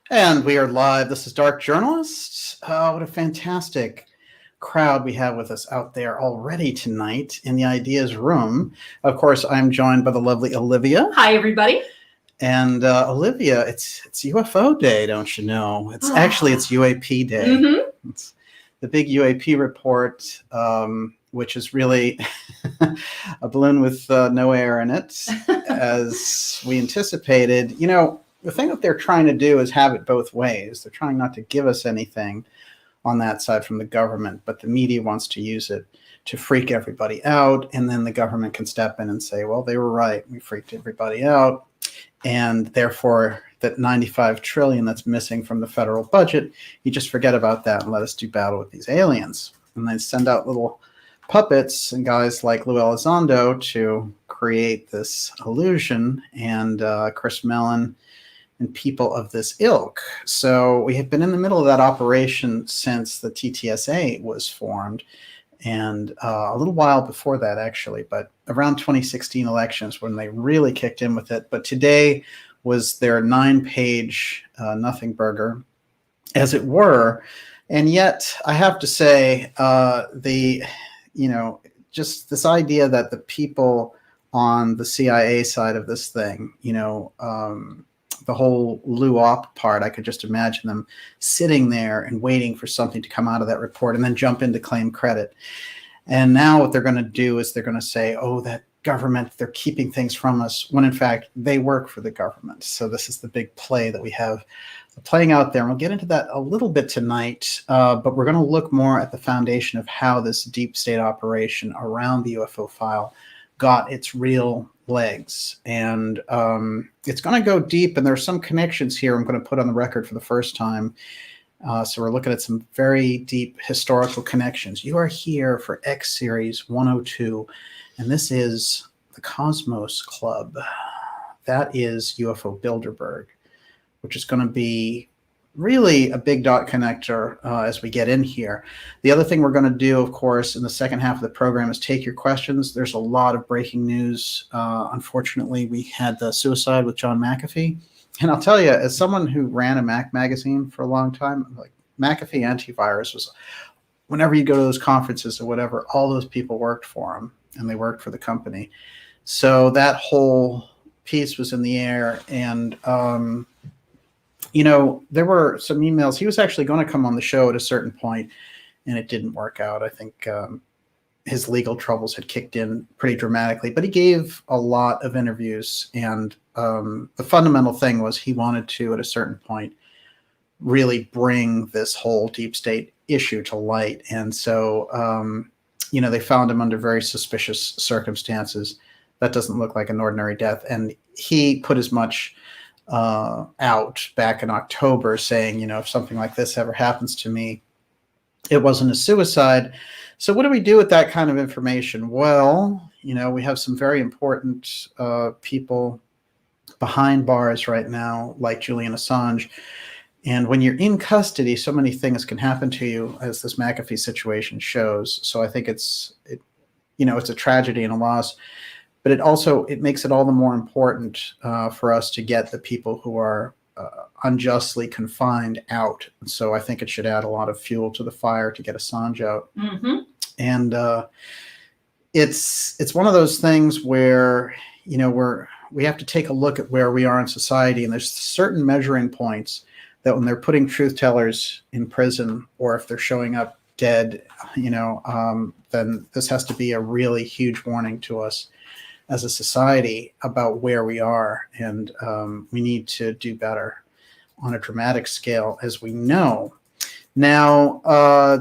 And we are live. This is Dark Journalists. What a fantastic crowd we have with us out there already tonight in the Ideas Room. Of course, I'm joined by the lovely Olivia. Hi, everybody. And Olivia, it's UFO Day, don't you know? It's UAP Day. Mm-hmm. It's the big UAP report, which is really a balloon with no air in it, as we anticipated. You know, the thing that they're trying to do is have it both ways. They're trying not to give us anything on that side from the government, but the media wants to use it to freak everybody out, and then the government can step in and say, well, they were right. We freaked everybody out, and therefore that 95 trillion that's missing from the federal budget, you just forget about that and let us do battle with these aliens. And they send out little puppets and guys like Lou Elizondo to create this illusion, and Chris Mellon and people of this ilk. So we have been in the middle of that operation since the TTSA was formed, and a little while before that, actually, but around 2016 elections when they really kicked in with it. But today was their 9-page nothing burger, as it were. And yet, I have to say, just this idea that the people on the CIA side of this thing, the whole Lou Op part, I could just imagine them sitting there and waiting for something to come out of that report and then jump in to claim credit. And now what they're going to do is they're going to say, oh, that government, they're keeping things from us, when in fact they work for the government. So this is the big play that we have playing out there. And we'll get into that a little bit tonight, but we're going to look more at the foundation of how this deep state operation around the UFO file got its real legs. And it's going to go deep, and there are some connections here I'm going to put on the record for the first time. So we're looking at some very deep historical connections. You are here for X Series 102, and this is the Cosmos Club. That is UFO Bilderberg, which is going to be really a big dot connector as we get in here. The other thing we're going to do, of course, in the second half of the program is take your questions. There's a lot of breaking news. Unfortunately, we had the suicide with John McAfee. And I'll tell you, as someone who ran a Mac magazine for a long time, like McAfee Antivirus was, whenever you go to those conferences or whatever, all those people worked for him, and they worked for the company. So that whole piece was in the air. And, there were some emails. He was actually going to come on the show at a certain point, and it didn't work out. I think his legal troubles had kicked in pretty dramatically, but he gave a lot of interviews. And the fundamental thing was he wanted to, at a certain point, really bring this whole deep state issue to light. And so, they found him under very suspicious circumstances. That doesn't look like an ordinary death. And he put as much out back in October saying, if something like this ever happens to me, it wasn't a suicide. So what do we do with that kind of information? Well, we have some very important people behind bars right now, like Julian Assange. And when you're in custody, so many things can happen to you, as this McAfee situation shows. So I think it's a tragedy and a loss. But it makes it all the more important for us to get the people who are unjustly confined out. So I think it should add a lot of fuel to the fire to get Assange out. Mm-hmm. And it's one of those things where we have to take a look at where we are in society, and there's certain measuring points that when they're putting truth tellers in prison, or if they're showing up dead, then this has to be a really huge warning to us as a society about where we are, and we need to do better on a dramatic scale, as we know. Now,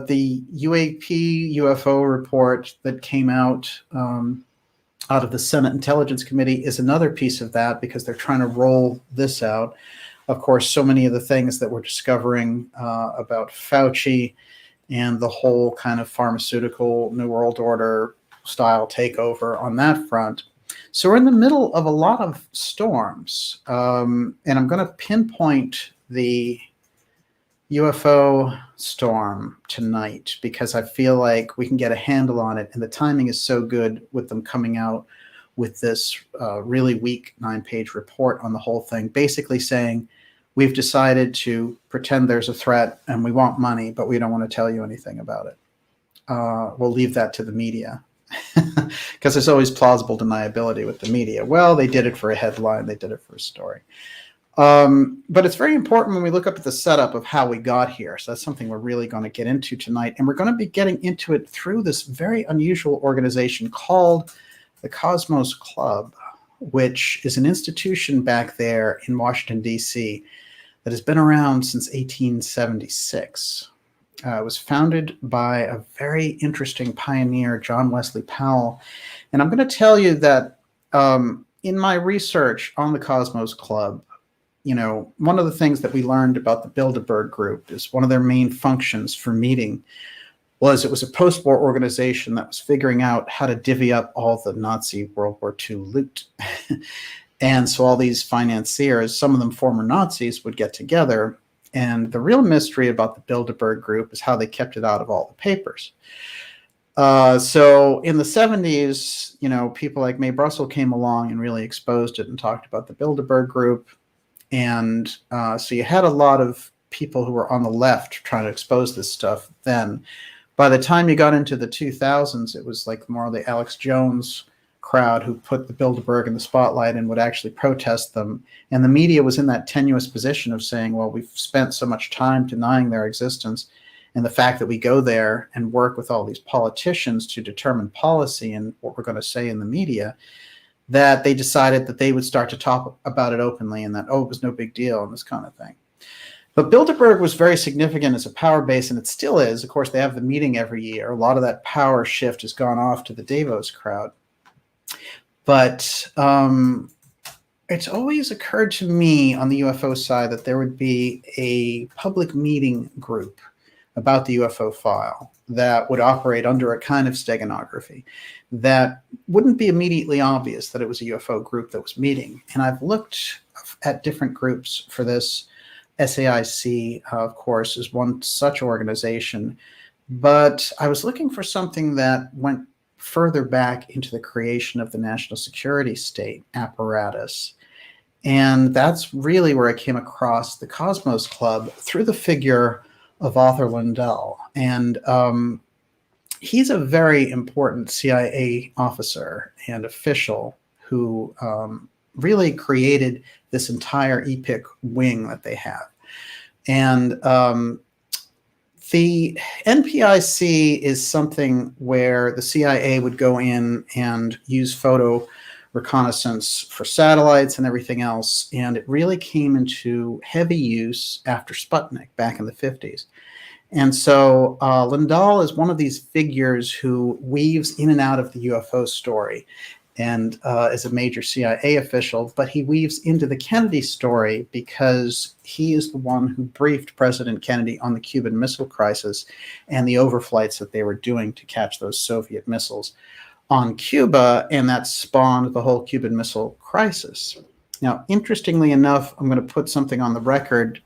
the UAP UFO report that came out of the Senate Intelligence Committee is another piece of that, because they're trying to roll this out. Of course, so many of the things that we're discovering about Fauci and the whole kind of pharmaceutical New World Order style takeover on that front. So we're in the middle of a lot of storms, and I'm going to pinpoint the UFO storm tonight because I feel like we can get a handle on it, and the timing is so good with them coming out with this really weak 9-page report on the whole thing, basically saying we've decided to pretend there's a threat and we want money, but we don't want to tell you anything about it. We'll leave that to the media because there's always plausible deniability with the media. Well, they did it for a headline. They did it for a story. But it's very important when we look up at the setup of how we got here. So that's something we're really going to get into tonight. And we're going to be getting into it through this very unusual organization called the Cosmos Club, which is an institution back there in Washington, D.C. that has been around since 1876. It was founded by a very interesting pioneer, John Wesley Powell. And I'm going to tell you that in my research on the Cosmos Club, you know, one of the things that we learned about the Bilderberg group is one of their main functions for meeting was it was a post-war organization that was figuring out how to divvy up all the Nazi World War II loot. And so all these financiers, some of them former Nazis, would get together. And the real mystery about the Bilderberg group is how they kept it out of all the papers. So in the 70s, you know, people like Mae Brussell came along and really exposed it and talked about the Bilderberg group. And so you had a lot of people who were on the left trying to expose this stuff then. By the time you got into the 2000s, it was like more of the Alex Jones crowd who put the Bilderberg in the spotlight and would actually protest them. And the media was in that tenuous position of saying, well, we've spent so much time denying their existence. And the fact that we go there and work with all these politicians to determine policy and what we're going to say in the media, that they decided that they would start to talk about it openly and that, oh, it was no big deal and this kind of thing. But Bilderberg was very significant as a power base, and it still is. Of course, they have the meeting every year. A lot of that power shift has gone off to the Davos crowd. But it's always occurred to me on the UFO side that there would be a public meeting group about the UFO file that would operate under a kind of steganography that wouldn't be immediately obvious that it was a UFO group that was meeting. And I've looked at different groups for this. SAIC, of course, is one such organization. But I was looking for something that went further back into the creation of the national security state apparatus. And that's really where I came across the Cosmos Club through the figure of author Lundahl. And he's a very important CIA officer and official who really created this entire EPIC wing that they have. And the NPIC is something where the CIA would go in and use photo reconnaissance for satellites and everything else. And it really came into heavy use after Sputnik back in the 50s. And so Lundahl is one of these figures who weaves in and out of the UFO story and is a major CIA official, but he weaves into the Kennedy story because he is the one who briefed President Kennedy on the Cuban Missile Crisis and the overflights that they were doing to catch those Soviet missiles on Cuba, and that spawned the whole Cuban Missile Crisis. Now, interestingly enough, I'm going to put something on the record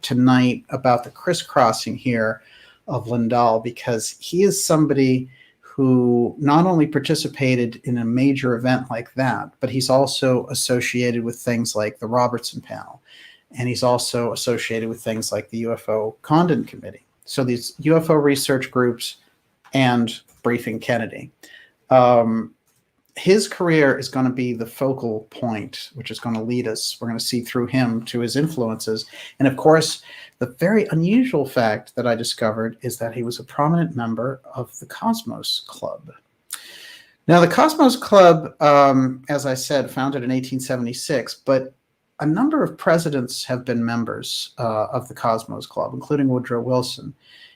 tonight about the crisscrossing here of Lundahl, because he is somebody who not only participated in a major event like that, but he's also associated with things like the Robertson panel. And he's also associated with things like the UFO Condon Committee. So these UFO research groups and briefing Kennedy. His career is going to be the focal point, which is going to lead us. We're going to see through him to his influences. And of course, the very unusual fact that I discovered is that he was a prominent member of the Cosmos Club. Now, the Cosmos Club, as I said, founded in 1876, but a number of presidents have been members of the Cosmos Club, including Woodrow Wilson.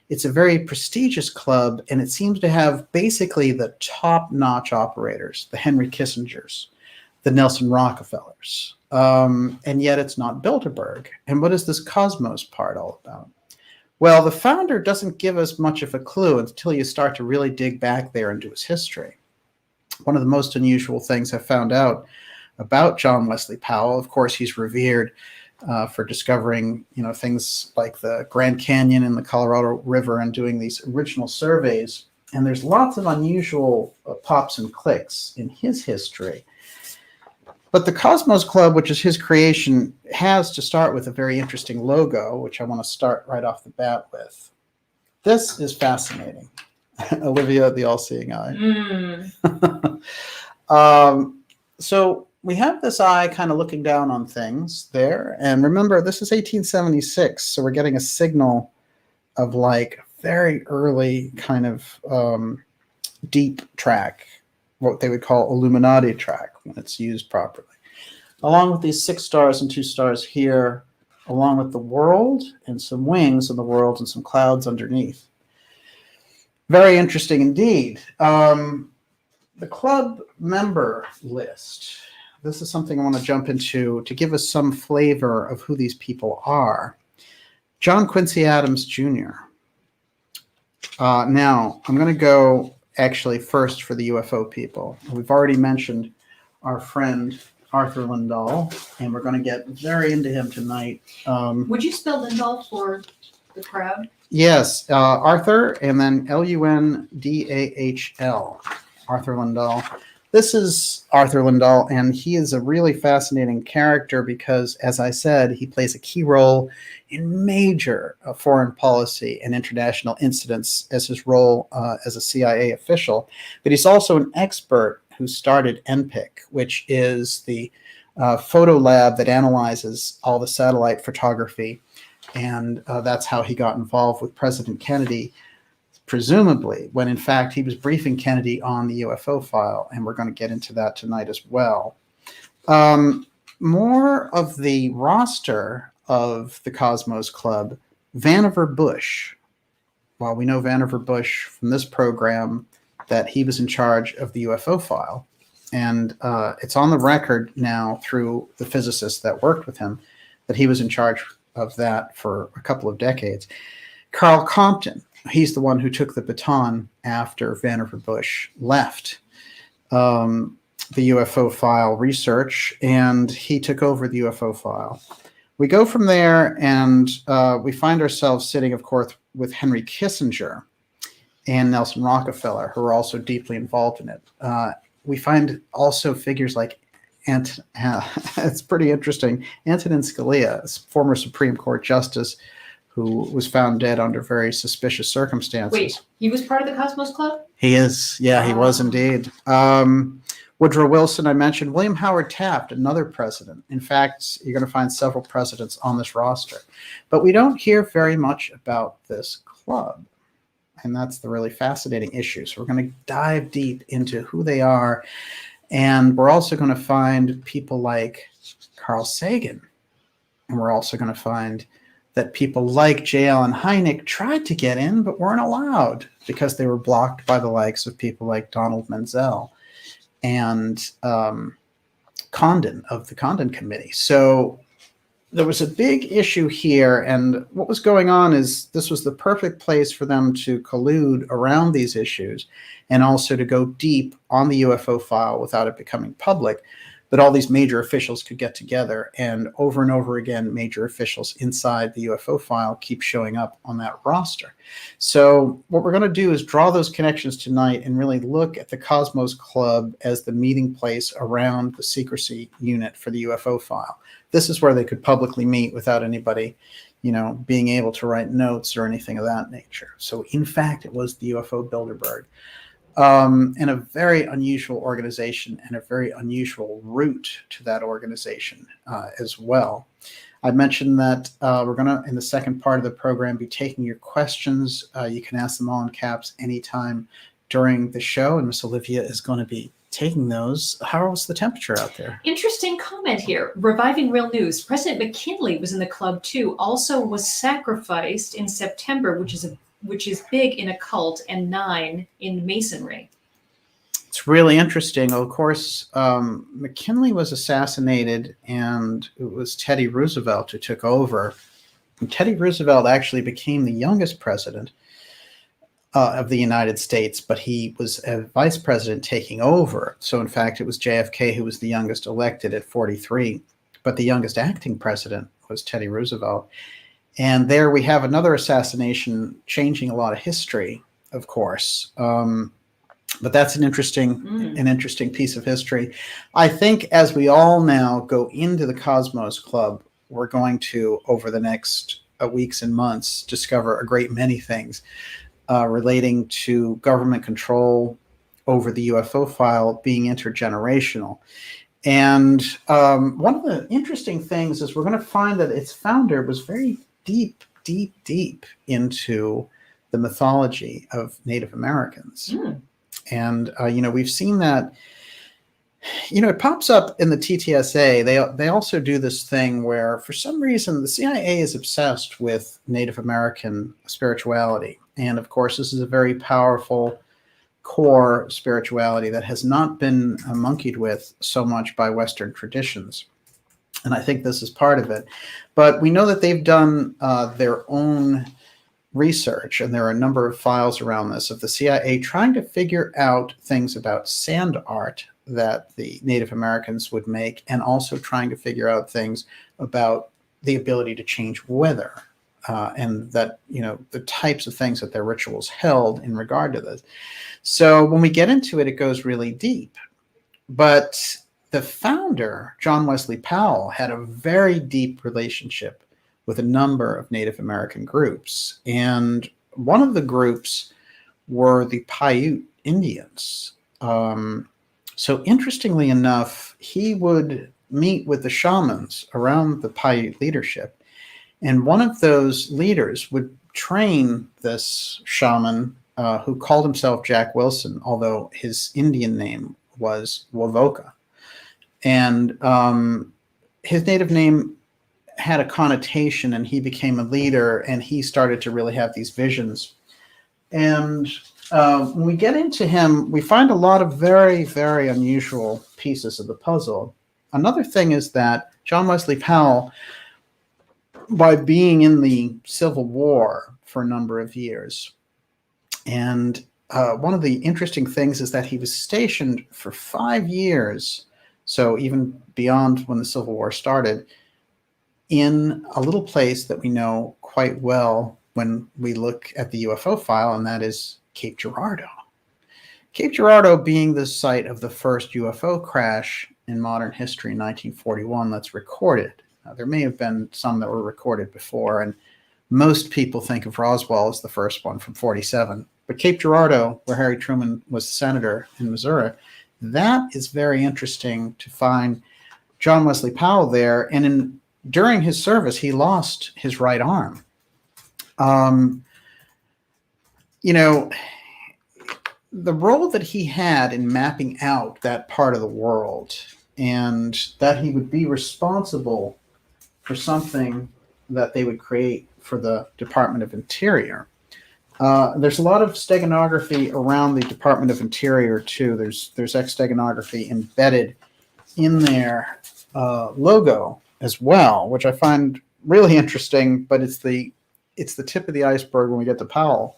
It's a very prestigious club, and it seems to have basically the top-notch operators, the Henry Kissingers, the Nelson Rockefellers, and yet it's not Bilderberg. And what is this Cosmos part all about? Well, the founder doesn't give us much of a clue until you start to really dig back there into his history. One of the most unusual things I found out about John Wesley Powell, of course, he's revered for discovering, things like the Grand Canyon and the Colorado River and doing these original surveys. And there's lots of unusual pops and clicks in his history. But the Cosmos Club, which is his creation, has to start with a very interesting logo, which I want to start right off the bat with. This is fascinating. Olivia, the all-seeing eye. So we have this eye kind of looking down on things there. And remember, this is 1876, so we're getting a signal of like very early kind of deep track, what they would call Illuminati track when it's used properly. Along with these 6 stars and 2 stars here, along with the world and some wings of the world and some clouds underneath. Very interesting indeed. The club member list. This is something I want to jump into to give us some flavor of who these people are. John Quincy Adams Jr. Now, I'm going to go actually first for the UFO people. We've already mentioned our friend Arthur Lundahl, and we're going to get very into him tonight. Would you spell Lundahl for the crowd? Yes, Arthur, and then Lundahl, Arthur Lundahl. This is Arthur Lundahl, and he is a really fascinating character because, as I said, he plays a key role in major foreign policy and international incidents as his role as a CIA official. But he's also an expert who started NPIC, which is the photo lab that analyzes all the satellite photography. And that's how he got involved with President Kennedy, presumably, when in fact he was briefing Kennedy on the UFO file. And we're going to get into that tonight as well. More of the roster of the Cosmos Club, Vannevar Bush. Well, we know Vannevar Bush from this program that he was in charge of the UFO file. And it's on the record now through the physicists that worked with him that he was in charge of that for a couple of decades. Carl Compton, he's the one who took the baton after Vannevar Bush left the UFO file research, and he took over the UFO file. We go from there, and we find ourselves sitting, of course, with Henry Kissinger and Nelson Rockefeller, who are also deeply involved in it. We find also figures like, it's pretty interesting, Antonin Scalia, former Supreme Court Justice, who was found dead under very suspicious circumstances. Wait, he was part of the Cosmos Club? He is, yeah, he was indeed. Woodrow Wilson, I mentioned. William Howard Taft, another president. In fact, you're going to find several presidents on this roster. But we don't hear very much about this club. And that's the really fascinating issue. So we're going to dive deep into who they are. And we're also going to find people like Carl Sagan. And we're also going to find that people like J. Allen Hynek tried to get in, but weren't allowed because they were blocked by the likes of people like Donald Menzel and Condon of the Condon Committee. So there was a big issue here, and what was going on is this was the perfect place for them to collude around these issues and also to go deep on the UFO file without it becoming public. But all these major officials could get together, and over again, major officials inside the UFO file keep showing up on that roster. So what we're going to do is draw those connections tonight and really look at the Cosmos Club as the meeting place around the secrecy unit for the UFO file. This is where they could publicly meet without anybody, being able to write notes or anything of that nature. So in fact, it was the UFO Bilderberg. And a very unusual organization and a very unusual route to that organization as well. I mentioned that we're going to, in the second part of the program, be taking your questions. You can ask them all in caps anytime during the show, and Miss Olivia is going to be taking those. How's the temperature out there? Interesting comment here. Reviving Real News. President McKinley was in the club too. Also was sacrificed in September, which is big in occult and 9 in masonry. It's really interesting. Of course, McKinley was assassinated, and it was Teddy Roosevelt who took over. And Teddy Roosevelt actually became the youngest president of the United States, but he was a vice president taking over. So, in fact, it was JFK who was the youngest elected at 43, but the youngest acting president was Teddy Roosevelt. And there we have another assassination changing a lot of history, of course. But that's an interesting piece of history. I think as we all now go into the Cosmos Club, we're going to, over the next weeks and months, discover a great many things relating to government control over the UFO file being intergenerational. And one of the interesting things is we're going to find that its founder was very deep into the mythology of Native Americans. And, we've seen that, it pops up in the TTSA. They also do this thing where, for some reason, the CIA is obsessed with Native American spirituality. And, of course, this is a very powerful core spirituality that has not been monkeyed with so much by Western traditions. And I think this is part of it. But we know that they've done their own research, and there are a number of files around this of the CIA trying to figure out things about sand art that the Native Americans would make, and also trying to figure out things about the ability to change weather, and that, the types of things that their rituals held in regard to this. So when we get into it, it goes really deep. But the founder, John Wesley Powell, had a very deep relationship with a number of Native American groups. And one of the groups were the Paiute Indians. So interestingly enough, he would meet with the shamans around the Paiute leadership. And one of those leaders would train this shaman who called himself Jack Wilson, although his Indian name was Wovoka. And his native name had a connotation, and he became a leader, and he started to really have these visions. And when we get into him, we find a lot of very, very unusual pieces of the puzzle. Another thing is that John Wesley Powell, by being in the Civil War for a number of years, and one of the interesting things is that he was stationed for 5 years, so even beyond when the Civil War started, in a little place that we know quite well when we look at the UFO file, and that is Cape Girardeau. Cape Girardeau being the site of the first UFO crash in modern history in 1941 that's recorded. Now, there may have been some that were recorded before, and most people think of Roswell as the first one from 47. But Cape Girardeau, where Harry Truman was senator in Missouri, that is very interesting to find John Wesley Powell there. And during his service, he lost his right arm. The role that he had in mapping out that part of the world, and that he would be responsible for something that they would create for the Department of Interior. There's a lot of steganography around the Department of Interior too. There's X-steganography embedded in their logo as well, which I find really interesting, but it's the tip of the iceberg when we get to Powell.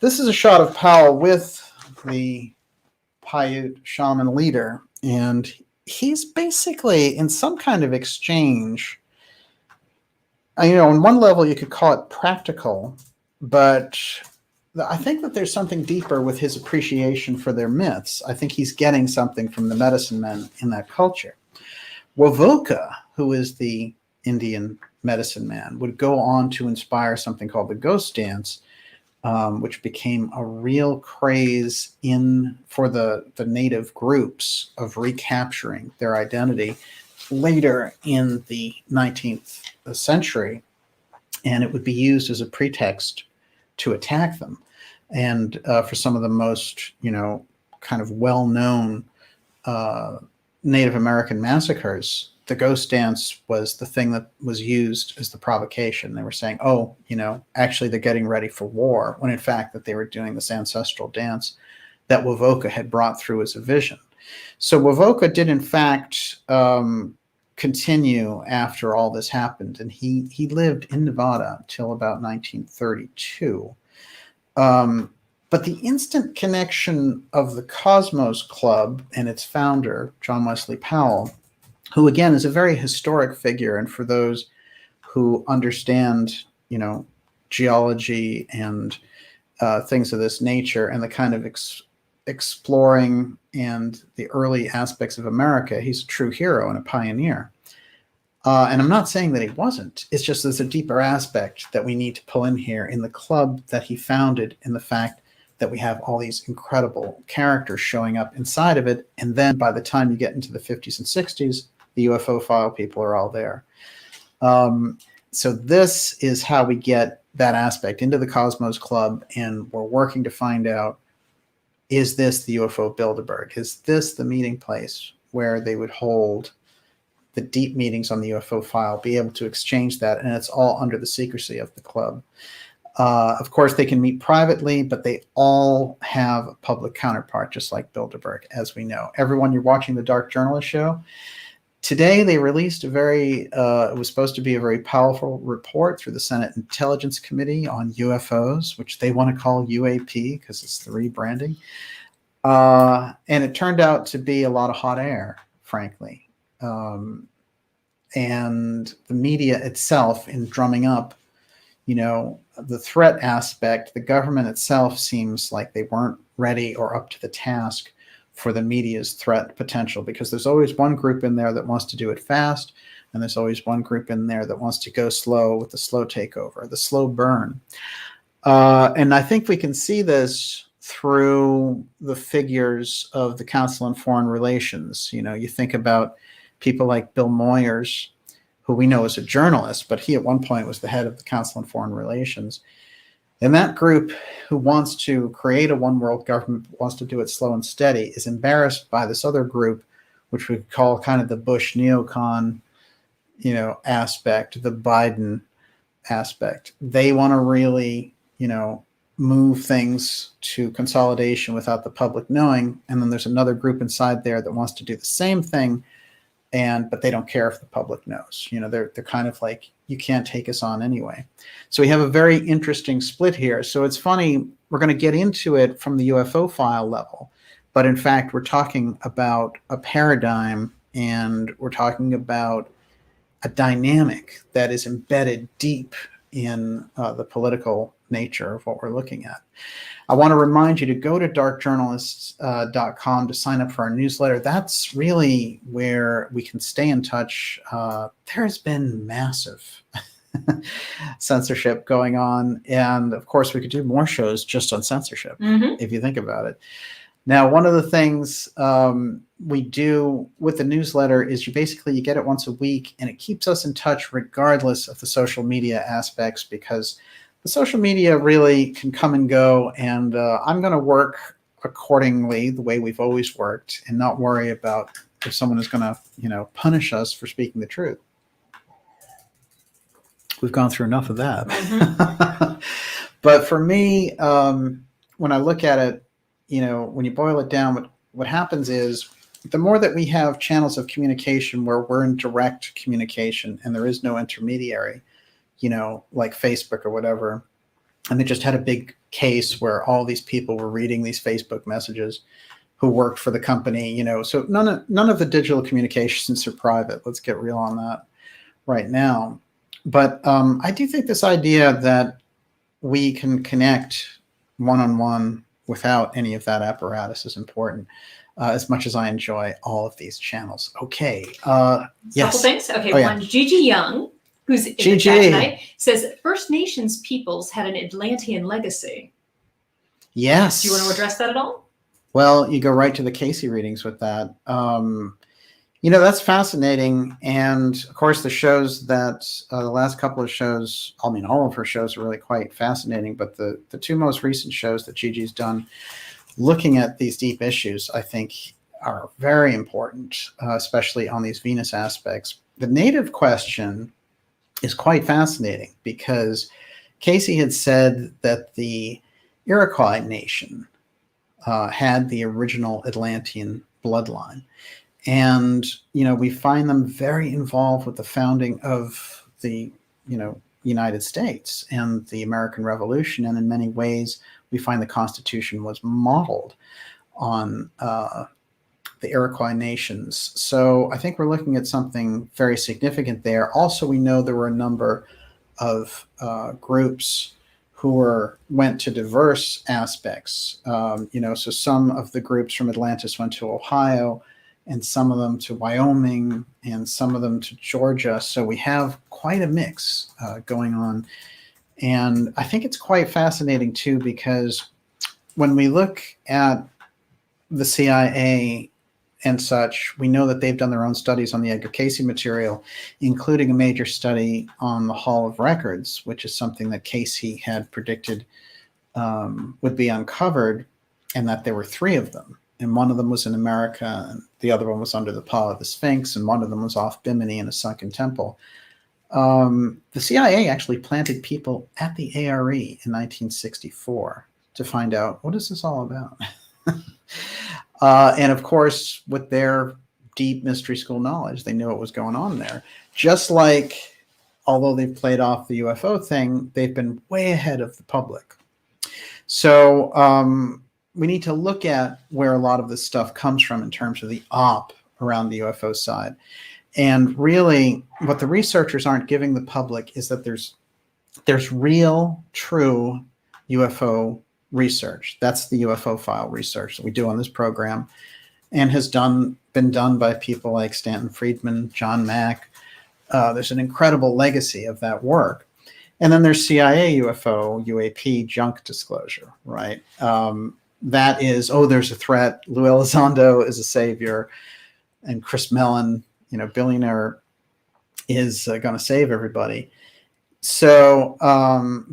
This is a shot of Powell with the Paiute shaman leader, and he's basically in some kind of exchange. On one level you could call it practical, but I think that there's something deeper with his appreciation for their myths. I think he's getting something from the medicine men in that culture. Wovoka, who is the Indian medicine man, would go on to inspire something called the ghost dance, which became a real craze for the native groups of recapturing their identity later in the 19th century. And it would be used as a pretext to attack them. And for some of the most, kind of well-known Native American massacres, the ghost dance was the thing that was used as the provocation. They were saying, actually they're getting ready for war, when in fact that they were doing this ancestral dance that Wovoka had brought through as a vision. So Wovoka did in fact continue after all this happened, and he lived in Nevada till about 1932. But the instant connection of the Cosmos Club and its founder, John Wesley Powell, who again is a very historic figure, and for those who understand, geology and things of this nature, and the kind of exploring and the early aspects of America, he's a true hero and a pioneer. And I'm not saying that he wasn't. It's just there's a deeper aspect that we need to pull in here in the club that he founded, in the fact that we have all these incredible characters showing up inside of it. And then by the time you get into the 50s and 60s, the UFO file people are all there. So this is how we get that aspect into the Cosmos Club, and we're working to find out, is this the UFO Bilderberg? Is this the meeting place where they would hold the deep meetings on the UFO file, be able to exchange that, and it's all under the secrecy of the club. Of course, they can meet privately, but they all have a public counterpart, just like Bilderberg, as we know. Everyone, you're watching the Dark Journalist show. Today, they released a it was supposed to be a very powerful report through the Senate Intelligence Committee on UFOs, which they want to call UAP because it's the rebranding. And it turned out to be a lot of hot air, frankly. And the media itself, in drumming up, the threat aspect, the government itself seems like they weren't ready or up to the task for the media's threat potential, because there's always one group in there that wants to do it fast, and there's always one group in there that wants to go slow with the slow takeover, the slow burn. And I think we can see this through the figures of the Council on Foreign Relations. You think about people like Bill Moyers, who we know is a journalist, but he at one point was the head of the Council on Foreign Relations. And that group, who wants to create a one world government, but wants to do it slow and steady, is embarrassed by this other group, which we call kind of the Bush neocon, aspect, the Biden aspect. They want to really, move things to consolidation without the public knowing. And then there's another group inside there that wants to do the same thing, but they don't care if the public knows. They're kind of like, you can't take us on anyway. So we have a very interesting split here. So it's funny, we're going to get into it from the UFO file level, but in fact, we're talking about a paradigm, and we're talking about a dynamic that is embedded deep in the political nature of what we're looking at. I want to remind you to go to darkjournalists.com to sign up for our newsletter. That's really where we can stay in touch. There has been massive censorship going on. And of course, we could do more shows just on censorship, if you think about it. Now, one of the things we do with the newsletter is you get it once a week, and it keeps us in touch regardless of the social media aspects, because the social media really can come and go, and I'm going to work accordingly the way we've always worked, and not worry about if someone is going to, punish us for speaking the truth. We've gone through enough of that. But for me, when I look at it, when you boil it down, what happens is the more that we have channels of communication where we're in direct communication and there is no intermediary, like Facebook or whatever. And they just had a big case where all these people were reading these Facebook messages who worked for the company, so none of the digital communications are private. Let's get real on that right now. But I do think this idea that we can connect one-on-one without any of that apparatus is important, as much as I enjoy all of these channels. Okay. Yes. Couple things. Okay. One, Gigi Young, who's in the chat tonight, says First Nations peoples had an Atlantean legacy. Yes. Do you want to address that at all? Well, you go right to the Casey readings with that. That's fascinating. And of course, the shows that the last couple of shows, all of her shows are really quite fascinating. But the two most recent shows that Gigi's done looking at these deep issues, I think, are very important, especially on these Venus aspects. The native question is quite fascinating, because Casey had said that the Iroquois nation had the original Atlantean bloodline. And, we find them very involved with the founding of the, United States and the American Revolution. And in many ways, we find the Constitution was modeled on the Iroquois nations. So I think we're looking at something very significant there. Also, we know there were a number of groups went to diverse aspects. So some of the groups from Atlantis went to Ohio, and some of them to Wyoming, and some of them to Georgia. So we have quite a mix going on. And I think it's quite fascinating, too, because when we look at the CIA and such, we know that they've done their own studies on the Edgar Cayce material, including a major study on the Hall of Records, which is something that Cayce had predicted would be uncovered, and that there were 3 of them. And one of them was in America, and the other one was under the paw of the Sphinx, and one of them was off Bimini in a sunken temple. The CIA actually planted people at the ARE in 1964 to find out, what is this all about? And of course, with their deep mystery school knowledge, they knew what was going on there. Just like, although they've played off the UFO thing, they've been way ahead of the public. So we need to look at where a lot of this stuff comes from in terms of the op around the UFO side. And really, what the researchers aren't giving the public is that there's real, true UFO research. That's the UFO file research that we do on this program, and has been done by people like Stanton Friedman, John Mack. There's an incredible legacy of that work. And then there's CIA UFO, UAP junk disclosure, right? That is, there's a threat. Lou Elizondo is a savior, and Chris Mellon, billionaire, is going to save everybody. So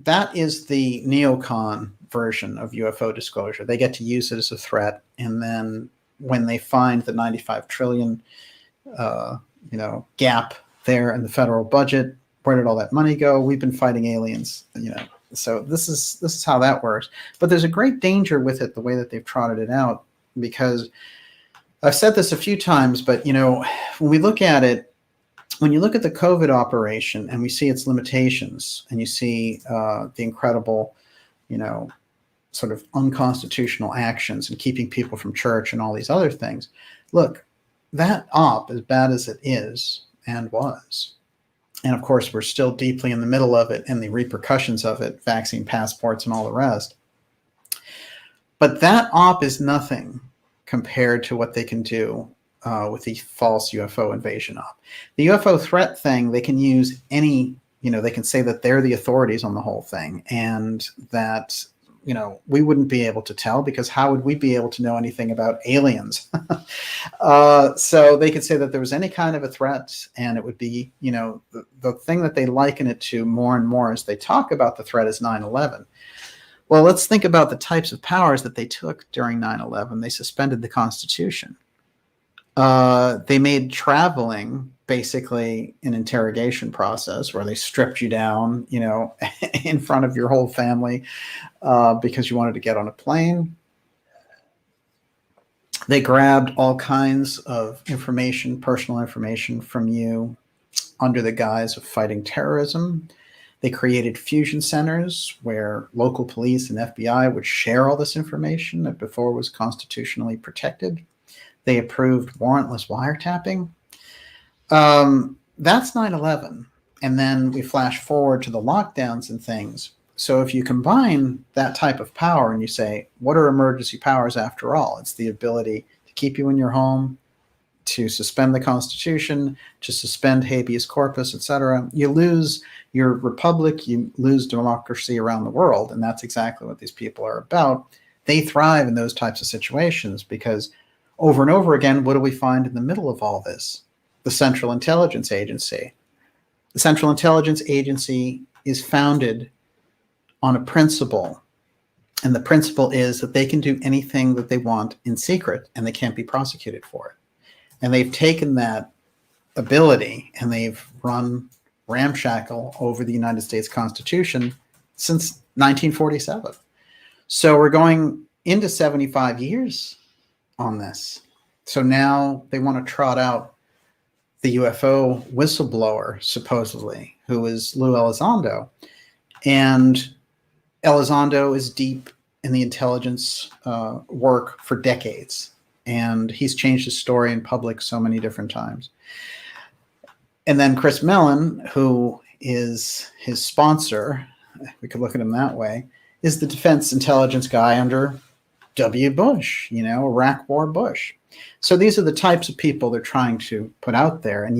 that is the neocon version of UFO disclosure. They get to use it as a threat, and then when they find the 95 trillion gap there in the federal budget, where did all that money go? We've been fighting aliens, So this is how that works. But there's a great danger with it, the way that they've trotted it out, because I've said this a few times, but when we look at it, when you look at the COVID operation and we see its limitations, and you see the incredible, sort of unconstitutional actions and keeping people from church and all these other things, look, that op, as bad as it is and was, and of course we're still deeply in the middle of it and the repercussions of it, vaccine passports and all the rest, but that op is nothing compared to what they can do with the false UFO invasion op. The UFO threat thing, they can use any, they can say that they're the authorities on the whole thing, and that, we wouldn't be able to tell, because how would we be able to know anything about aliens? So they could say that there was any kind of a threat, and it would be, the thing that they liken it to more and more as they talk about the threat is 9/11. Well, let's think about the types of powers that they took during 9/11. They suspended the Constitution. They made traveling basically an interrogation process, where they stripped you down, in front of your whole family, because you wanted to get on a plane. They grabbed all kinds of information, personal information from you under the guise of fighting terrorism. They created fusion centers where local police and FBI would share all this information that before was constitutionally protected. They approved warrantless wiretapping. That's 9/11. And then we flash forward to the lockdowns and things. So if you combine that type of power and you say, what are emergency powers after all? It's the ability to keep you in your home, to suspend the Constitution, to suspend habeas corpus, etc. You lose your republic, you lose democracy around the world. And that's exactly what these people are about. They thrive in those types of situations because over and over again, what do we find in the middle of all this? The Central Intelligence Agency. The Central Intelligence Agency is founded on a principle, and the principle is that they can do anything that they want in secret, and they can't be prosecuted for it. And they've taken that ability and they've run ramshackle over the United States Constitution since 1947. So we're going into 75 years on this. So now they want to trot out the UFO whistleblower, supposedly, who is Lou Elizondo. And Elizondo is deep in the intelligence work for decades. And he's changed his story in public so many different times. And then Chris Mellon, who is his sponsor, we could look at him that way, is the defense intelligence guy under W. Bush, Iraq War Bush. So these are the types of people they're trying to put out there. And,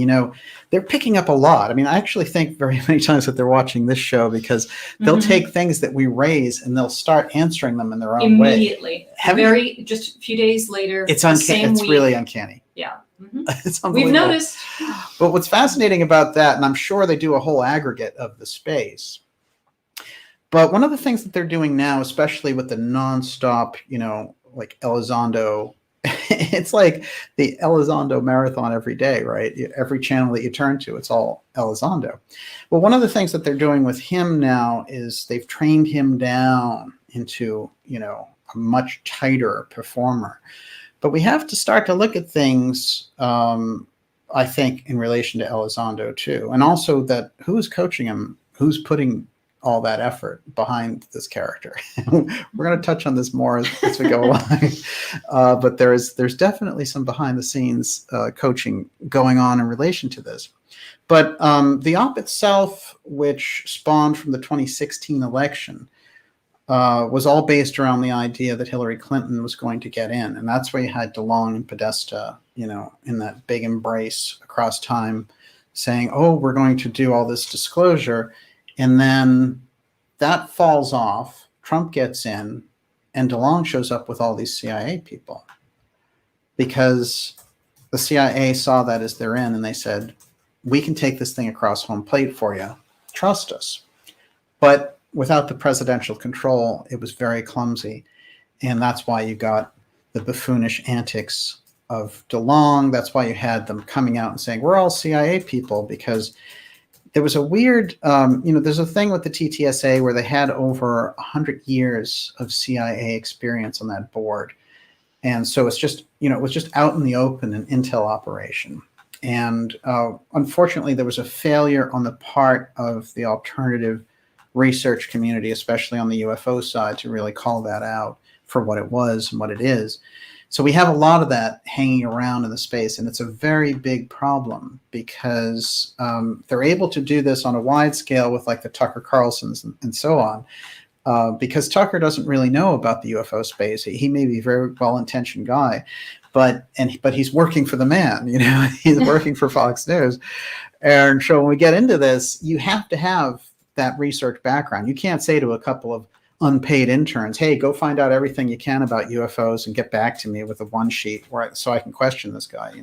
they're picking up a lot. I mean, I actually think very many times that they're watching this show because they'll take things that we raise and they'll start answering them in their own way. Immediately. Just a few days later. It's uncanny. It's really uncanny. Yeah. It's We've noticed. But what's fascinating about that, and I'm sure they do a whole aggregate of the space, but one of the things that they're doing now, especially with the nonstop, like Elizondo, it's like the Elizondo marathon every day, right? Every channel that you turn to, it's all Elizondo. Well, one of the things that they're doing with him now is they've trained him down into, a much tighter performer. But we have to start to look at things, I think, in relation to Elizondo too. And also that who's coaching him, who's putting all that effort behind this character. We're going to touch on this more as we go along. But there's definitely some behind the scenes coaching going on in relation to this. But the op itself, which spawned from the 2016 election, was all based around the idea that Hillary Clinton was going to get in. And that's where you had DeLong and Podesta, in that big embrace across time saying, oh, we're going to do all this disclosure. And then that falls off, Trump gets in, and DeLong shows up with all these CIA people. Because the CIA saw that as their in, and they said, we can take this thing across home plate for you. Trust us. But without the presidential control, it was very clumsy. And that's why you got the buffoonish antics of DeLong. That's why you had them coming out and saying, we're all CIA people, because there was a weird, there's a thing with the TTSA where they had over 100 years of CIA experience on that board. And so it's just, it was just out in the open, an intel operation. And unfortunately, there was a failure on the part of the alternative research community, especially on the UFO side, to really call that out for what it was and what it is. So we have a lot of that hanging around in the space, and it's a very big problem because they're able to do this on a wide scale with like the Tucker Carlsons and so on, because Tucker doesn't really know about the UFO space. He may be a very well-intentioned guy, but he's working for the man, he's working for Fox News. And so when we get into this, you have to have that research background. You can't say to a couple of unpaid interns, hey, go find out everything you can about UFOs and get back to me with a one sheet so I can question this guy,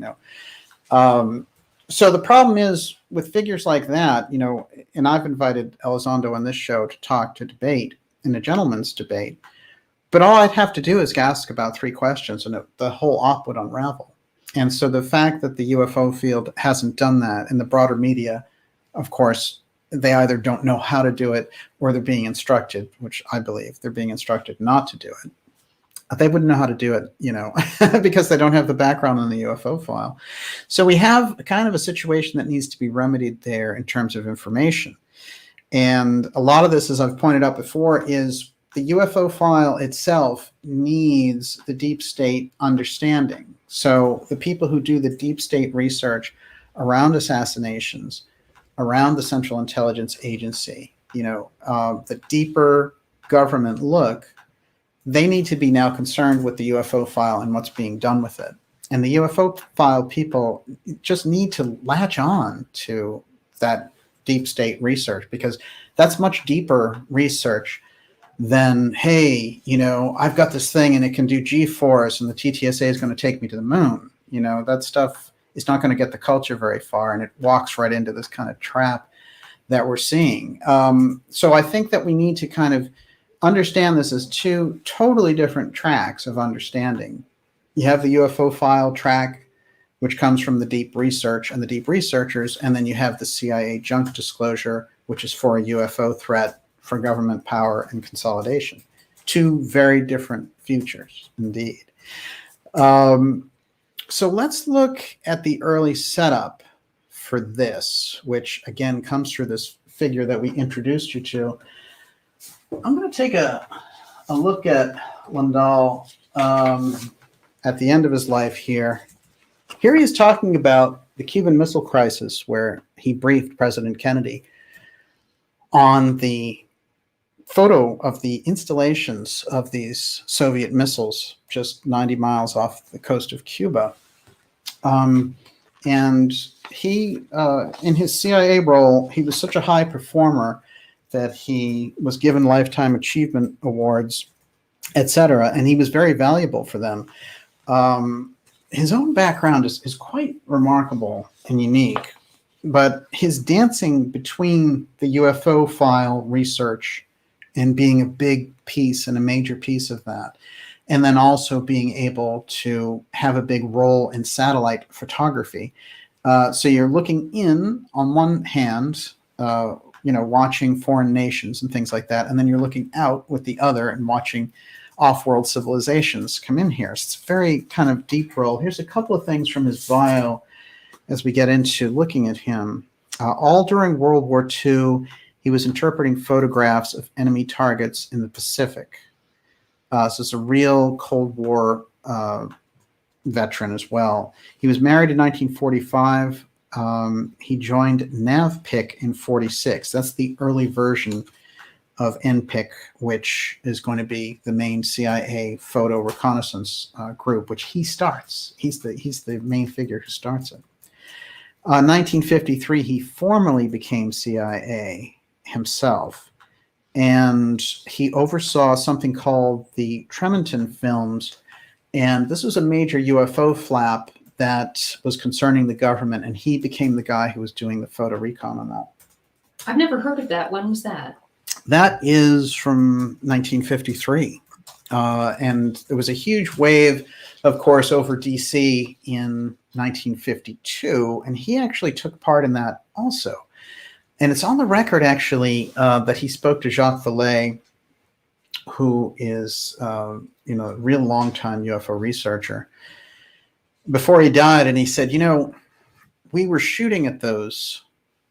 So the problem is with figures like that, and I've invited Elizondo on this show to talk, to debate in a gentleman's debate, but all I'd have to do is ask about 3 questions and the whole op would unravel. And so the fact that the UFO field hasn't done that, and the broader media, of course, they either don't know how to do it or they're being instructed, which I believe they're being instructed not to do it. They wouldn't know how to do it, because they don't have the background on the UFO file. So we have kind of a situation that needs to be remedied there in terms of information. And a lot of this, as I've pointed out before, is the UFO file itself needs the deep state understanding. So the people who do the deep state research around assassinations, around the Central Intelligence Agency, the deeper government look, they need to be now concerned with the UFO file and what's being done with it. And the UFO file people just need to latch on to that deep state research, because that's much deeper research than, hey, I've got this thing and it can do G-force and the TTSA is going to take me to the moon. That stuff is not going to get the culture very far, and it walks right into this kind of trap that we're seeing. So I think that we need to kind of understand this as 2 totally different tracks of understanding. You have the UFO file track, which comes from the deep research and the deep researchers, and then you have the CIA junk disclosure, which is for a UFO threat, for government power and consolidation. 2 very different futures, indeed. So let's look at the early setup for this, which again comes through this figure that we introduced you to. I'm going to take a look at Lundahl at the end of his life here. Here he is talking about the Cuban Missile Crisis, where he briefed President Kennedy on the photo of the installations of these Soviet missiles just 90 miles off the coast of Cuba. And he, in his CIA role, he was such a high performer that he was given lifetime achievement awards, etc. And he was very valuable for them. His own background is quite remarkable and unique, but his dancing between the UFO file research and being a big piece and a major piece of that, and then also being able to have a big role in satellite photography. So you're looking in on one hand, watching foreign nations and things like that, and then you're looking out with the other and watching off-world civilizations come in here. So it's a very kind of deep role. Here's a couple of things from his bio as we get into looking at him. All during World War II, he was interpreting photographs of enemy targets in the Pacific. So it's a real Cold War veteran as well. He was married in 1945. He joined NAVPIC in 46. That's the early version of NPIC, which is going to be the main CIA photo reconnaissance group, which he starts. He's the main figure who starts it. 1953, he formally became CIA himself, and he oversaw something called the Tremonton films, and this was a major UFO flap that was concerning the government, and he became the guy who was doing the photo recon on that. I've never heard of that. When was that? That is from 1953. And there was a huge wave, of course, over DC in 1952, and he actually took part in that also. And it's on the record, actually, that he spoke to Jacques Vallée, who is, a real long-time UFO researcher, before he died, and he said, we were shooting at those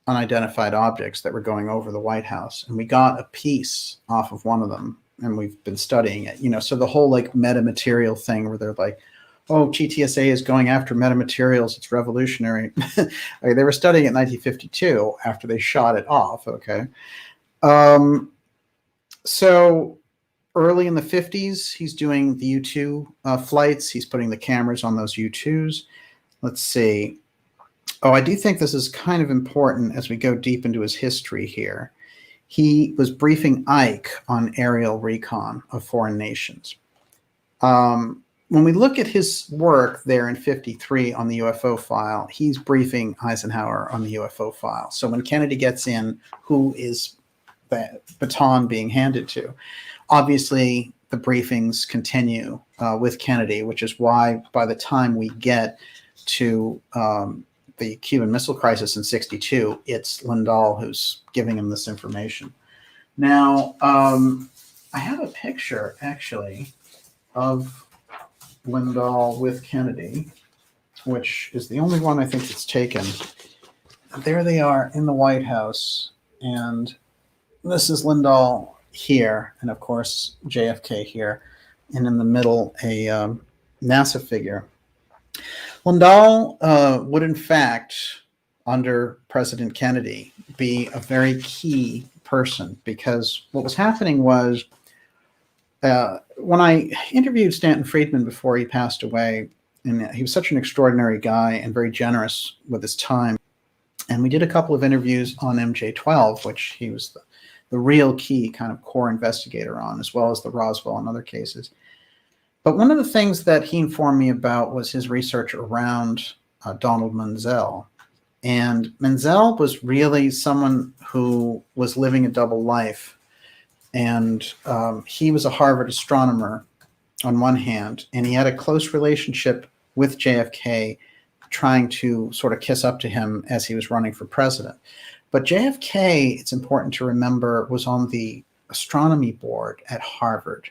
unidentified objects that were going over the White House, and we got a piece off of one of them, and we've been studying it. So the whole like metamaterial thing where they're like, oh, GTSA is going after metamaterials, it's revolutionary. Okay, they were studying it in 1952 after they shot it off. Okay. So early in the 50s, he's doing the U-2 flights. He's putting the cameras on those U-2s. Let's see. Oh, I do think this is kind of important as we go deep into his history here. He was briefing Ike on aerial recon of foreign nations. When we look at his work there in 53 on the UFO file, he's briefing Eisenhower on the UFO file. So when Kennedy gets in, who is the baton being handed to? Obviously, the briefings continue with Kennedy, which is why by the time we get to the Cuban Missile Crisis in 62, it's Lundahl who's giving him this information. Now, I have a picture, actually, of Lundahl with Kennedy, which is the only one I think that's taken. There they are in the White House, and this is Lundahl here, and of course JFK here, and in the middle a NASA figure. Lundahl would in fact, under President Kennedy, be a very key person, because what was happening was when I interviewed Stanton Friedman before he passed away, and he was such an extraordinary guy and very generous with his time, and we did a couple of interviews on MJ-12, which he was the real key kind of core investigator on, as well as the Roswell and other cases. But one of the things that he informed me about was his research around Donald Menzel. And Menzel was really someone who was living a double life. And he was a Harvard astronomer on one hand, and he had a close relationship with JFK, trying to sort of kiss up to him as he was running for president. But JFK, it's important to remember, was on the astronomy board at Harvard,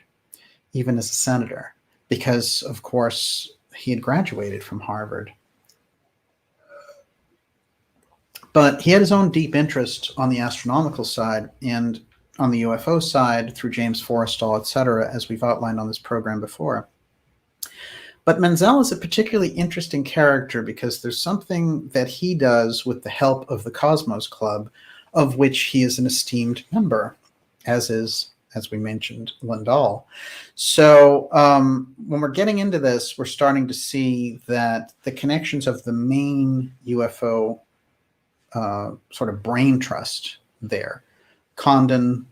even as a senator, because, of course, he had graduated from Harvard. But he had his own deep interest on the astronomical side and on the UFO side through James Forrestal, et cetera, as we've outlined on this program before. But Menzel is a particularly interesting character because there's something that he does with the help of the Cosmos Club, of which he is an esteemed member, as is as we mentioned, Lundahl. So when we're getting into this, we're starting to see that the connections of the main UFO sort of brain trust there, Condon,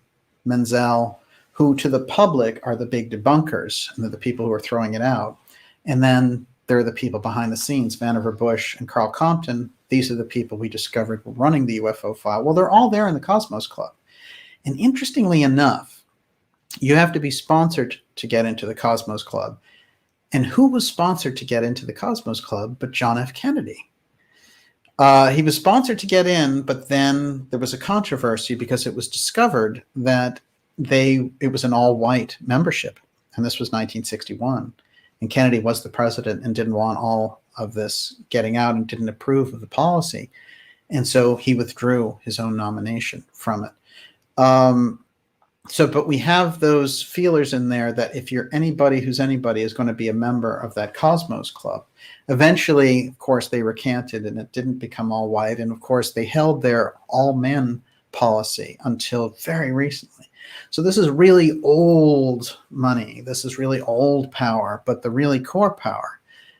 Menzel, who to the public are the big debunkers, and they're the people who are throwing it out. And then there are the people behind the scenes, Vannevar Bush and Carl Compton. These are the people we discovered were running the UFO file. Well, they're all there in the Cosmos Club. And interestingly enough, you have to be sponsored to get into the Cosmos Club. And who was sponsored to get into the Cosmos Club but John F. Kennedy? He was sponsored to get in, but then there was a controversy because it was discovered that it was an all-white membership. And this was 1961. And Kennedy was the president and didn't want all of this getting out and didn't approve of the policy. And so he withdrew his own nomination from it. But we have those feelers in there that if you're anybody who's anybody is going to be a member of that Cosmos Club. Eventually, of course, they recanted and it didn't become all white. And of course, they held their all men policy until very recently. So this is really old money. This is really old power, but the really core power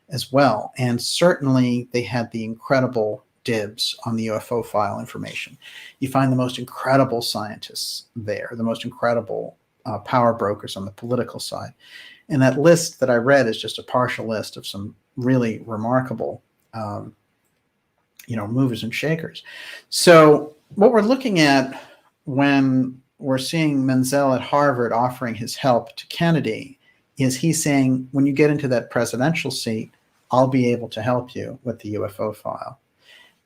as well. And certainly they had the incredible dibs on the UFO file information. You find the most incredible scientists there, the most incredible power brokers on the political side. And that list that I read is just a partial list of some really remarkable, movers and shakers. So what we're looking at when we're seeing Menzel at Harvard offering his help to Kennedy is he's saying, when you get into that presidential seat, I'll be able to help you with the UFO file.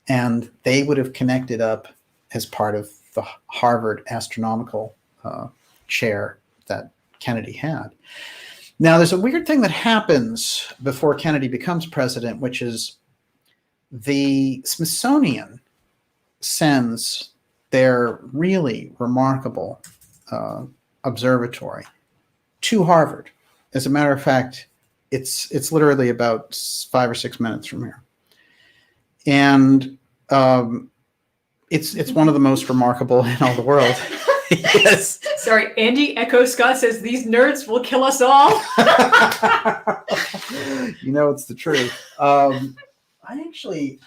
And they would have connected up as part of the Harvard astronomical chair that Kennedy had. Now, there's a weird thing that happens before Kennedy becomes president, which is the Smithsonian sends their really remarkable observatory to Harvard. As a matter of fact, it's literally about 5 or 6 minutes from here. And it's one of the most remarkable in all the world. Yes. Sorry, Andy Echo Scott says these nerds will kill us all. It's the truth. I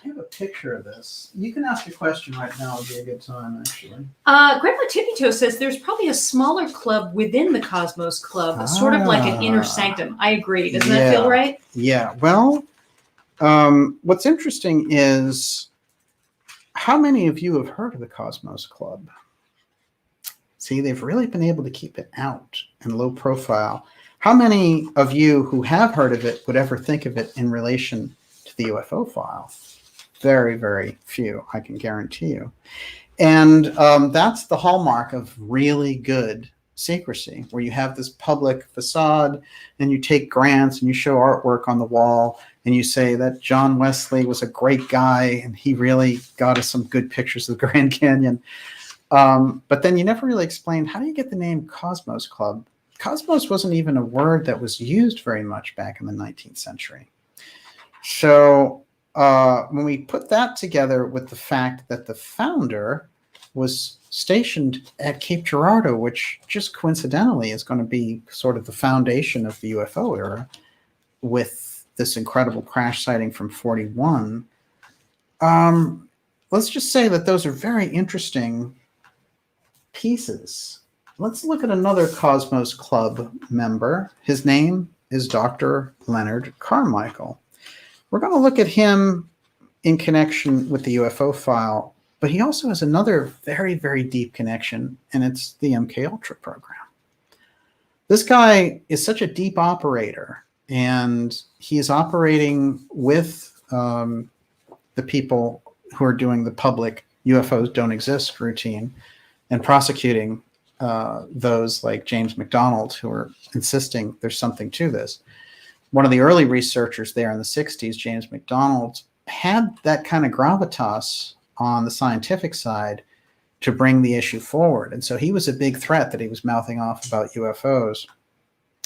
have a picture of this. You can ask a question right now. It'd be a good time, actually. Grandma Tippy-Toe says there's probably a smaller club within the Cosmos Club, sort of like an inner sanctum. I agree. Doesn't that feel right? Yeah. Well, what's interesting is how many of you have heard of the Cosmos Club? See, they've really been able to keep it out and low profile. How many of you who have heard of it would ever think of it in relation to the UFO file? Very, very few, I can guarantee you. And that's the hallmark of really good secrecy, where you have this public facade and you take grants and you show artwork on the wall and you say that John Wesley was a great guy and he really got us some good pictures of the Grand Canyon. But then you never really explained, how do you get the name Cosmos Club? Cosmos wasn't even a word that was used very much back in the 19th century. So when we put that together with the fact that the founder was stationed at Cape Girardeau, which just coincidentally is going to be sort of the foundation of the UFO era, with this incredible crash sighting from 41, let's just say that those are very interesting pieces. Let's look at another Cosmos Club member. His name is Dr. Leonard Carmichael. We're going to look at him in connection with the UFO file, but he also has another very, very deep connection, and it's the MKUltra program. This guy is such a deep operator, and he is operating with the people who are doing the public UFOs don't exist routine and prosecuting those like James McDonald, who are insisting there's something to this. One of the early researchers there in the 60s, James McDonald, had that kind of gravitas on the scientific side to bring the issue forward. And so he was a big threat that he was mouthing off about UFOs.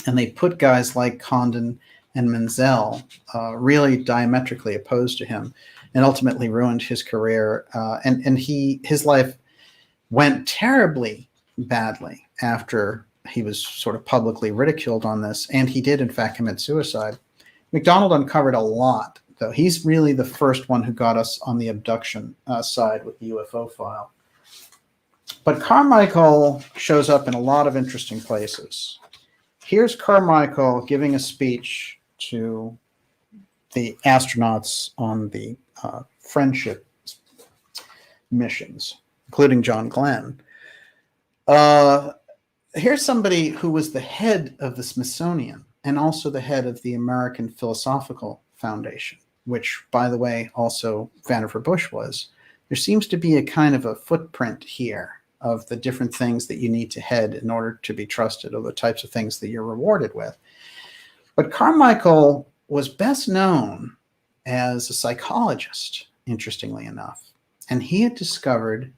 And they put guys like Condon and Menzel really diametrically opposed to him, and ultimately ruined his career. And his life went terribly badly after he was sort of publicly ridiculed on this, and he did, in fact, commit suicide. MacDonald uncovered a lot, though. He's really the first one who got us on the abduction side with the UFO file. But Carmichael shows up in a lot of interesting places. Here's Carmichael giving a speech to the astronauts on the Friendship missions, including John Glenn. Here's somebody who was the head of the Smithsonian and also the head of the American Philosophical Foundation, which, by the way, also Vannevar Bush was. There seems to be a kind of a footprint here of the different things that you need to head in order to be trusted, or the types of things that you're rewarded with. But Carmichael was best known as a psychologist, interestingly enough, and he had discovered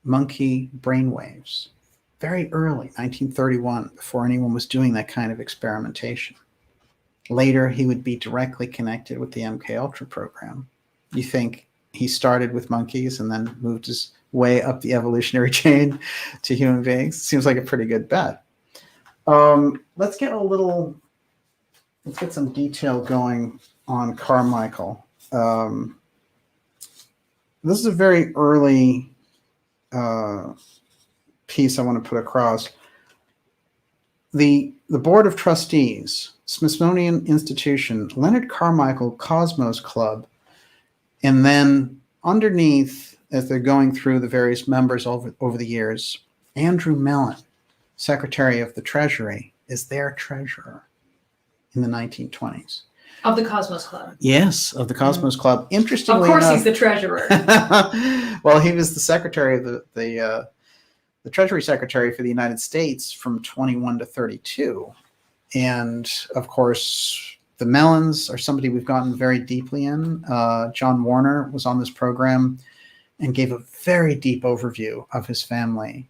monkey brainwaves very early, 1931, before anyone was doing that kind of experimentation. Later, he would be directly connected with the MK Ultra program. You think he started with monkeys and then moved his way up the evolutionary chain to human beings? Seems like a pretty good bet. Let's get some detail going on Carmichael. This is a very early piece I want to put across. The Board of Trustees, Smithsonian Institution, Leonard Carmichael Cosmos Club, and then underneath, as they're going through the various members over the years, Andrew Mellon, Secretary of the Treasury, is their treasurer in the 1920s. Of the Cosmos Club. Yes, of the Cosmos Club. Interestingly enough. Of course, enough, he's the treasurer. Well, he was the secretary of the Treasury Secretary for the United States from 21 to 32. And, of course, the Mellons are somebody we've gotten very deeply in. John Warner was on this program and gave a very deep overview of his family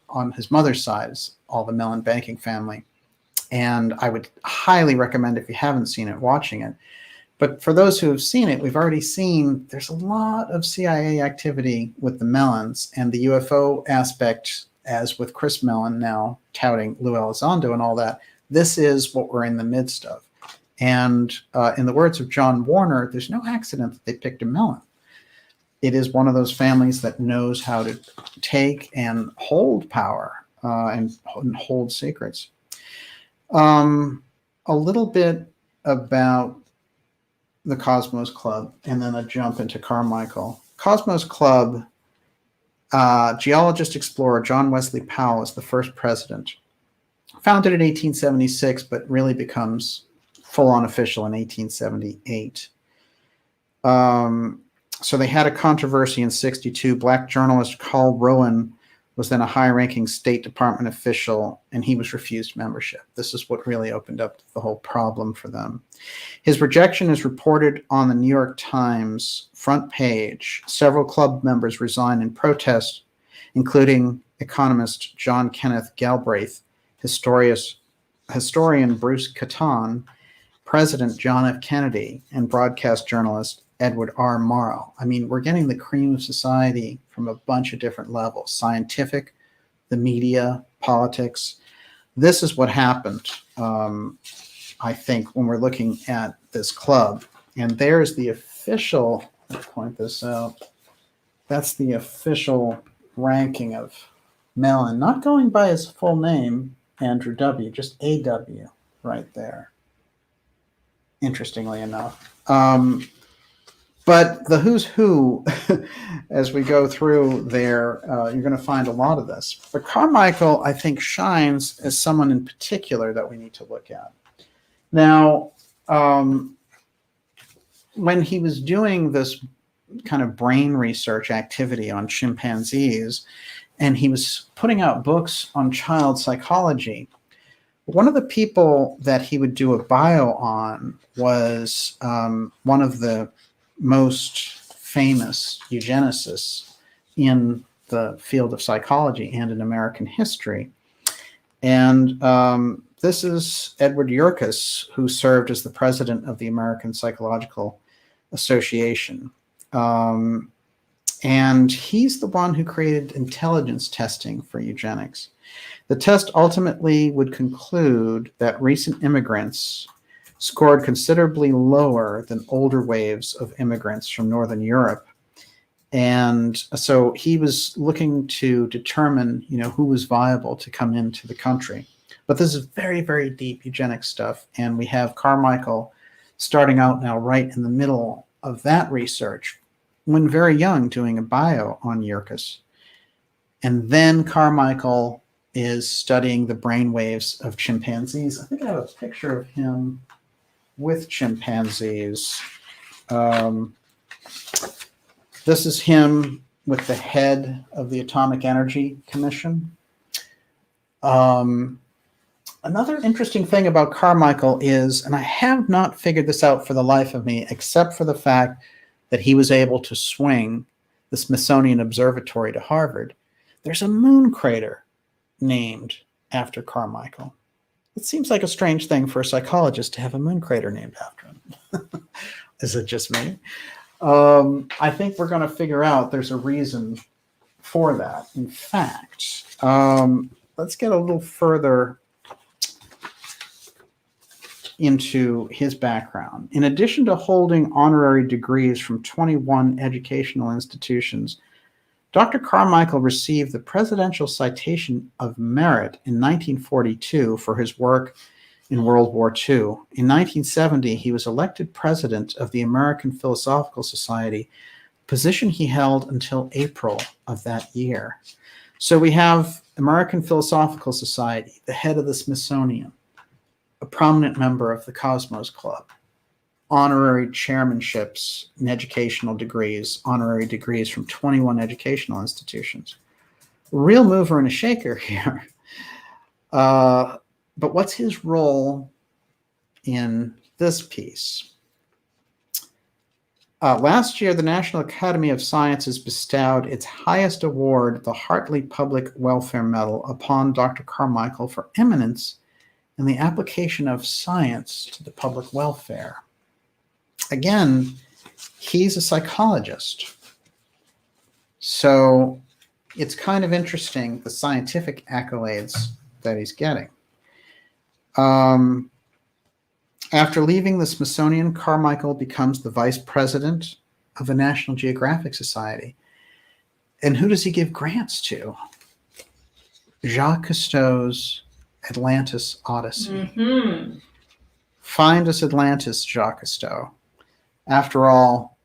on his mother's side, all the Mellon banking family. And I would highly recommend, if you haven't seen it, watching it. But for those who have seen it, we've already seen there's a lot of CIA activity with the Mellons, and the UFO aspect, as with Chris Mellon now touting Lou Elizondo and all that. This is what we're in the midst of. And in the words of John Warner, there's no accident that they picked a Mellon. It is one of those families that knows how to take and hold power and hold secrets. A little bit about the Cosmos Club, and then a jump into Carmichael. Cosmos Club, geologist explorer John Wesley Powell is the first president. Founded in 1876, but really becomes full-on official in 1878. So they had a controversy in 62. Black journalist Carl Rowan was then a high-ranking State Department official, and he was refused membership. This is what really opened up the whole problem for them. His rejection is reported on the New York Times front page. Several club members resigned in protest, including economist John Kenneth Galbraith, historian Bruce Catton, President John F. Kennedy, and broadcast journalist Edward R. Morrow. I mean, we're getting the cream of society from a bunch of different levels: scientific, the media, politics. This is what happened, I think, when we're looking at this club. And there's the official, let's point this out, that's the official ranking of Mellon, not going by his full name, Andrew W., just AW right there, interestingly enough. But the who's who, as we go through there, you're going to find a lot of this. But Carmichael, I think, shines as someone in particular that we need to look at. Now, when he was doing this kind of brain research activity on chimpanzees, and he was putting out books on child psychology, one of the people that he would do a bio on was one of the most famous eugenicists in the field of psychology and in American history. And this is Edward Yerkes, who served as the president of the American Psychological Association. And he's the one who created intelligence testing for eugenics. The test ultimately would conclude that recent immigrants scored considerably lower than older waves of immigrants from Northern Europe. And so he was looking to determine, who was viable to come into the country. But this is very, very deep eugenics stuff. And we have Carmichael starting out now right in the middle of that research when very young, doing a bio on Yerkes. And then Carmichael is studying the brain waves of chimpanzees. I think I have a picture of him with chimpanzees. This is him with the head of the Atomic Energy Commission. Another interesting thing about Carmichael is, and I have not figured this out for the life of me, except for the fact that he was able to swing the Smithsonian Observatory to Harvard, there's a moon crater named after Carmichael. It seems like a strange thing for a psychologist to have a moon crater named after him. Is it just me? I think we're going to figure out there's a reason for that. In fact, let's get a little further into his background. In addition to holding honorary degrees from 21 educational institutions, Dr. Carmichael received the Presidential Citation of Merit in 1942 for his work in World War II. In 1970, he was elected president of the American Philosophical Society, position he held until April of that year. So we have American Philosophical Society, the head of the Smithsonian, a prominent member of the Cosmos Club, honorary chairmanships and educational degrees, honorary degrees from 21 educational institutions. Real mover and a shaker here. But what's his role in this piece? Last year, the National Academy of Sciences bestowed its highest award, the Hartley Public Welfare Medal, upon Dr. Carmichael for eminence in the application of science to the public welfare. Again, he's a psychologist. So it's kind of interesting, the scientific accolades that he's getting. After leaving the Smithsonian, Carmichael becomes the vice president of the National Geographic Society. And who does he give grants to? Jacques Cousteau's Atlantis Odyssey. Mm-hmm. Find us Atlantis, Jacques Cousteau. After all,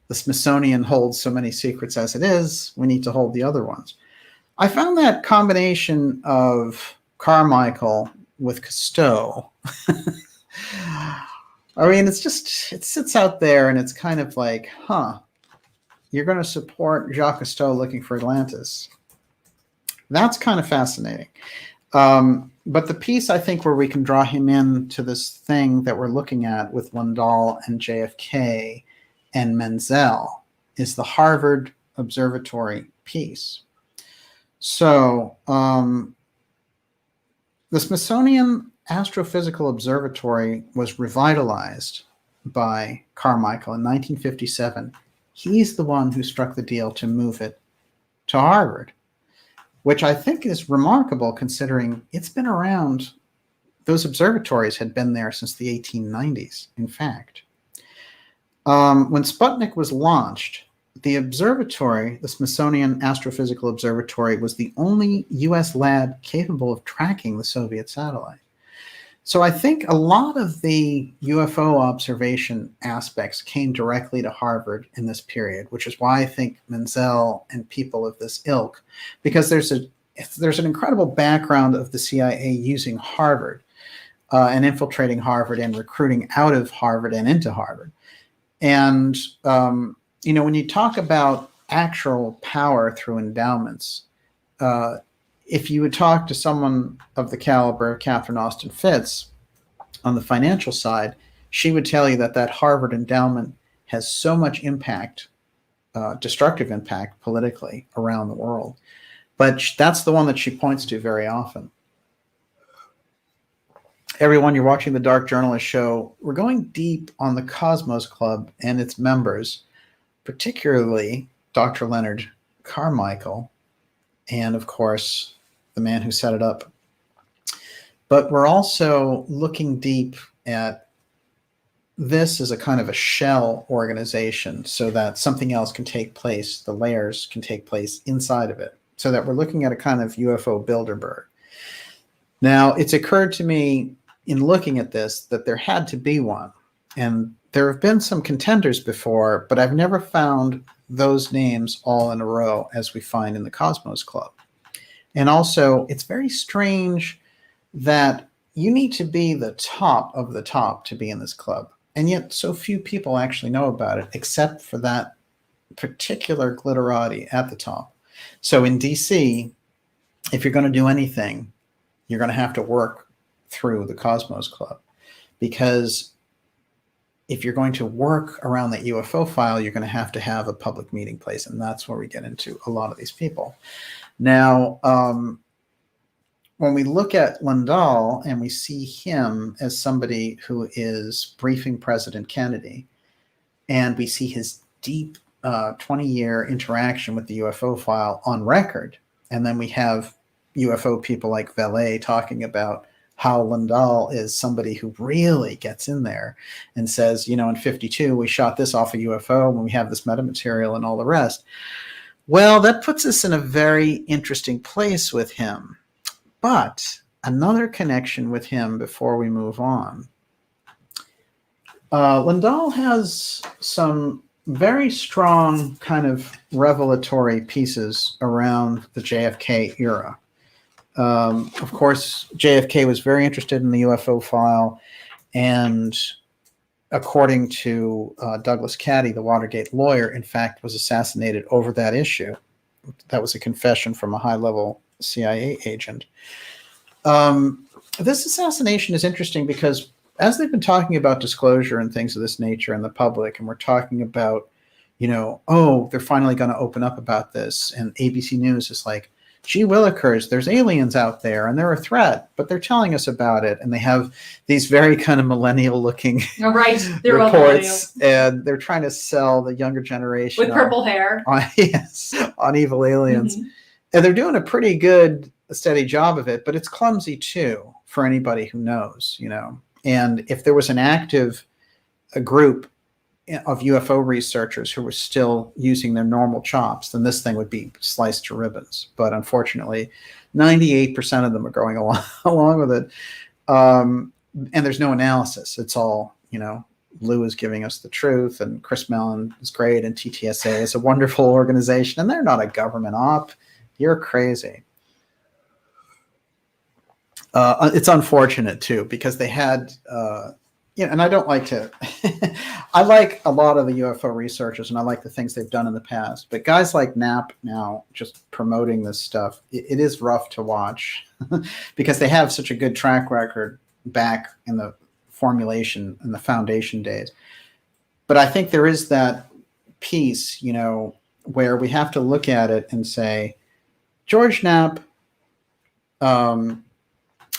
the Smithsonian holds so many secrets as it is, we need to hold the other ones. I found that combination of Carmichael with Cousteau. I mean, it sits out there and it's kind of like, you're going to support Jacques Cousteau looking for Atlantis. That's kind of fascinating. But the piece, I think, where we can draw him into this thing that we're looking at with Lundahl and JFK and Menzel is the Harvard Observatory piece. So the Smithsonian Astrophysical Observatory was revitalized by Carmichael in 1957. He's the one who struck the deal to move it to Harvard, which I think is remarkable considering it's been around. Those observatories had been there since the 1890s, in fact. When Sputnik was launched, the observatory, the Smithsonian Astrophysical Observatory, was the only U.S. lab capable of tracking the Soviet satellite. So I think a lot of the UFO observation aspects came directly to Harvard in this period, which is why I think Menzel and people of this ilk, because there's an incredible background of the CIA using Harvard and infiltrating Harvard and recruiting out of Harvard and into Harvard. And, when you talk about actual power through endowments, if you would talk to someone of the caliber of Catherine Austin Fitts on the financial side, she would tell you that Harvard endowment has so much impact, destructive impact politically around the world. But that's the one that she points to very often. Everyone, you're watching the Dark Journalist Show. We're going deep on the Cosmos Club and its members, particularly Dr. Leonard Carmichael, and of course, the man who set it up. But we're also looking deep at this as a kind of a shell organization so that something else can take place, the layers can take place inside of it, so that we're looking at a kind of UFO Bilderberg. Now, it's occurred to me in looking at this that there had to be one. And there have been some contenders before, but I've never found those names all in a row as we find in the Cosmos Club. And also, it's very strange that you need to be the top of the top to be in this club. And yet so few people actually know about it, except for that particular glitterati at the top. So in DC, if you're going to do anything, you're going to have to work through the Cosmos Club, because if you're going to work around that UFO file, you're going to have a public meeting place. And that's where we get into a lot of these people. Now, when we look at Lundahl and we see him as somebody who is briefing President Kennedy, and we see his deep 20-year interaction with the UFO file on record, and then we have UFO people like Valet talking about how Lundahl is somebody who really gets in there and says, you know, in 52, we shot this off a UFO when we have this metamaterial and all the rest. Well, that puts us in a very interesting place with him. But another connection with him before we move on. Lundahl has some very strong kind of revelatory pieces around the JFK era. Of course, JFK was very interested in the UFO file, and according to Douglas Caddy, the Watergate lawyer, in fact, was assassinated over that issue. That was a confession from a high-level CIA agent. This assassination is interesting because as they've been talking about disclosure and things of this nature in the public, and we're talking about, you know, oh, they're finally going to open up about this, and ABC News is like, gee willikers, there's aliens out there and they're a threat, but they're telling us about it. And they have these very kind of millennial looking reports, and they're trying to sell the younger generation with purple hair on evil aliens. Mm-hmm. And they're doing a pretty good, steady job of it, but it's clumsy too for anybody who knows, you know. And if there was an active group of UFO researchers who were still using their normal chops, then this thing would be sliced to ribbons. But unfortunately, 98% of them are going along with it. And there's no analysis. It's all, you know, Lou is giving us the truth, and Chris Mellon is great, and TTSA is a wonderful organization, and they're not a government op. You're crazy. It's unfortunate, too, because they had... and I don't like to, I like a lot of the UFO researchers, and I like the things they've done in the past. But guys like Knapp now just promoting this stuff, it is rough to watch because they have such a good track record back in the formulation and the foundation days. But I think there is that piece, you know, where we have to look at it and say, George Knapp, and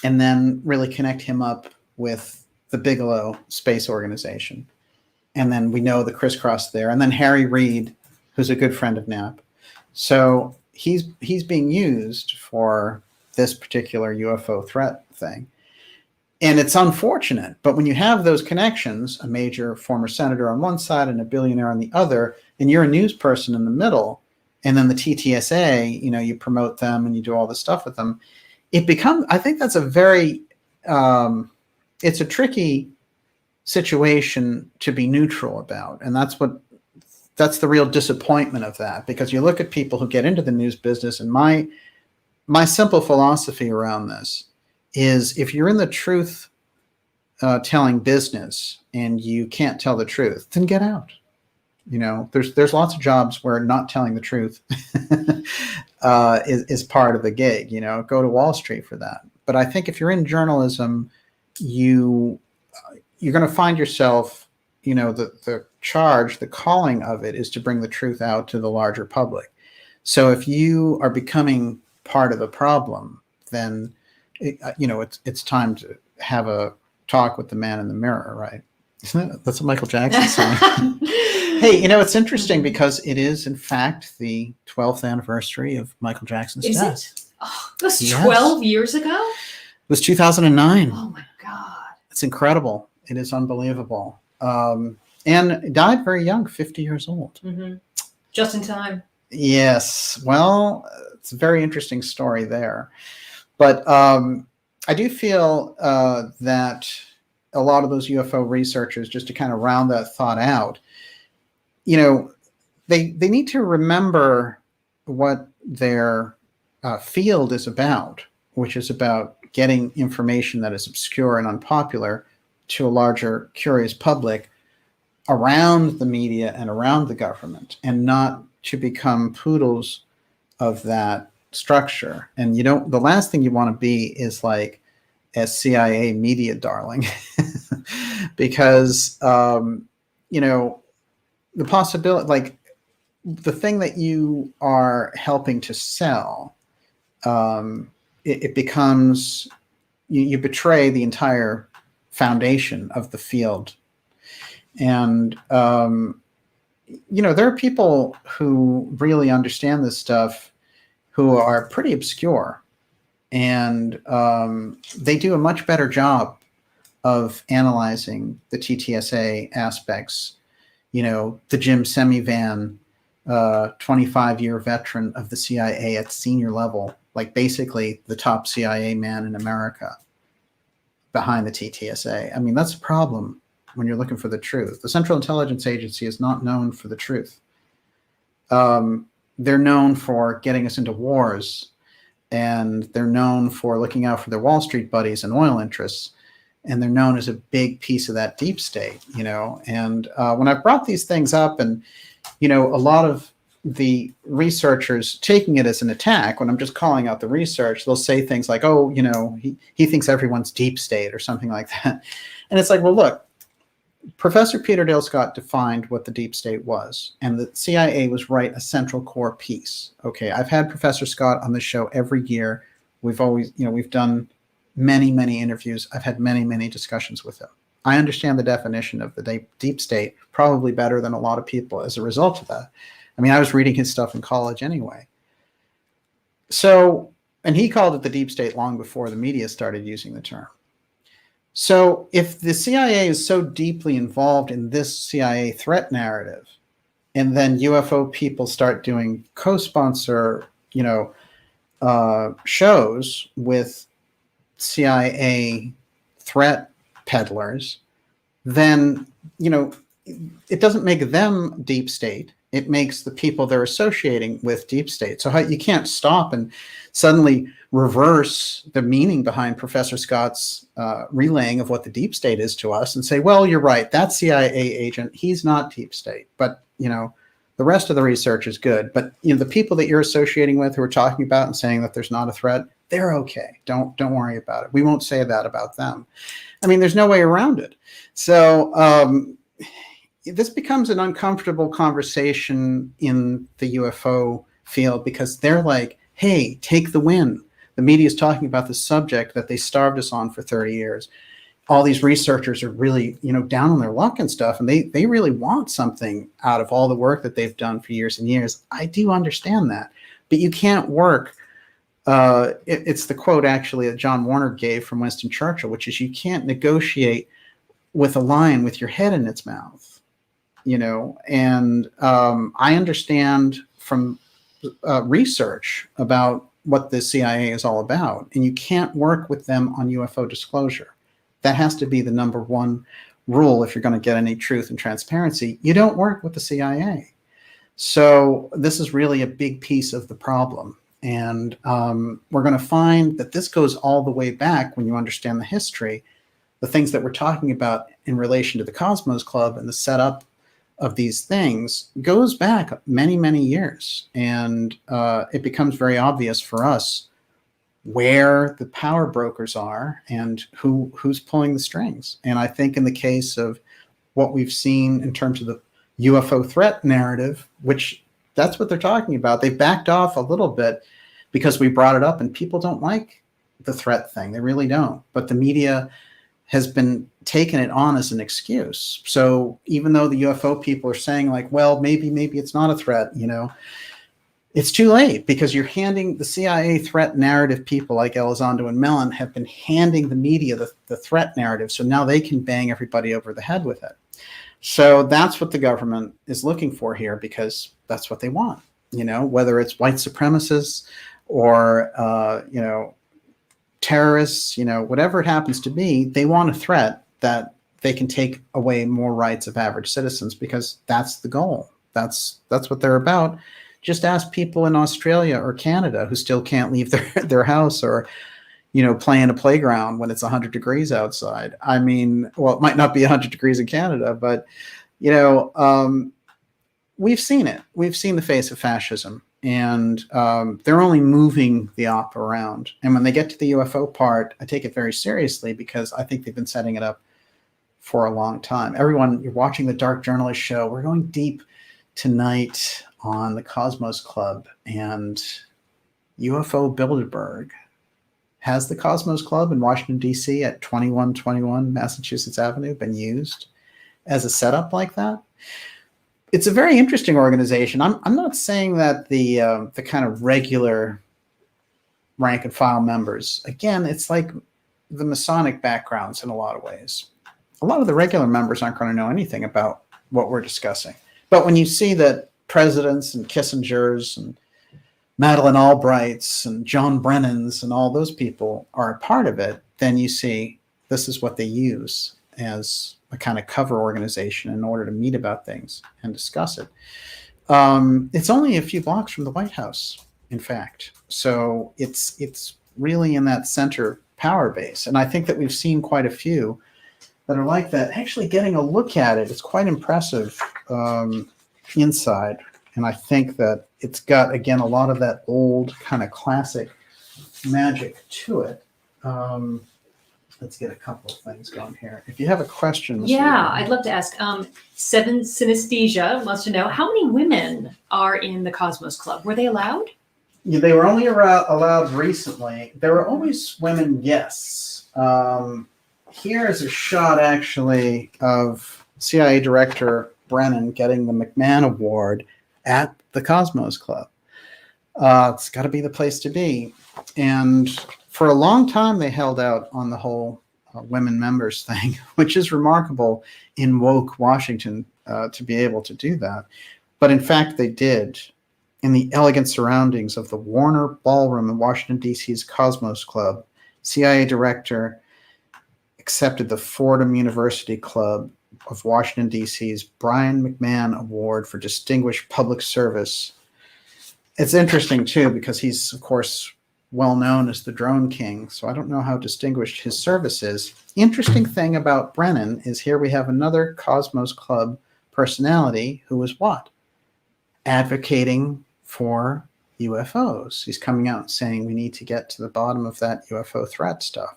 then really connect him up with the Bigelow Space Organization. And then we know the crisscross there. And then Harry Reid, who's a good friend of Knapp. So he's being used for this particular UFO threat thing. And it's unfortunate. But when you have those connections, a major former senator on one side and a billionaire on the other, and you're a news person in the middle, and then the TTSA, you know, you promote them and you do all this stuff with them, it becomes, I think that's a very... it's a tricky situation to be neutral about. And that's the real disappointment of that, because you look at people who get into the news business, and my simple philosophy around this is, if you're in the truth telling business and you can't tell the truth, then get out. You know, there's lots of jobs where not telling the truth is part of the gig. You know, go to Wall Street for that. But I think if you're in journalism, you're going to find yourself, you know, the charge, the calling of it is to bring the truth out to the larger public. So if you are becoming part of the problem, then, you know, it's time to have a talk with the man in the mirror, right? That's a Michael Jackson song. Hey, it's interesting because it is, in fact, the 12th anniversary of Michael Jackson's Is death. it? Oh, it was Yes. 12 years ago? It was 2009. Oh my God. It's incredible. It is unbelievable. And died very young, 50 years old. Mm-hmm. Just in time. Yes. Well, it's a very interesting story there. But I do feel that a lot of those UFO researchers, just to kind of round that thought out, they need to remember what their field is about, which is about getting information that is obscure and unpopular to a larger curious public around the media and around the government, and not to become poodles of that structure. And the last thing you want to be is like a CIA media darling, because the possibility, like the thing that you are helping to sell, it becomes, you betray the entire foundation of the field. And there are people who really understand this stuff who are pretty obscure, and they do a much better job of analyzing the TTSA aspects. The Jim Semivan, 25-year veteran of the CIA at senior level, like basically the top CIA man in America behind the TTSA. I mean, that's a problem when you're looking for the truth. The Central Intelligence Agency is not known for the truth. They're known for getting us into wars, and they're known for looking out for their Wall Street buddies and oil interests, and they're known as a big piece of that deep state, And when I've brought these things up, and, a lot of the researchers taking it as an attack, when I'm just calling out the research, they'll say things like, oh, he thinks everyone's deep state or something like that. And it's like, well, look, Professor Peter Dale Scott defined what the deep state was, and the CIA was right, a central core piece. Okay, I've had Professor Scott on the show every year. We've always, we've done many, many interviews. I've had many, many discussions with him. I understand the definition of the deep state probably better than a lot of people as a result of that. I mean, I was reading his stuff in college anyway. So, and he called it the deep state long before the media started using the term. So if the CIA is so deeply involved in this CIA threat narrative, and then UFO people start doing co-sponsor, shows with CIA threat peddlers, then, it doesn't make them deep state. It makes the people they're associating with deep state. So you can't stop and suddenly reverse the meaning behind Professor Scott's relaying of what the deep state is to us and say, well, you're right, that CIA agent, he's not deep state. But, the rest of the research is good. But, the people that you're associating with who are talking about and saying that there's not a threat, they're okay. Don't worry about it. We won't say that about them. I mean, there's no way around it. So this becomes an uncomfortable conversation in the UFO field, because they're like, hey, take the win. The media is talking about the subject that they starved us on for 30 years. All these researchers are really, down on their luck and stuff, and they really want something out of all the work that they've done for years and years. I do understand that, but you can't work. It's the quote actually that John Warner gave from Winston Churchill, which is, you can't negotiate with a lion with your head in its mouth. And I understand from research about what the CIA is all about, and you can't work with them on UFO disclosure. That has to be the number one rule if you're going to get any truth and transparency. You don't work with the CIA. So this is really a big piece of the problem. And we're going to find that this goes all the way back, when you understand the history, the things that we're talking about in relation to the Cosmos Club and the setup of these things goes back many, many years. And it becomes very obvious for us where the power brokers are and who's pulling the strings. And I think in the case of what we've seen in terms of the UFO threat narrative, which that's what they're talking about, they backed off a little bit because we brought it up, and people don't like the threat thing. They really don't. But the media has been taken it on as an excuse. So even though the UFO people are saying like, well, maybe it's not a threat, it's too late, because you're handing the CIA threat narrative people like Elizondo and Mellon have been handing the media the threat narrative. So now they can bang everybody over the head with it. So that's what the government is looking for here, because that's what they want, whether it's white supremacists or, terrorists, whatever it happens to be, they want a threat that they can take away more rights of average citizens, because that's the goal. That's what they're about. Just ask people in Australia or Canada who still can't leave their house or, play in a playground when it's 100 degrees outside. I mean, well, it might not be 100 degrees in Canada, but, we've seen it. We've seen the face of fascism, and they're only moving the op around. And when they get to the UFO part, I take it very seriously, because I think they've been setting it up for a long time. Everyone, you're watching the Dark Journalist show. We're going deep tonight on the Cosmos Club, and UFO Bilderberg. Has the Cosmos Club in Washington, D.C. at 2121 Massachusetts Avenue been used as a setup like that? It's a very interesting organization. I'm not saying that the kind of regular rank and file members, again, it's like the Masonic backgrounds in a lot of ways. A lot of the regular members aren't going to know anything about what we're discussing. But when you see that presidents and Kissingers and Madeleine Albrights and John Brennans and all those people are a part of it, then you see this is what they use as a kind of cover organization in order to meet about things and discuss it. It's only a few blocks from the White House, in fact. So it's really in that center power base. And I think that we've seen quite a few that are like that. Actually getting a look at it, it's quite impressive inside. And I think that it's got, again, a lot of that old kind of classic magic to it. Let's get a couple of things going here. If you have a question. I'd love to ask. Seven Synesthesia wants to know, how many women are in the Cosmos Club? Were they allowed? Yeah, they were only allowed recently. There were always women, yes. Here is a shot, actually, of CIA Director Brennan getting the McMahon Award at the Cosmos Club. It's got to be the place to be. And for a long time, they held out on the whole women members thing, which is remarkable in woke Washington to be able to do that. But in fact, they did. In the elegant surroundings of the Warner Ballroom in Washington, D.C.'s Cosmos Club, CIA Director accepted the Fordham University Club of Washington, D.C.'s Brian McMahon Award for Distinguished Public Service. It's interesting, too, because he's, of course, well known as the Drone King, so I don't know how distinguished his service is. Interesting thing about Brennan is here we have another Cosmos Club personality who was what? Advocating for UFOs. He's coming out and saying we need to get to the bottom of that UFO threat stuff.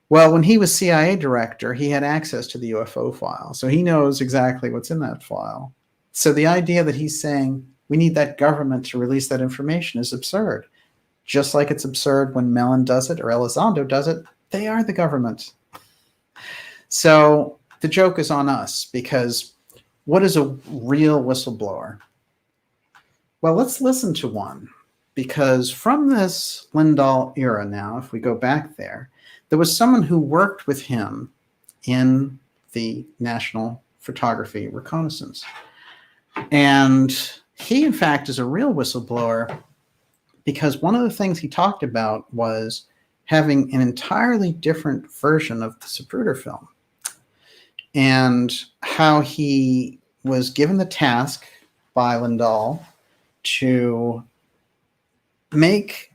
Well, when he was CIA director, he had access to the UFO file, so he knows exactly what's in that file. So the idea that he's saying we need that government to release that information is absurd. Just like it's absurd when Mellon does it or Elizondo does it, they are the government. So the joke is on us, because what is a real whistleblower? Well, let's listen to one, because from this Lundahl era now, if we go back there was someone who worked with him in the National Photography Reconnaissance. And he, in fact, is a real whistleblower, because one of the things he talked about was having an entirely different version of the Zapruder film, and how he was given the task by Lundahl to make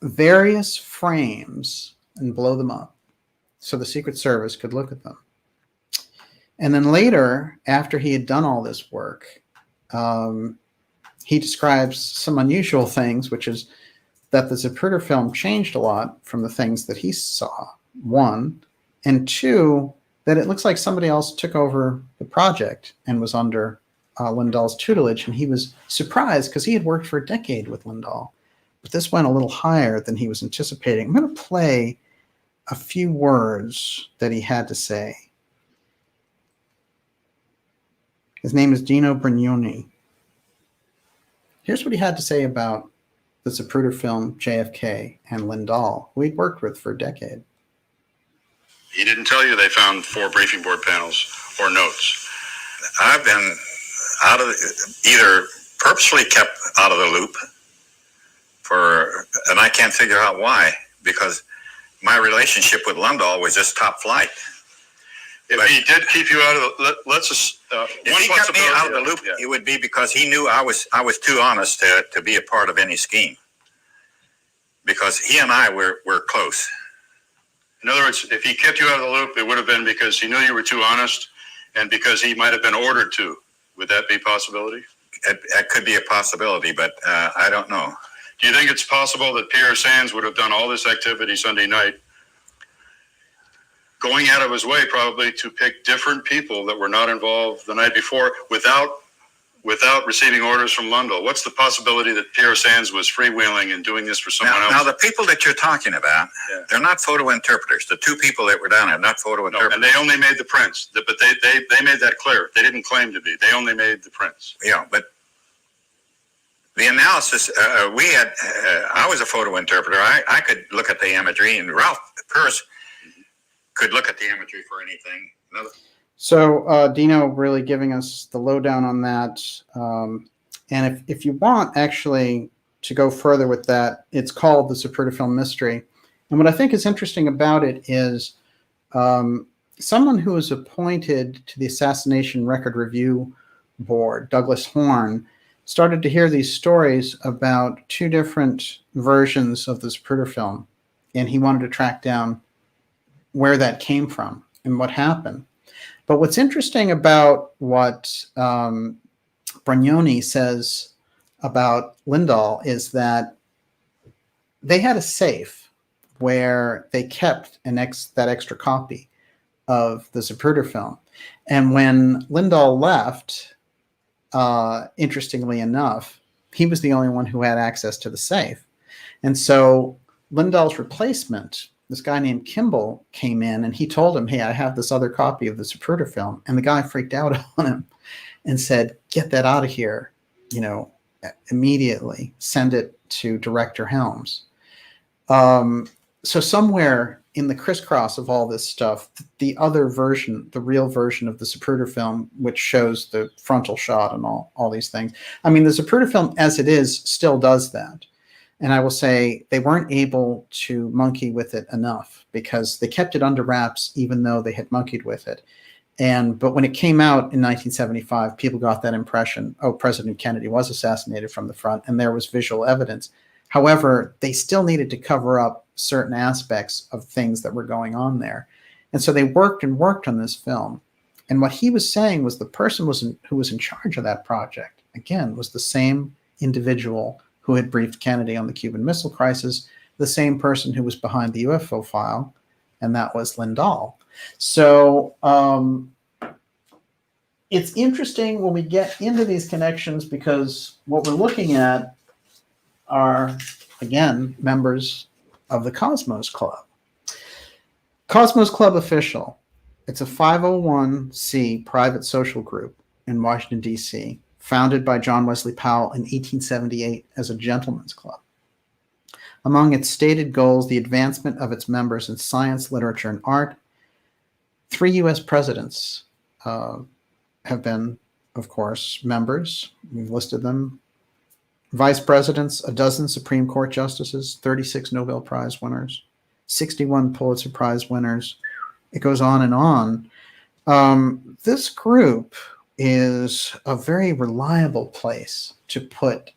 various frames and blow them up so the Secret Service could look at them. And then later, after he had done all this work, he describes some unusual things, which is that the Zapruder film changed a lot from the things that he saw, one, and two, that it looks like somebody else took over the project and was under Lundahl's tutelage, and he was surprised because he had worked for a decade with Lundahl. But this went a little higher than he was anticipating. I'm going to play a few words that he had to say. His name is Dino Brugioni. Here's what he had to say about the Zapruder film JFK and Lundahl, who he'd worked with for a decade. He didn't tell you they found 4 briefing board panels or notes. I've been out of either purposely kept out of the loop and I can't figure out why, because my relationship with Lundahl was just top flight. If he did keep you out of the, let's just, if he kept me out of the loop, it would be because he knew I was too honest to be a part of any scheme. Because he and I were close. In other words, if he kept you out of the loop, it would have been because he knew you were too honest and because he might have been ordered to. Would that be a possibility? It could be a possibility, but I don't know. Do you think it's possible that Pierre Sands would have done all this activity Sunday night, going out of his way probably to pick different people that were not involved the night before without receiving orders from Lundahl? What's the possibility that Pierre Sands was freewheeling and doing this for someone else? Now, the people that you're talking about, they're not photo interpreters. The 2 people that were down there are not photo interpreters. And they only made the prints, but they made that clear. They didn't claim to be. They only made the prints. Yeah, but the analysis, I was a photo interpreter. I could look at the imagery, and Ralph Pierce could look at the imagery for anything. So Dino really giving us the lowdown on that. And if you want actually to go further with that, it's called the Zapruder Film Mystery. And what I think is interesting about it is someone who was appointed to the Assassination Record Review Board, Douglas Horn, started to hear these stories about 2 different versions of the Zapruder film. And he wanted to track down where that came from and what happened. But what's interesting about what Brugioni says about Lundahl is that they had a safe where they kept that extra copy of the Zapruder film. And when Lundahl left, interestingly enough, he was the only one who had access to the safe. And so Lundahl's replacement, this guy named Kimball, came in and he told him, hey, I have this other copy of the Zapruder film. And the guy freaked out on him and said, get that out of here, immediately. Send it to Director Helms. So somewhere in the crisscross of all this stuff, the other version, the real version of the Zapruder film, which shows the frontal shot and all these things. I mean, the Zapruder film as it is still does that. And I will say they weren't able to monkey with it enough because they kept it under wraps even though they had monkeyed with it. But when it came out in 1975, people got that impression, oh, President Kennedy was assassinated from the front, and there was visual evidence. However, they still needed to cover up certain aspects of things that were going on there. And so they worked and worked on this film. And what he was saying was the person who was in charge of that project, again, was the same individual who had briefed Kennedy on the Cuban Missile Crisis, the same person who was behind the UFO file, and that was Lundahl. So it's interesting when we get into these connections because what we're looking at are, again, members of the Cosmos Club. Cosmos Club Official. It's a 501c private social group in Washington, D.C., founded by John Wesley Powell in 1878 as a gentleman's club. Among its stated goals, the advancement of its members in science, literature, and art. 3 U.S. presidents have been, of course, members. We've listed them. Vice presidents, 12 Supreme Court justices, 36 Nobel Prize winners, 61 Pulitzer Prize winners. It goes on and on. This group is a very reliable place to put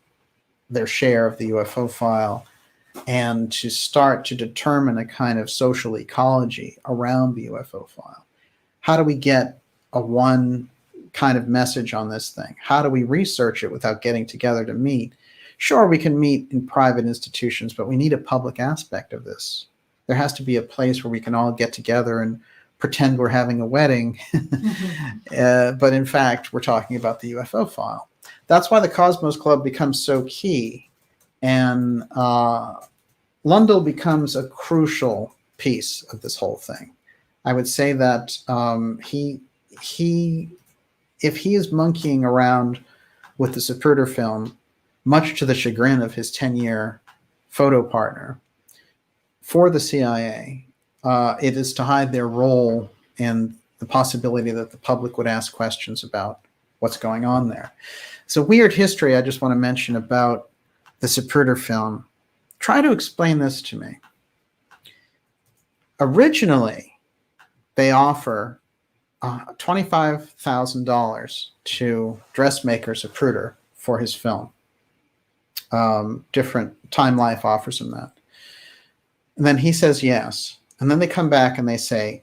their share of the UFO file and to start to determine a kind of social ecology around the UFO file. How do we get a one kind of message on this thing? How do we research it without getting together to meet? Sure, we can meet in private institutions, but we need a public aspect of this. There has to be a place where we can all get together and pretend we're having a wedding, but in fact, we're talking about the UFO file. That's why the Cosmos Club becomes so key, and Lundahl becomes a crucial piece of this whole thing. I would say that if he is monkeying around with the Zapruder film, much to the chagrin of his 10-year photo partner, for the CIA, it is to hide their role and the possibility that the public would ask questions about what's going on there. So weird history I just want to mention about the Zapruder film. Try to explain this to me. Originally, they offer $25,000 to dressmaker Zapruder for his film. Different Time Life offers him that. And then he says yes. And then they come back and they say,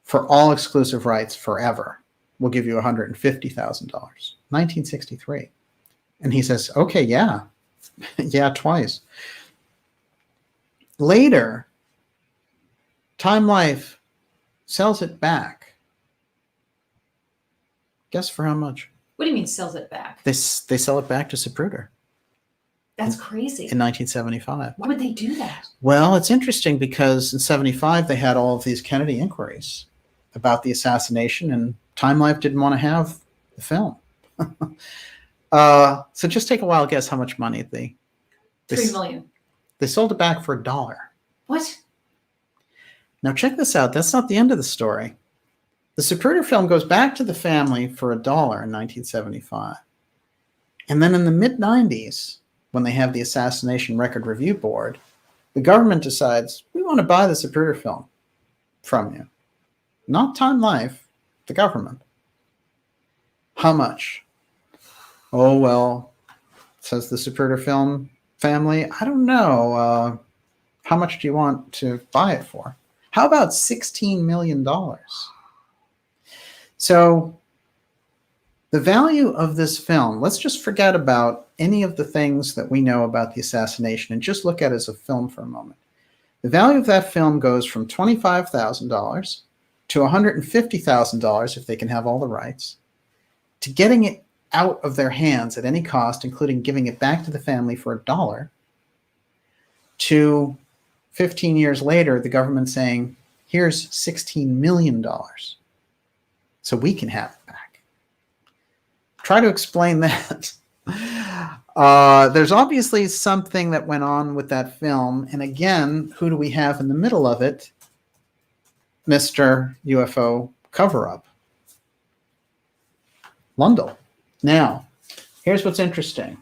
for all exclusive rights forever, we'll give you $150,000. 1963. And he says, okay, yeah. Yeah, twice. Later, Time Life sells it back. Guess for how much? What do you mean sells it back? They sell it back to Zapruder. That's crazy. In 1975. Why would they do that? Well, it's interesting because in 75, they had all of these Kennedy inquiries about the assassination, and Time Life didn't want to have the film. So just take a wild guess how much money they $3 million. They sold it back for $1. What? Now check this out. That's not the end of the story. The Zapruder film goes back to the family for $1 in 1975. And then in the mid-90s, when they have the Assassination Record Review Board, the government decides, we want to buy the Zapruder film from you. Not Time Life, the government. How much? Oh, well, says the Zapruder film family, I don't know. How much do you want to buy it for? How about $16 million? So the value of this film, let's just forget about any of the things that we know about the assassination and just look at it as a film for a moment. The value of that film goes from $25,000 to $150,000 if they can have all the rights, to getting it out of their hands at any cost, including giving it back to the family for $1, to 15 years later, the government saying, here's $16 million so we can have it back. Try to explain that. There's obviously something that went on with that film. And again, who do we have in the middle of it? Mr. UFO cover-up. Lundahl. Now, here's what's interesting.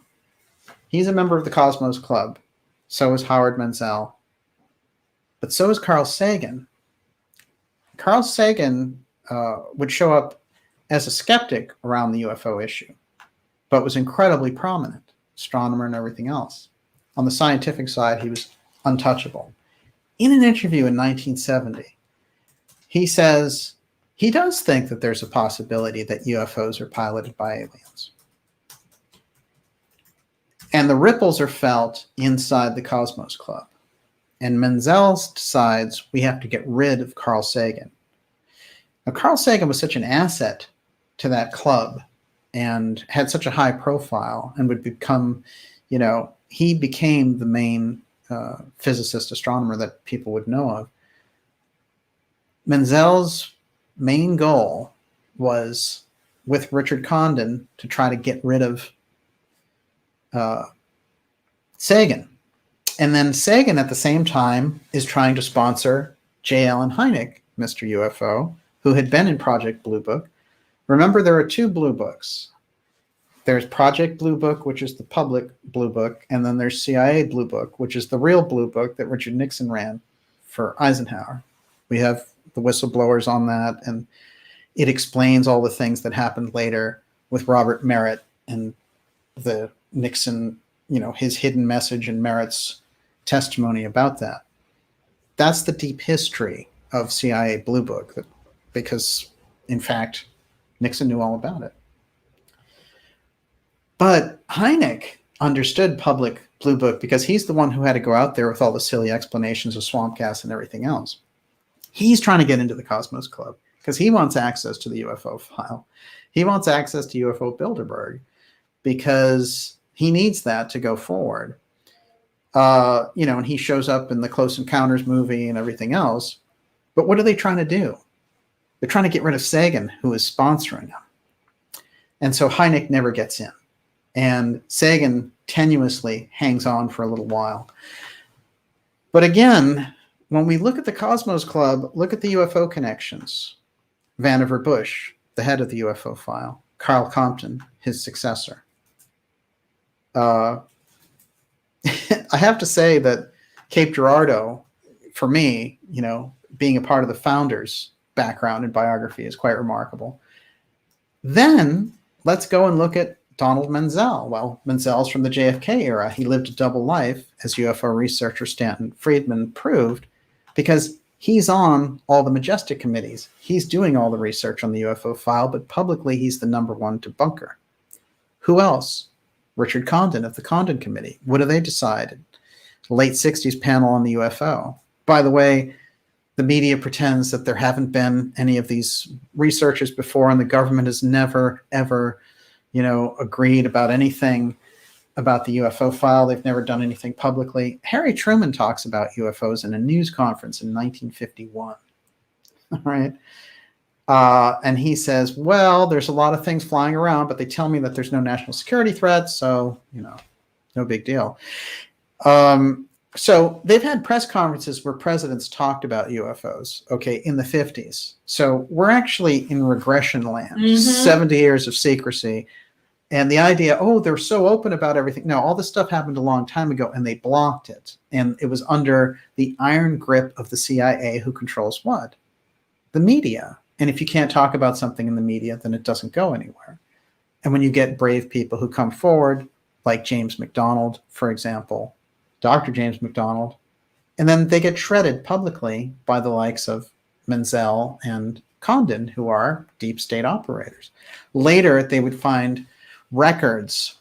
He's a member of the Cosmos Club. So is Howard Menzel. But so is Carl Sagan. Carl Sagan would show up as a skeptic around the UFO issue, but was incredibly prominent, astronomer and everything else. On the scientific side, he was untouchable. In an interview in 1970, he says he does think that there's a possibility that UFOs are piloted by aliens. And the ripples are felt inside the Cosmos Club. And Menzel decides we have to get rid of Carl Sagan. Now, Carl Sagan was such an asset to that club and had such a high profile and would become, he became the main physicist, astronomer that people would know of. Menzel's main goal was, with Richard Condon, to try to get rid of Sagan. And then Sagan, at the same time, is trying to sponsor J. Allen Hynek, Mr. UFO, who had been in Project Blue Book. Remember, there are two Blue Books. There's Project Blue Book, which is the public Blue Book, and then there's CIA Blue Book, which is the real Blue Book that Richard Nixon ran for Eisenhower. We have the whistleblowers on that, and it explains all the things that happened later with Robert Merritt and the Nixon, his hidden message and Merritt's testimony about that. That's the deep history of CIA Blue Book, because, in fact, Nixon knew all about it. But Hynek understood public Blue Book because he's the one who had to go out there with all the silly explanations of swamp gas and everything else. He's trying to get into the Cosmos Club because he wants access to the UFO file. He wants access to UFO Bilderberg because he needs that to go forward. And he shows up in the Close Encounters movie and everything else. But what are they trying to do? They're trying to get rid of Sagan, who is sponsoring them. And so Hynek never gets in. And Sagan tenuously hangs on for a little while. But again, when we look at the Cosmos Club, look at the UFO connections. Vannevar Bush, the head of the UFO file. Carl Compton, his successor. I have to say that Cape Girardeau, for me, being a part of the founders' background and biography is quite remarkable. Then let's go and look at Donald Menzel. Well, Menzel's from the JFK era. He lived a double life, as UFO researcher Stanton Friedman proved, because he's on all the Majestic committees. He's doing all the research on the UFO file, but publicly he's the number one debunker. Who else? Richard Condon of the Condon Committee. What do they decide? Late 60s panel on the UFO. By the way, the media pretends that there haven't been any of these researchers before, and the government has never, ever, agreed about anything about the UFO file. They've never done anything publicly. Harry Truman talks about UFOs in a news conference in 1951. All right. And he says, well, there's a lot of things flying around, but they tell me that there's no national security threat. So, no big deal. So they've had press conferences where presidents talked about UFOs, in the 50s. So we're actually in regression land, 70 years of secrecy. And the idea, they're so open about everything. No, all this stuff happened a long time ago, and they blocked it. And it was under the iron grip of the CIA, who controls what? The media. And if you can't talk about something in the media, then it doesn't go anywhere. And when you get brave people who come forward, like James McDonald, for example, Dr. James McDonald, and then they get shredded publicly by the likes of Menzel and Condon, who are deep state operators. Later, they would find records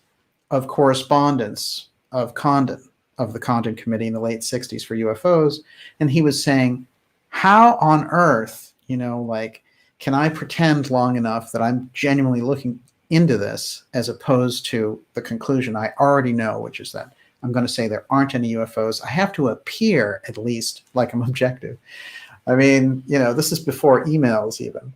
of correspondence of Condon, of the Condon Committee in the late 60s for UFOs, and he was saying, how on earth, can I pretend long enough that I'm genuinely looking into this, as opposed to the conclusion I already know, which is that I'm going to say there aren't any UFOs. I have to appear, at least, like I'm objective. I mean, this is before emails even.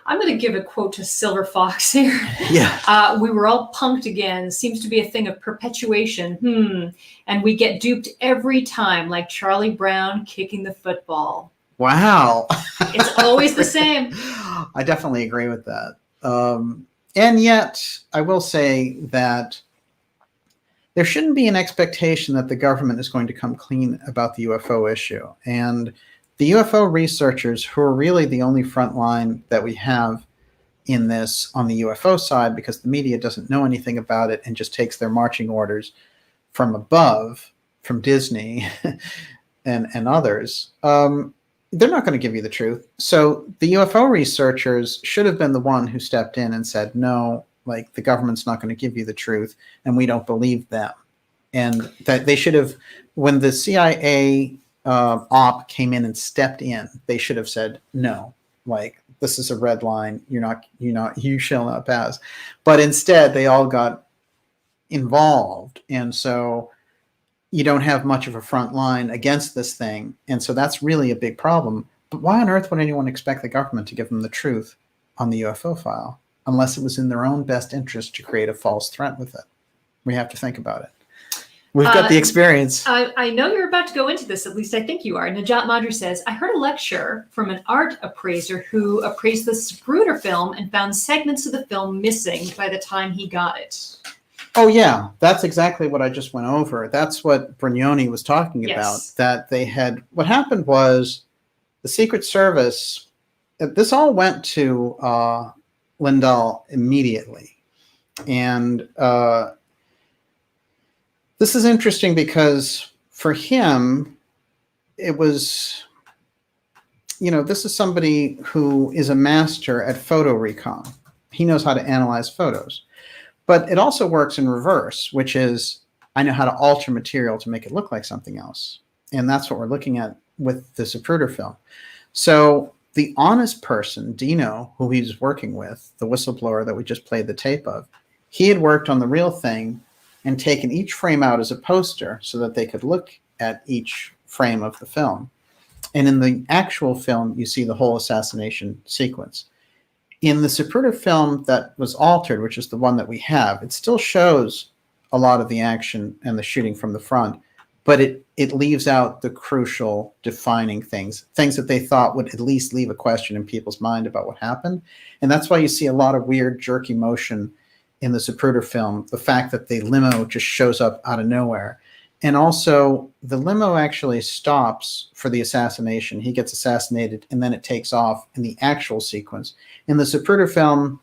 I'm going to give a quote to Silver Fox here. Yeah. We were all punked again. Seems to be a thing of perpetuation. And we get duped every time, like Charlie Brown kicking the football. Wow. It's always the same. I definitely agree with that. And yet, I will say that there shouldn't be an expectation that the government is going to come clean about the UFO issue. And the UFO researchers, who are really the only front line that we have in this on the UFO side, because the media doesn't know anything about it and just takes their marching orders from above, from Disney and others, they're not going to give you the truth. So the UFO researchers should have been the one who stepped in and said, no, the government's not going to give you the truth, and we don't believe them. And that they should have, when the CIA op came in and stepped in, they should have said, no, this is a red line. You shall not pass. But instead, they all got involved. And so you don't have much of a front line against this thing. And so that's really a big problem. But why on earth would anyone expect the government to give them the truth on the UFO file, unless it was in their own best interest to create a false threat with it? We have to think about it. We've got the experience. I know you're about to go into this, at least I think you are. Najat Madri says, I heard a lecture from an art appraiser who appraised the Zapruder film and found segments of the film missing by the time he got it. Oh, yeah. That's exactly what I just went over. That's what Brugioni was talking about, that they had... What happened was the Secret Service... This all went to Lundahl immediately. And... this is interesting because for him, it was, this is somebody who is a master at photo recon. He knows how to analyze photos. But it also works in reverse, which is I know how to alter material to make it look like something else. And that's what we're looking at with the Zapruder film. So the honest person, Dino, who he was working with, the whistleblower that we just played the tape of, he had worked on the real thing and taken each frame out as a poster so that they could look at each frame of the film. And in the actual film, you see the whole assassination sequence. In the Zapruder film that was altered, which is the one that we have, it still shows a lot of the action and the shooting from the front, but it leaves out the crucial defining things that they thought would at least leave a question in people's mind about what happened. And that's why you see a lot of weird, jerky motion in the Zapruder film, the fact that the limo just shows up out of nowhere. And also, the limo actually stops for the assassination. He gets assassinated, and then it takes off in the actual sequence. In the Zapruder film,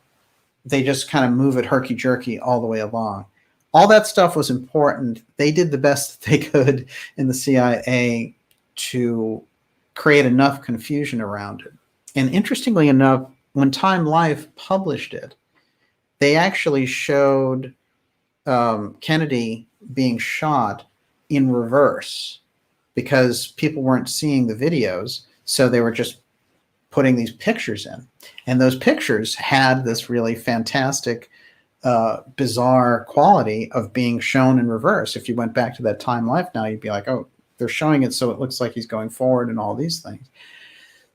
they just kind of move it herky-jerky all the way along. All that stuff was important. They did the best they could in the CIA to create enough confusion around it. And interestingly enough, when Time Life published it, they actually showed Kennedy being shot in reverse because people weren't seeing the videos, so they were just putting these pictures in. And those pictures had this really fantastic bizarre quality of being shown in reverse. If you went back to that Time Life now, you'd be like, oh, they're showing it so it looks like he's going forward and all these things.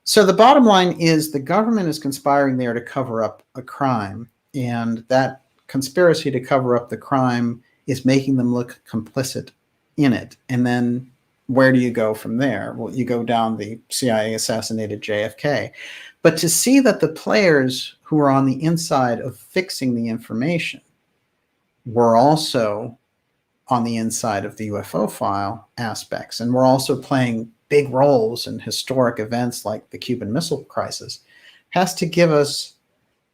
So the bottom line is the government is conspiring there to cover up a crime, and that conspiracy to cover up the crime is making them look complicit in it. And then where do you go from there? Well, you go down the CIA assassinated JFK. But to see that the players who are on the inside of fixing the information were also on the inside of the UFO file aspects, and were also playing big roles in historic events like the Cuban Missile Crisis, has to give us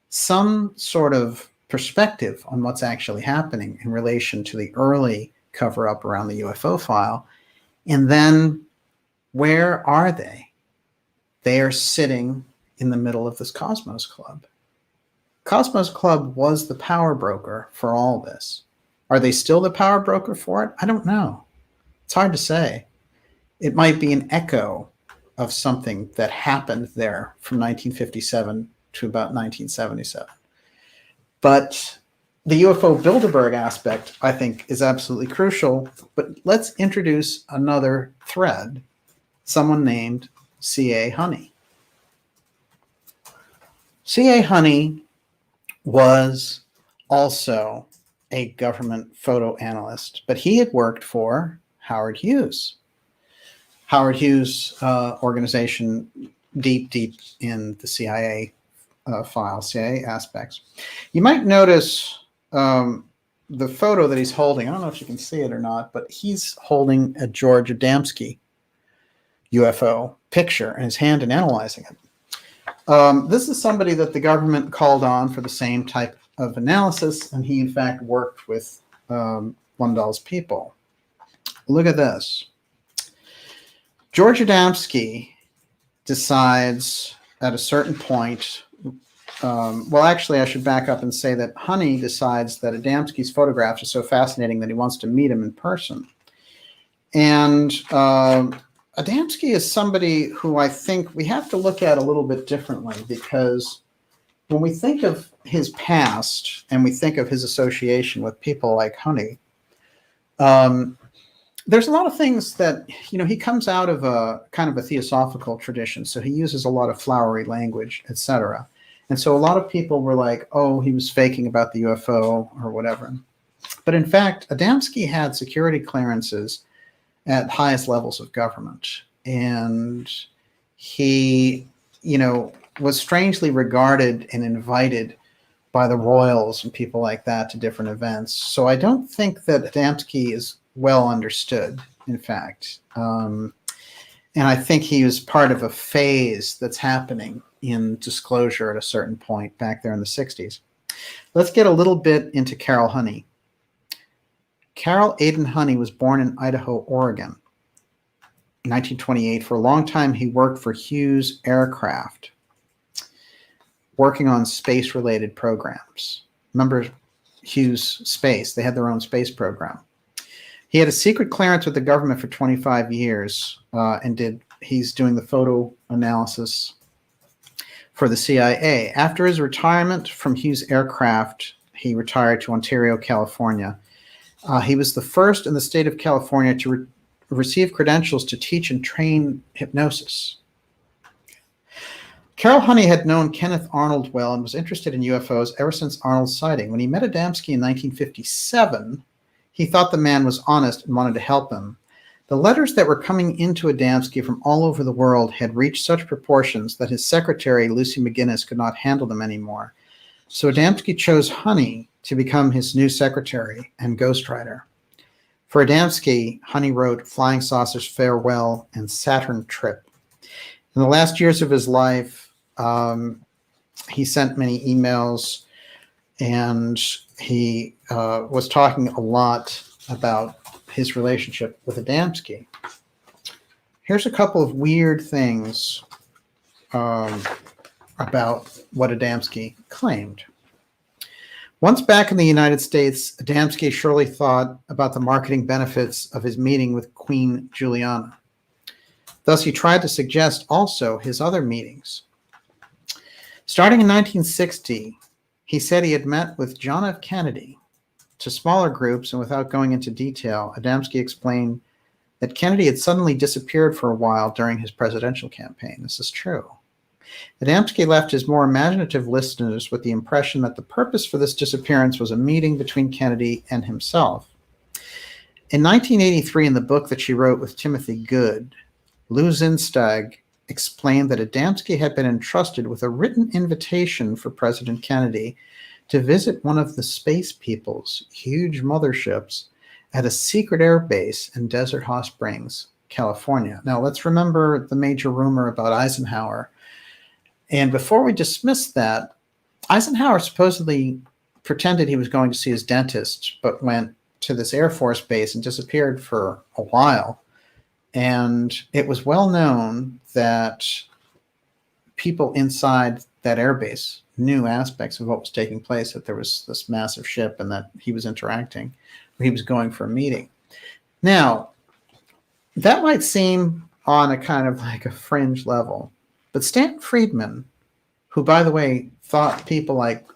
some sort of perspective on what's actually happening in relation to the early cover-up around the UFO file. And then where are they? They are sitting in the middle of this Cosmos Club. Cosmos Club was the power broker for all this. Are they still the power broker for it? I don't know. It's hard to say. It might be an echo of something that happened there from 1957 to about 1977. But the UFO Bilderberg aspect, I think, is absolutely crucial. But let's introduce another thread, someone named C.A. Honey. C.A. Honey was also a government photo analyst, but he had worked for Howard Hughes. Howard Hughes organization deep in the CIA files, CIA aspects. You might notice the photo that he's holding. I don't know if you can see it or not, but he's holding a George Adamski UFO picture in his hand and analyzing it. This is somebody that the government called on for the same type of analysis, and he in fact worked with Lundahl's people. Look at this. George Adamski decides at a certain point, well, actually, I should back up and say that Honey decides that Adamski's photographs are so fascinating that he wants to meet him in person. And Adamski is somebody who I think we have to look at a little bit differently, because when we think of his past and we think of his association with people like Honey, there's a lot of things that, you know, he comes out of a kind of a theosophical tradition, so he uses a lot of flowery language, etc. And so a lot of people were like, oh, he was faking about the UFO or whatever. But in fact, Adamski had security clearances at highest levels of government. And he, you know, was strangely regarded and invited by the royals and people like that to different events. So I don't think that Adamski is well understood, in fact. And I think he was part of a phase that's happening in disclosure at a certain point back there in the 60s. Let's get a little bit into Carroll Honey. Carroll Aidan Honey was born in Idaho, Oregon, in 1928. For a long time, he worked for Hughes Aircraft, working on space-related programs. Remember Hughes Space? They had their own space program. He had a secret clearance with the government for 25 years, and he's doing the photo analysis for the CIA. After his retirement from Hughes Aircraft, he retired to Ontario, California. He was the first in the state of California to receive credentials to teach and train hypnosis. Carol Honey had known Kenneth Arnold well and was interested in UFOs ever since Arnold's sighting. When he met Adamski in 1957, he thought the man was honest and wanted to help him. The letters that were coming into Adamski from all over the world had reached such proportions that his secretary, Lucy McGinnis, could not handle them anymore. So Adamski chose Honey to become his new secretary and ghostwriter. For Adamski, Honey wrote Flying Saucers Farewell and Saturn Trip. In the last years of his life, he sent many emails, and he was talking a lot about his relationship with Adamski. Here's a couple of weird things about what Adamski claimed. Once back in the United States, Adamski surely thought about the marketing benefits of his meeting with Queen Juliana. Thus, he tried to suggest also his other meetings. Starting in 1960, he said he had met with John F. Kennedy. To smaller groups and without going into detail, Adamski explained that Kennedy had suddenly disappeared for a while during his presidential campaign. This is true. Adamski left his more imaginative listeners with the impression that the purpose for this disappearance was a meeting between Kennedy and himself. In 1983, in the book that she wrote with Timothy Good, Lou Zinstag explained that Adamski had been entrusted with a written invitation for President Kennedy to visit one of the Space People's huge motherships at a secret air base in Desert Hot Springs, California. Now, let's remember the major rumor about Eisenhower. And before we dismiss that, Eisenhower supposedly pretended he was going to see his dentist, but went to this Air Force base and disappeared for a while. And it was well known that people inside that airbase knew aspects of what was taking place, that there was this massive ship and that he was interacting, or he was going for a meeting. Now, that might seem on a kind of like a fringe level, but Stanton Friedman, who, by the way, thought people like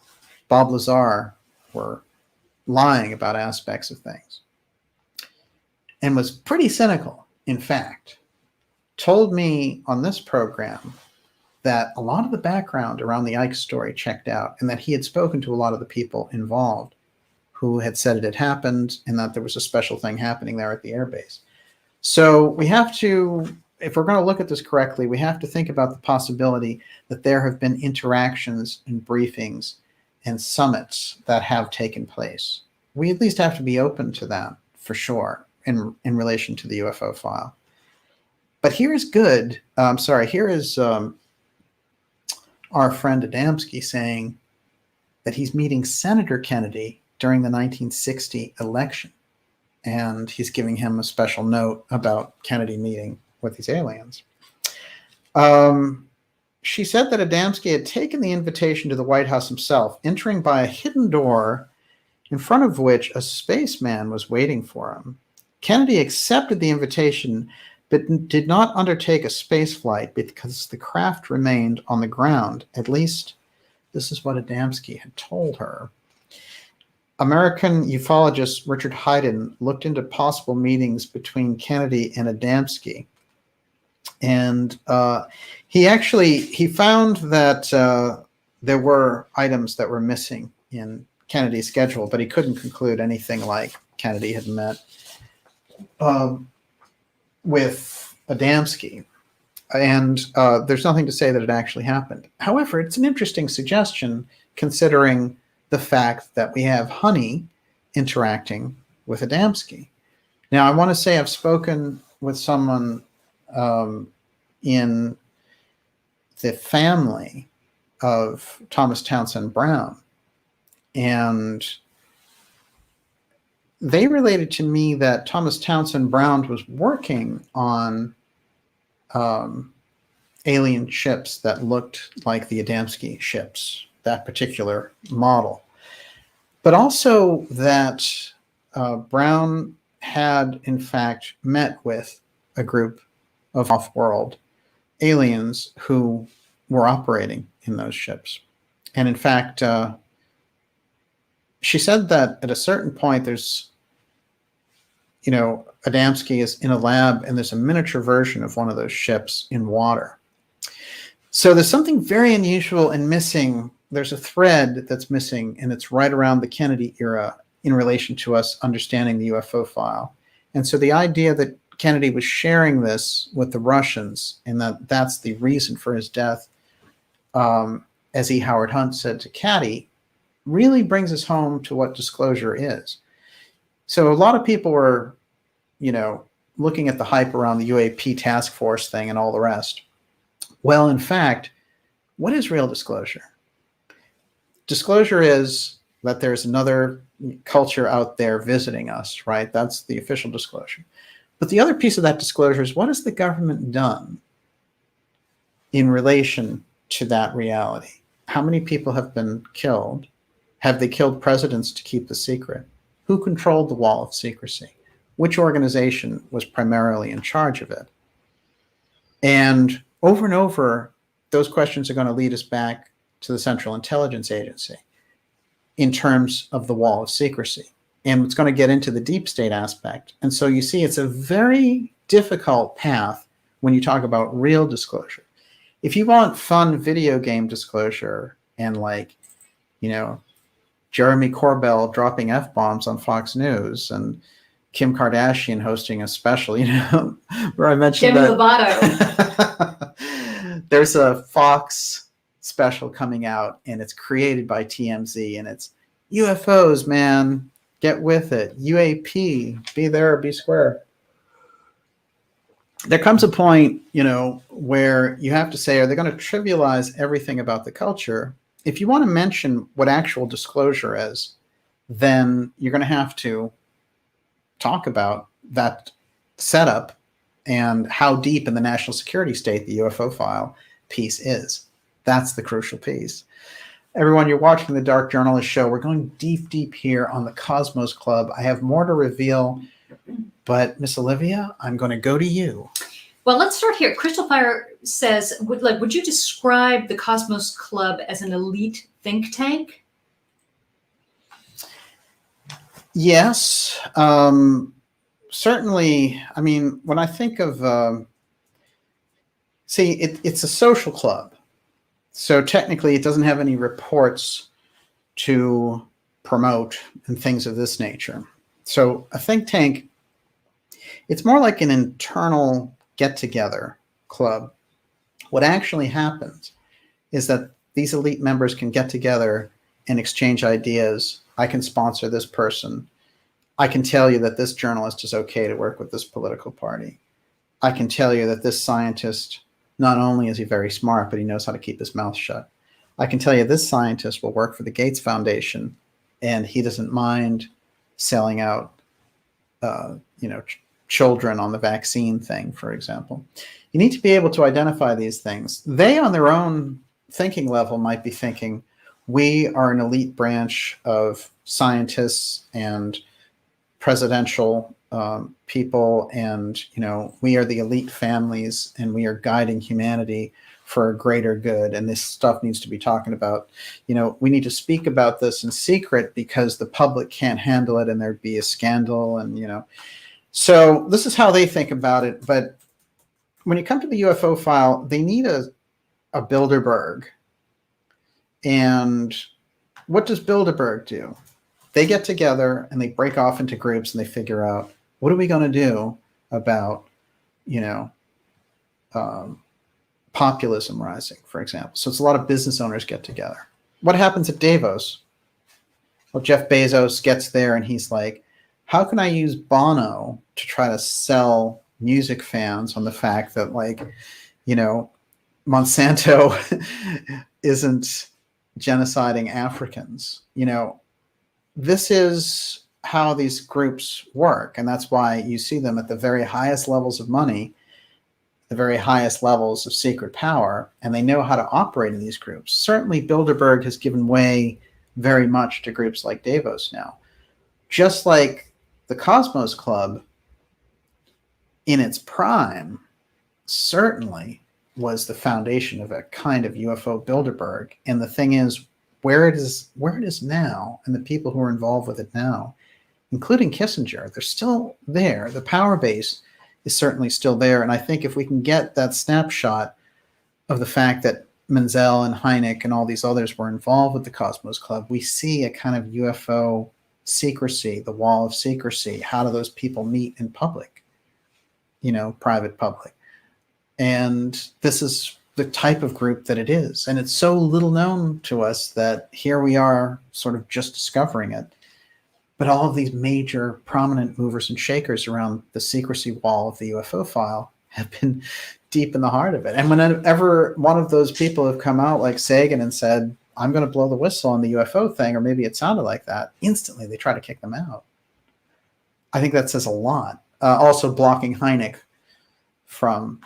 Bob Lazar were lying about aspects of things, and was pretty cynical, in fact, told me on this program that a lot of the background around the Ike story checked out, and that he had spoken to a lot of the people involved who had said it had happened and that there was a special thing happening there at the airbase. So we have to, if we're going to look at this correctly, we have to think about the possibility that there have been interactions and briefings and summits that have taken place. We at least have to be open to that for sure in relation to the UFO file. But here is good. Here is our friend Adamski saying that he's meeting Senator Kennedy during the 1960 election. And he's giving him a special note about Kennedy meeting with these aliens. She said that Adamski had taken the invitation to the White House himself, entering by a hidden door in front of which a spaceman was waiting for him. Kennedy accepted the invitation, but did not undertake a space flight because the craft remained on the ground. At least, this is what Adamski had told her. American ufologist Richard Hayden looked into possible meetings between Kennedy and Adamski. And he found that there were items that were missing in Kennedy's schedule, but he couldn't conclude anything like Kennedy had met with Adamski. And there's nothing to say that it actually happened. However, it's an interesting suggestion considering the fact that we have Honey interacting with Adamski. Now, I want to say I've spoken with someone in the family of Thomas Townsend Brown, and they related to me that Thomas Townsend Brown was working on alien ships that looked like the Adamski ships, that particular model. But also that Brown had, in fact, met with a group of off-world aliens who were operating in those ships. And in fact, she said that at a certain point, there's Adamski is in a lab and there's a miniature version of one of those ships in water. So there's something very unusual and missing. There's a thread that's missing, and it's right around the Kennedy era in relation to us understanding the UFO file. And so the idea that Kennedy was sharing this with the Russians and that that's the reason for his death, as E. Howard Hunt said to Caddy, really brings us home to what disclosure is. So a lot of people were, looking at the hype around the UAP task force thing and all the rest. Well, in fact, what is real disclosure? Disclosure is that there's another culture out there visiting us, right? That's the official disclosure. But the other piece of that disclosure is, what has the government done in relation to that reality? How many people have been killed? Have they killed presidents to keep the secret? Who controlled the wall of secrecy? Which organization was primarily in charge of it? And over, those questions are going to lead us back to the Central Intelligence Agency in terms of the wall of secrecy. And it's going to get into the deep state aspect. And so you see, it's a very difficult path when you talk about real disclosure. If you want fun video game disclosure and Jeremy Corbell dropping F-bombs on Fox News and Kim Kardashian hosting a special, where I mentioned Demi that there's a Fox special coming out and it's created by TMZ and it's UFOs, man, get with it. UAP, be there or be square. There comes a point, where you have to say, are they going to trivialize everything about the culture? If you want to mention what actual disclosure is, then you're going to have to talk about that setup and how deep in the national security state the UFO file piece is. That's the crucial piece. Everyone, you're watching the Dark Journalist Show. We're going deep here on the Cosmos Club. I have more to reveal, but Miss Olivia, I'm going to go to you. Well, let's start here. Crystal Fire says, would you describe the Cosmos Club as an elite think tank? Yes, certainly. I mean, when I think of, it's a social club. So technically it doesn't have any reports to promote and things of this nature. So a think tank, it's more like an internal get-together club. What actually happens is that these elite members can get together and exchange ideas. I can sponsor this person. I can tell you that this journalist is okay to work with this political party. I can tell you that this scientist, not only is he very smart, but he knows how to keep his mouth shut. I can tell you this scientist will work for the Gates Foundation and he doesn't mind selling out, children on the vaccine thing, for example. You need to be able to identify these things. They, on their own thinking level, might be thinking, we are an elite branch of scientists and presidential people, and we are the elite families, and we are guiding humanity for a greater good, and this stuff needs to be talking about. We need to speak about this in secret because the public can't handle it, and there'd be a scandal, and So this is how they think about it. But when you come to the UFO file, they need a Bilderberg. And what does Bilderberg do? They get together and they break off into groups and they figure out, what are we going to do about, populism rising, for example. So it's a lot of business owners get together. What happens at Davos? Well, Jeff Bezos gets there and he's like, how can I use Bono to try to sell music fans on the fact that, Monsanto isn't genociding Africans? This is how these groups work. And that's why you see them at the very highest levels of money, the very highest levels of secret power, and they know how to operate in these groups. Certainly Bilderberg has given way very much to groups like Davos now. Just like the Cosmos Club, in its prime, certainly was the foundation of a kind of UFO Bilderberg. And the thing is, where it is now, and the people who are involved with it now, including Kissinger. They're still there. The power base is certainly still there. And I think if we can get that snapshot of the fact that Menzel and Hynek and all these others were involved with the Cosmos Club, we see a kind of UFO secrecy, the wall of secrecy. How do those people meet in public? Private public. And this is the type of group that it is. And it's so little known to us that here we are sort of just discovering it. But all of these major prominent movers and shakers around the secrecy wall of the UFO file have been deep in the heart of it. And whenever one of those people have come out like Sagan and said, I'm going to blow the whistle on the UFO thing, or maybe it sounded like that, instantly they try to kick them out. I think that says a lot. Also blocking Hynek from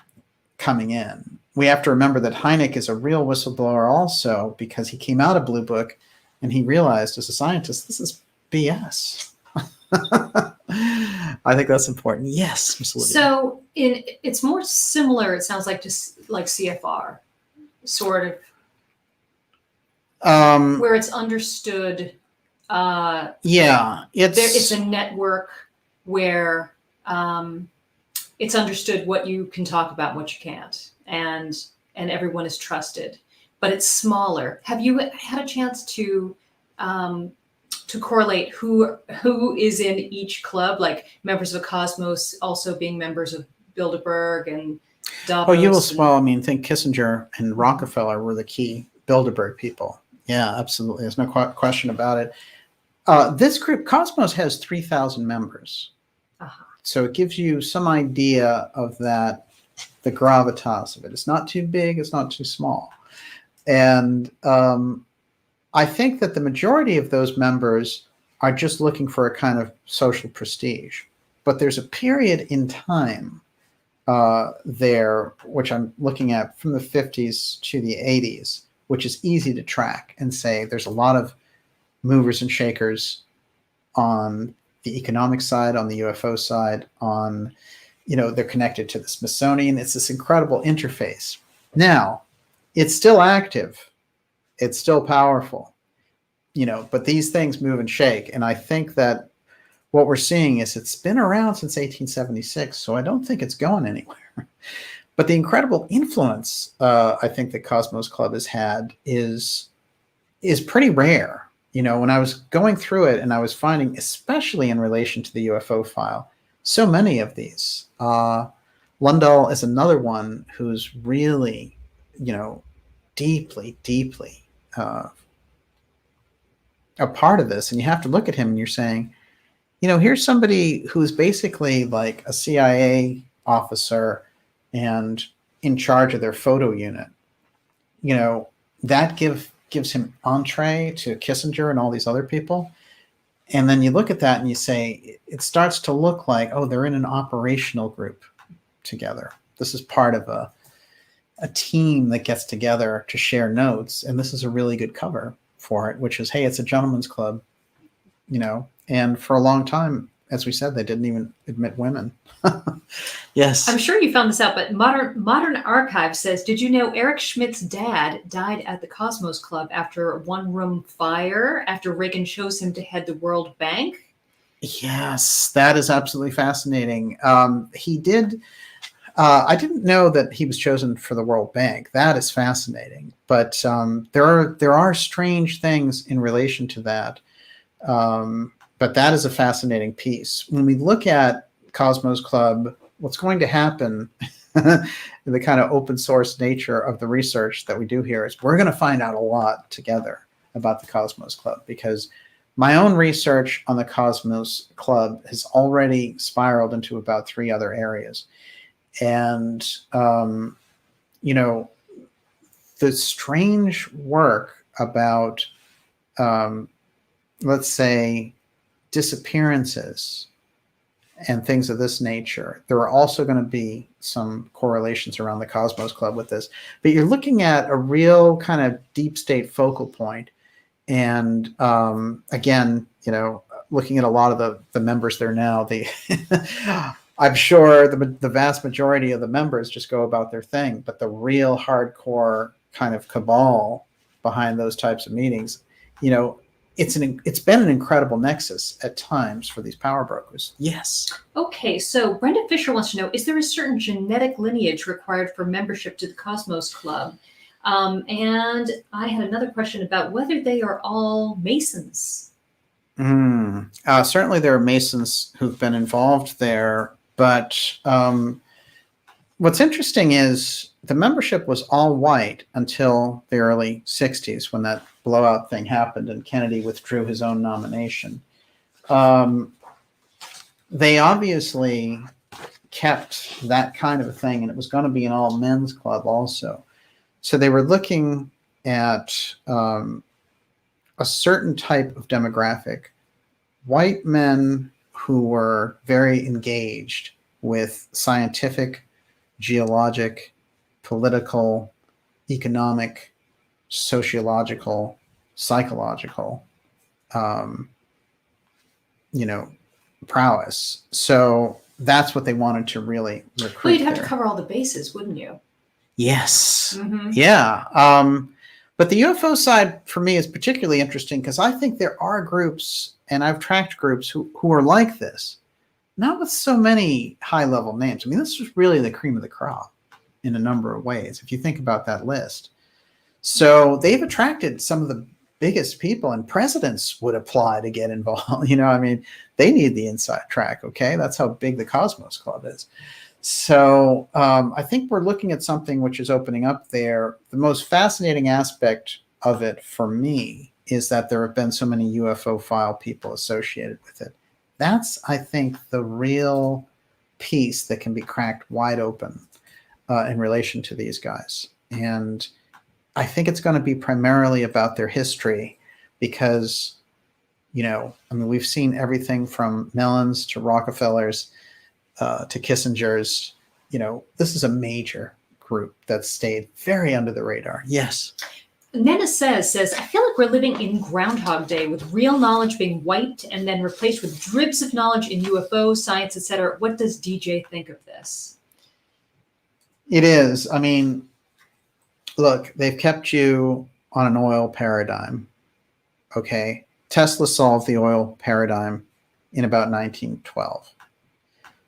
coming in. We have to remember that Hynek is a real whistleblower also, because he came out of Blue Book and he realized as a scientist, this is BS. I think that's important. Yes, Ms. Olivia. So it's more similar, it sounds like, to like CFR, sort of, where it's understood. It's a network where it's understood what you can talk about and what you can't, and everyone is trusted. But it's smaller. Have you had a chance to correlate who is in each club, like members of Cosmos also being members of Bilderberg and Davos? Think Kissinger and Rockefeller were the key Bilderberg people. Yeah, absolutely. There's no question about it. This group, Cosmos, has 3,000 members. So it gives you some idea of that, the gravitas of it. It's not too big. It's not too small. And I think that the majority of those members are just looking for a kind of social prestige. But there's a period in time there, which I'm looking at from the 50s to the 80s, which is easy to track and say there's a lot of movers and shakers on the economic side, on the UFO side, on, they're connected to the Smithsonian. It's this incredible interface. Now, it's still active. It's still powerful, but these things move and shake. And I think that what we're seeing is it's been around since 1876, so I don't think it's going anywhere. But the incredible influence I think that Cosmos Club has had is pretty rare. When I was going through it and I was finding, especially in relation to the UFO file, so many of these. Lundahl is another one who's really, deeply, deeply a part of this. And you have to look at him and you're saying, here's somebody who's basically like a CIA officer and in charge of their photo unit. That gives him entree to Kissinger and all these other people. And then you look at that and you say, it starts to look like, oh, they're in an operational group together. This is part of a team that gets together to share notes. And this is a really good cover for it, which is, hey, it's a gentleman's club, and for a long time, as we said, they didn't even admit women. Yes. I'm sure you found this out, but Modern Archive says, did you know Eric Schmidt's dad died at the Cosmos Club after a one-room fire after Reagan chose him to head the World Bank? Yes, that is absolutely fascinating. He did. I didn't know that he was chosen for the World Bank. That is fascinating. But there are strange things in relation to that. But that is a fascinating piece. When we look at Cosmos Club, what's going to happen, the kind of open source nature of the research that we do here, is we're going to find out a lot together about the Cosmos Club, because my own research on the Cosmos Club has already spiraled into about 3 other areas. And, the strange work about, let's say, disappearances and things of this nature, there are also going to be some correlations around the Cosmos Club with this. But you're looking at a real kind of deep state focal point. And again, looking at a lot of the members there now, I'm sure the vast majority of the members just go about their thing, but the real hardcore kind of cabal behind those types of meetings, it's been an incredible nexus at times for these power brokers. Yes. Okay, so Brenda Fisher wants to know, is there a certain genetic lineage required for membership to the Cosmos Club? And I had another question about whether they are all Masons. Certainly there are Masons who've been involved there, but what's interesting is the membership was all white until the early 60s when that blowout thing happened and Kennedy withdrew his own nomination. They obviously kept that kind of a thing, and it was going to be an all men's club also. So they were looking at a certain type of demographic, white men who were very engaged with scientific, geologic, political, economic, sociological, psychological, prowess. So that's what they wanted to really recruit. Well, you'd have to cover all the bases, wouldn't you? Yes. Mm-hmm. Yeah. But the UFO side for me is particularly interesting because I think there are groups, and I've tracked groups who are like this, not with so many high-level names. I mean, this is really the cream of the crop in a number of ways, if you think about that list. So they've attracted some of the biggest people, and presidents would apply to get involved. I mean, they need the inside track, okay? That's how big the Cosmos Club is. So I think we're looking at something which is opening up there. The most fascinating aspect of it for me is that there have been so many UFO-phile people associated with it. That's, I think, the real piece that can be cracked wide open in relation to these guys. And I think it's going to be primarily about their history because, we've seen everything from Mellons to Rockefellers to Kissinger's. This is a major group that stayed very under the radar. Yes. Nena says, I feel like we're living in Groundhog Day with real knowledge being wiped and then replaced with dribs of knowledge in UFO, science, etc. What does DJ think of this? It is. I mean, look, they've kept you on an oil paradigm. Okay. Tesla solved the oil paradigm in about 1912.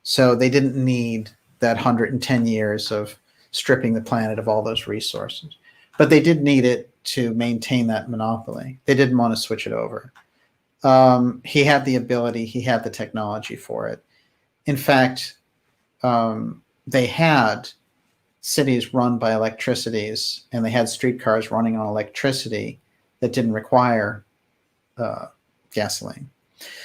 So they didn't need that 110 years of stripping the planet of all those resources. But they did need it to maintain that monopoly. They didn't want to switch it over. He had the ability, he had the technology for it. In fact, they had cities run by electricities, and they had streetcars running on electricity that didn't require gasoline.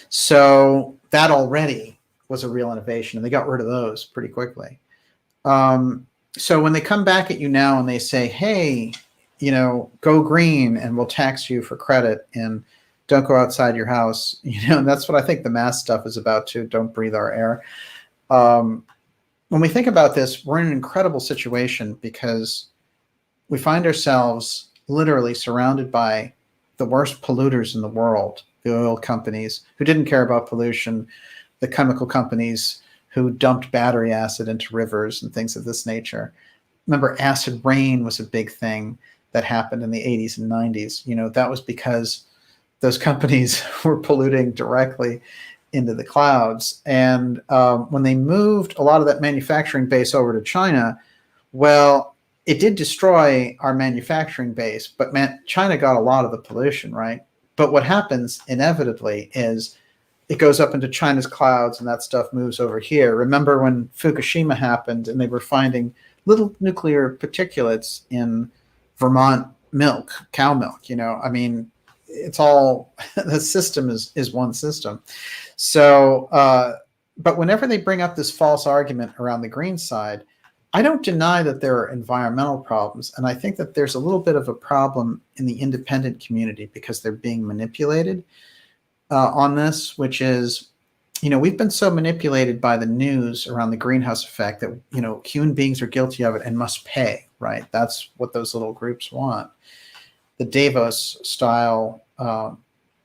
So that already was a real innovation, and they got rid of those pretty quickly. So when they come back at you now and they say, hey, go green and we'll tax you for credit and don't go outside your house, and that's what I think the mass stuff is about too. Don't breathe our air. When we think about this, we're in an incredible situation because we find ourselves literally surrounded by the worst polluters in the world, the oil companies who didn't care about pollution, the chemical companies who dumped battery acid into rivers and things of this nature. Remember, acid rain was a big thing that happened in the 80s and 90s. That was because those companies were polluting directly into the clouds. And when they moved a lot of that manufacturing base over to China, well, it did destroy our manufacturing base, but China got a lot of the pollution, right? But what happens inevitably is it goes up into China's clouds and that stuff moves over here. Remember when Fukushima happened and they were finding little nuclear particulates in Vermont milk, cow milk, it's all, the system is one system. So, but whenever they bring up this false argument around the green side, I don't deny that there are environmental problems. And I think that there's a little bit of a problem in the independent community because they're being manipulated on this, which is, we've been so manipulated by the news around the greenhouse effect that, human beings are guilty of it and must pay, right? That's what those little groups want. The Davos style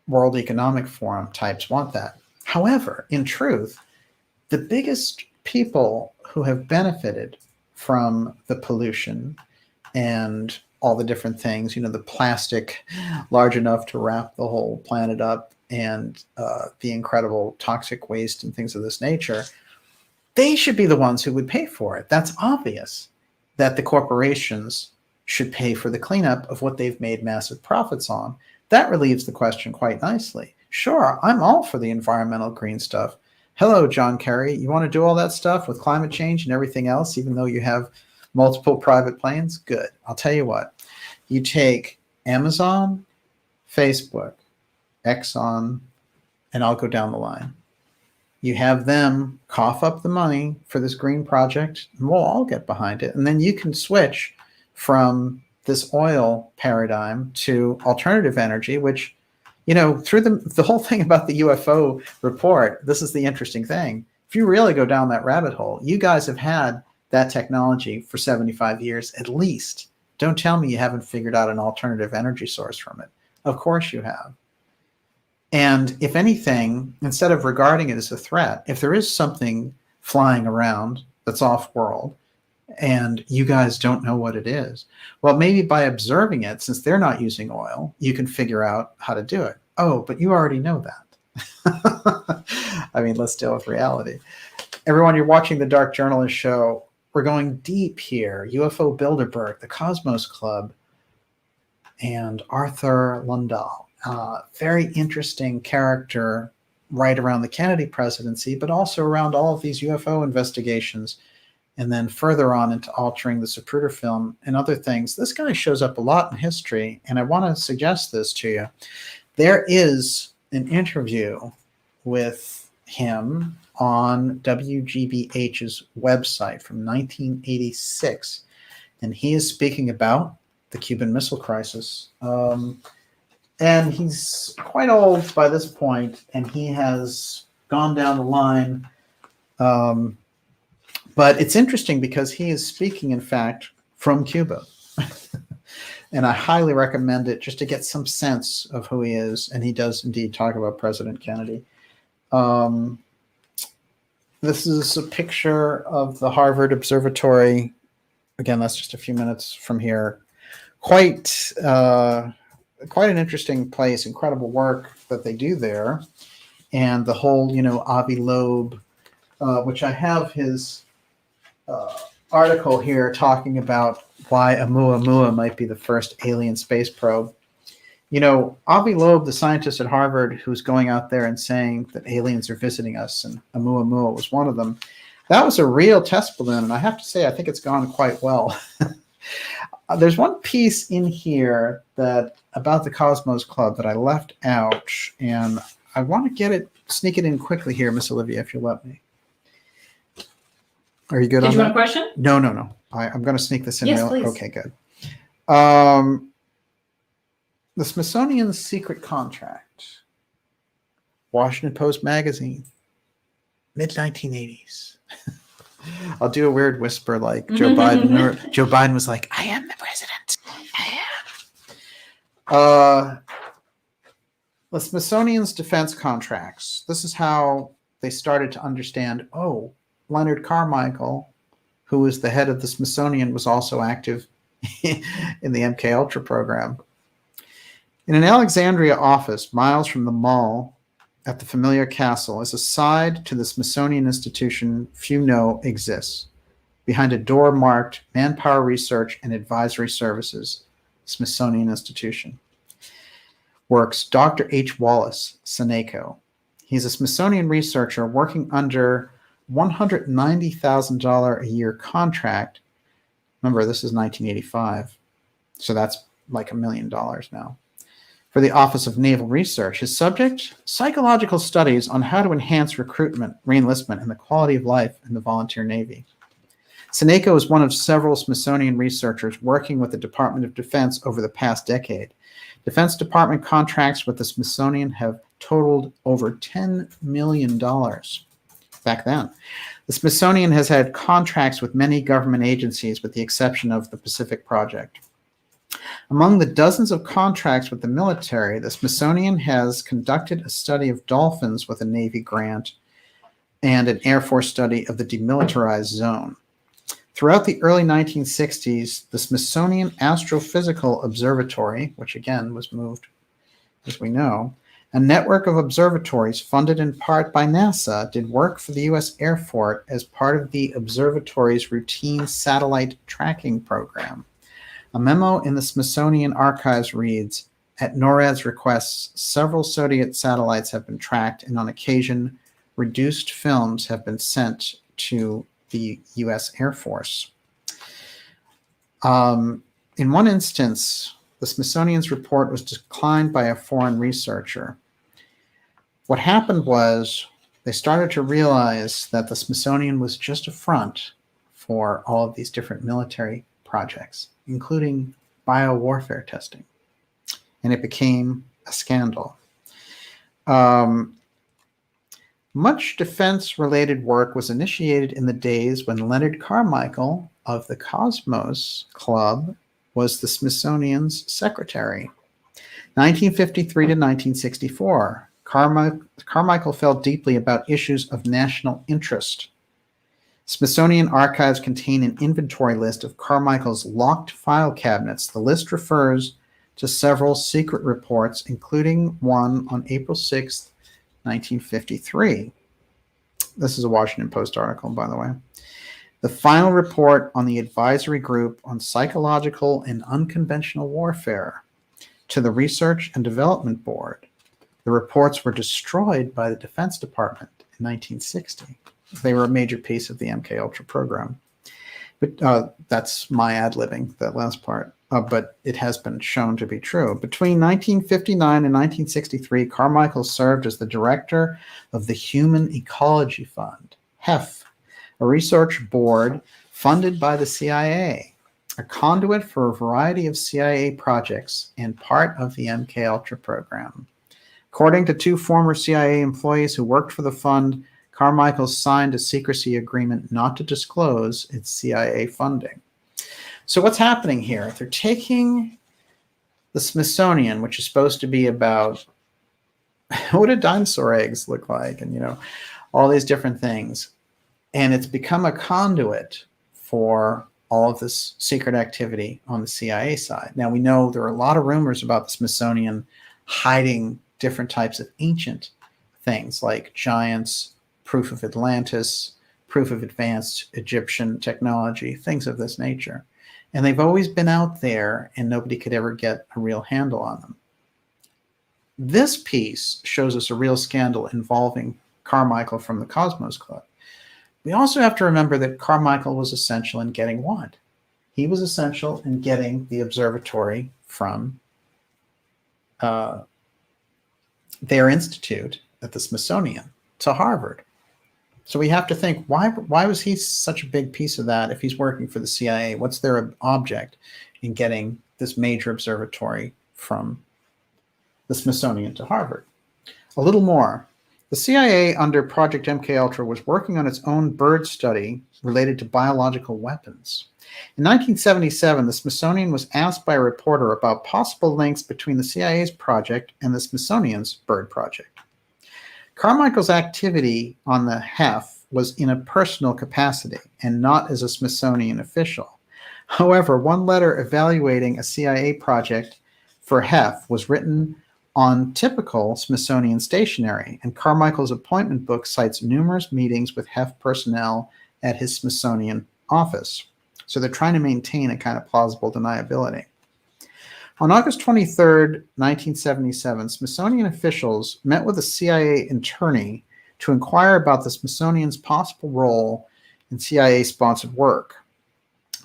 World Economic Forum types want that. However, in truth, the biggest people who have benefited from the pollution and all the different things, the plastic large enough to wrap the whole planet up, and the incredible toxic waste and things of this nature, they should be the ones who would pay for it. That's obvious that the corporations should pay for the cleanup of what they've made massive profits on. That relieves the question quite nicely. Sure, I'm all for the environmental green stuff. Hello, John Kerry. You want to do all that stuff with climate change and everything else, even though you have multiple private planes? Good. I'll tell you what. You take Amazon, Facebook, Exxon, and I'll go down the line. You have them cough up the money for this green project, and we'll all get behind it. And then you can switch from this oil paradigm to alternative energy, which, through the whole thing about the UFO report, this is the interesting thing. If you really go down that rabbit hole, you guys have had that technology for 75 years at least. Don't tell me you haven't figured out an alternative energy source from it. Of course you have. And if anything, instead of regarding it as a threat, if there is something flying around that's off-world and you guys don't know what it is, well, maybe by observing it, since they're not using oil, you can figure out how to do it. Oh, but you already know that. I mean, let's deal with reality. Everyone, you're watching the Dark Journalist Show. We're going deep here. UFO Bilderberg, the Cosmos Club, and Arthur Lundahl. Very interesting character right around the Kennedy presidency, but also around all of these UFO investigations, and then further on into altering the Zapruder film and other things. This guy shows up a lot in history, and I want to suggest this to you. There is an interview with him on WGBH's website from 1986, and he is speaking about the Cuban Missile Crisis. And he's quite old by this point, and he has gone down the line. But it's interesting because he is speaking, in fact, from Cuba. And I highly recommend it just to get some sense of who he is. And he does indeed talk about President Kennedy. This is a picture of the Harvard Observatory. Again, that's just a few minutes from here. Quite an interesting place, incredible work that they do there. And the whole, Avi Loeb, which I have his article here talking about why Oumuamua might be the first alien space probe. Avi Loeb, the scientist at Harvard, who's going out there and saying that aliens are visiting us, and Oumuamua was one of them. That was a real test balloon, and I have to say, I think it's gone quite well. There's one piece in here about the Cosmos Club that I left out, and I want to sneak it in quickly here, Miss Olivia, if you'll let me. Are you good on that? Did you want a question? No. I'm going to sneak this in. Yes, please. Okay, good. The Smithsonian's secret contract. Washington Post magazine. Mid-1980s. I'll do a weird whisper like Joe Biden. Joe Biden was like, I am the president. I am. The Smithsonian's defense contracts. This is how they started to understand, Leonard Carmichael, who was the head of the Smithsonian, was also active in the MKUltra program. In an Alexandria office, miles from the mall at the familiar castle, is a side to the Smithsonian institution few know exists. Behind a door marked Manpower Research and Advisory Services, Smithsonian Institution, works Dr. H. Wallace, Seneco. He's a Smithsonian researcher working under $190,000 a year contract. Remember, this is 1985, so that's like $1 million now. For the Office of Naval Research. His subject, psychological studies on how to enhance recruitment, reenlistment, and the quality of life in the volunteer Navy. Seneco is one of several Smithsonian researchers working with the Department of Defense over the past decade. Defense Department contracts with the Smithsonian have totaled over $10 million back then. The Smithsonian has had contracts with many government agencies with the exception of the Pacific Project. Among the dozens of contracts with the military, the Smithsonian has conducted a study of dolphins with a Navy grant and an Air Force study of the demilitarized zone. Throughout the early 1960s, the Smithsonian Astrophysical Observatory, which again was moved, as we know, a network of observatories funded in part by NASA, did work for the U.S. Air Force as part of the observatory's routine satellite tracking program. A memo in the Smithsonian archives reads, "At NORAD's request, several Soviet satellites have been tracked, and on occasion, reduced films have been sent to the U.S. Air Force." In one instance, the Smithsonian's report was declined by a foreign researcher. What happened was they started to realize that the Smithsonian was just a front for all of these different military projects, including biowarfare testing. And it became a scandal. Much defense-related work was initiated in the days when Leonard Carmichael of the Cosmos Club was the Smithsonian's secretary. 1953 to 1964, Carmichael felt deeply about issues of national interest. Smithsonian archives contain an inventory list of Carmichael's locked file cabinets. The list refers to several secret reports, including one on April 6th, 1953. This is a Washington Post article, by the way. The final report on the advisory group on psychological and unconventional warfare to the Research and Development Board. The reports were destroyed by the Defense Department in 1960. They were a major piece of the MK Ultra program. But that's my ad-libbing, that last part. But it has been shown to be true. Between 1959 and 1963, Carmichael served as the director of the Human Ecology Fund, HEF, a research board funded by the CIA, a conduit for a variety of CIA projects and part of the MK Ultra program. According to two former CIA employees who worked for the fund, Carmichael signed a secrecy agreement not to disclose its CIA funding. So what's happening here? They're taking the Smithsonian, which is supposed to be about what do dinosaur eggs look like, and all these different things, and it's become a conduit for all of this secret activity on the CIA side. Now, we know there are a lot of rumors about the Smithsonian hiding different types of ancient things like giants, proof of Atlantis, proof of advanced Egyptian technology, things of this nature. And they've always been out there, and nobody could ever get a real handle on them. This piece shows us a real scandal involving Carmichael from the Cosmos Club. We also have to remember that Carmichael was essential in getting what? He was essential in getting the observatory from their institute at the Smithsonian to Harvard. So we have to think, why was he such a big piece of that if he's working for the CIA? What's their object in getting this major observatory from the Smithsonian to Harvard? A little more. The CIA under Project MKUltra was working on its own bird study related to biological weapons. In 1977, the Smithsonian was asked by a reporter about possible links between the CIA's project and the Smithsonian's bird project. Carmichael's activity on the HEF was in a personal capacity and not as a Smithsonian official. However, one letter evaluating a CIA project for HEF was written on typical Smithsonian stationery, and Carmichael's appointment book cites numerous meetings with HEF personnel at his Smithsonian office. So they're trying to maintain a kind of plausible deniability. On August 23rd, 1977, Smithsonian officials met with a CIA attorney to inquire about the Smithsonian's possible role in CIA-sponsored work.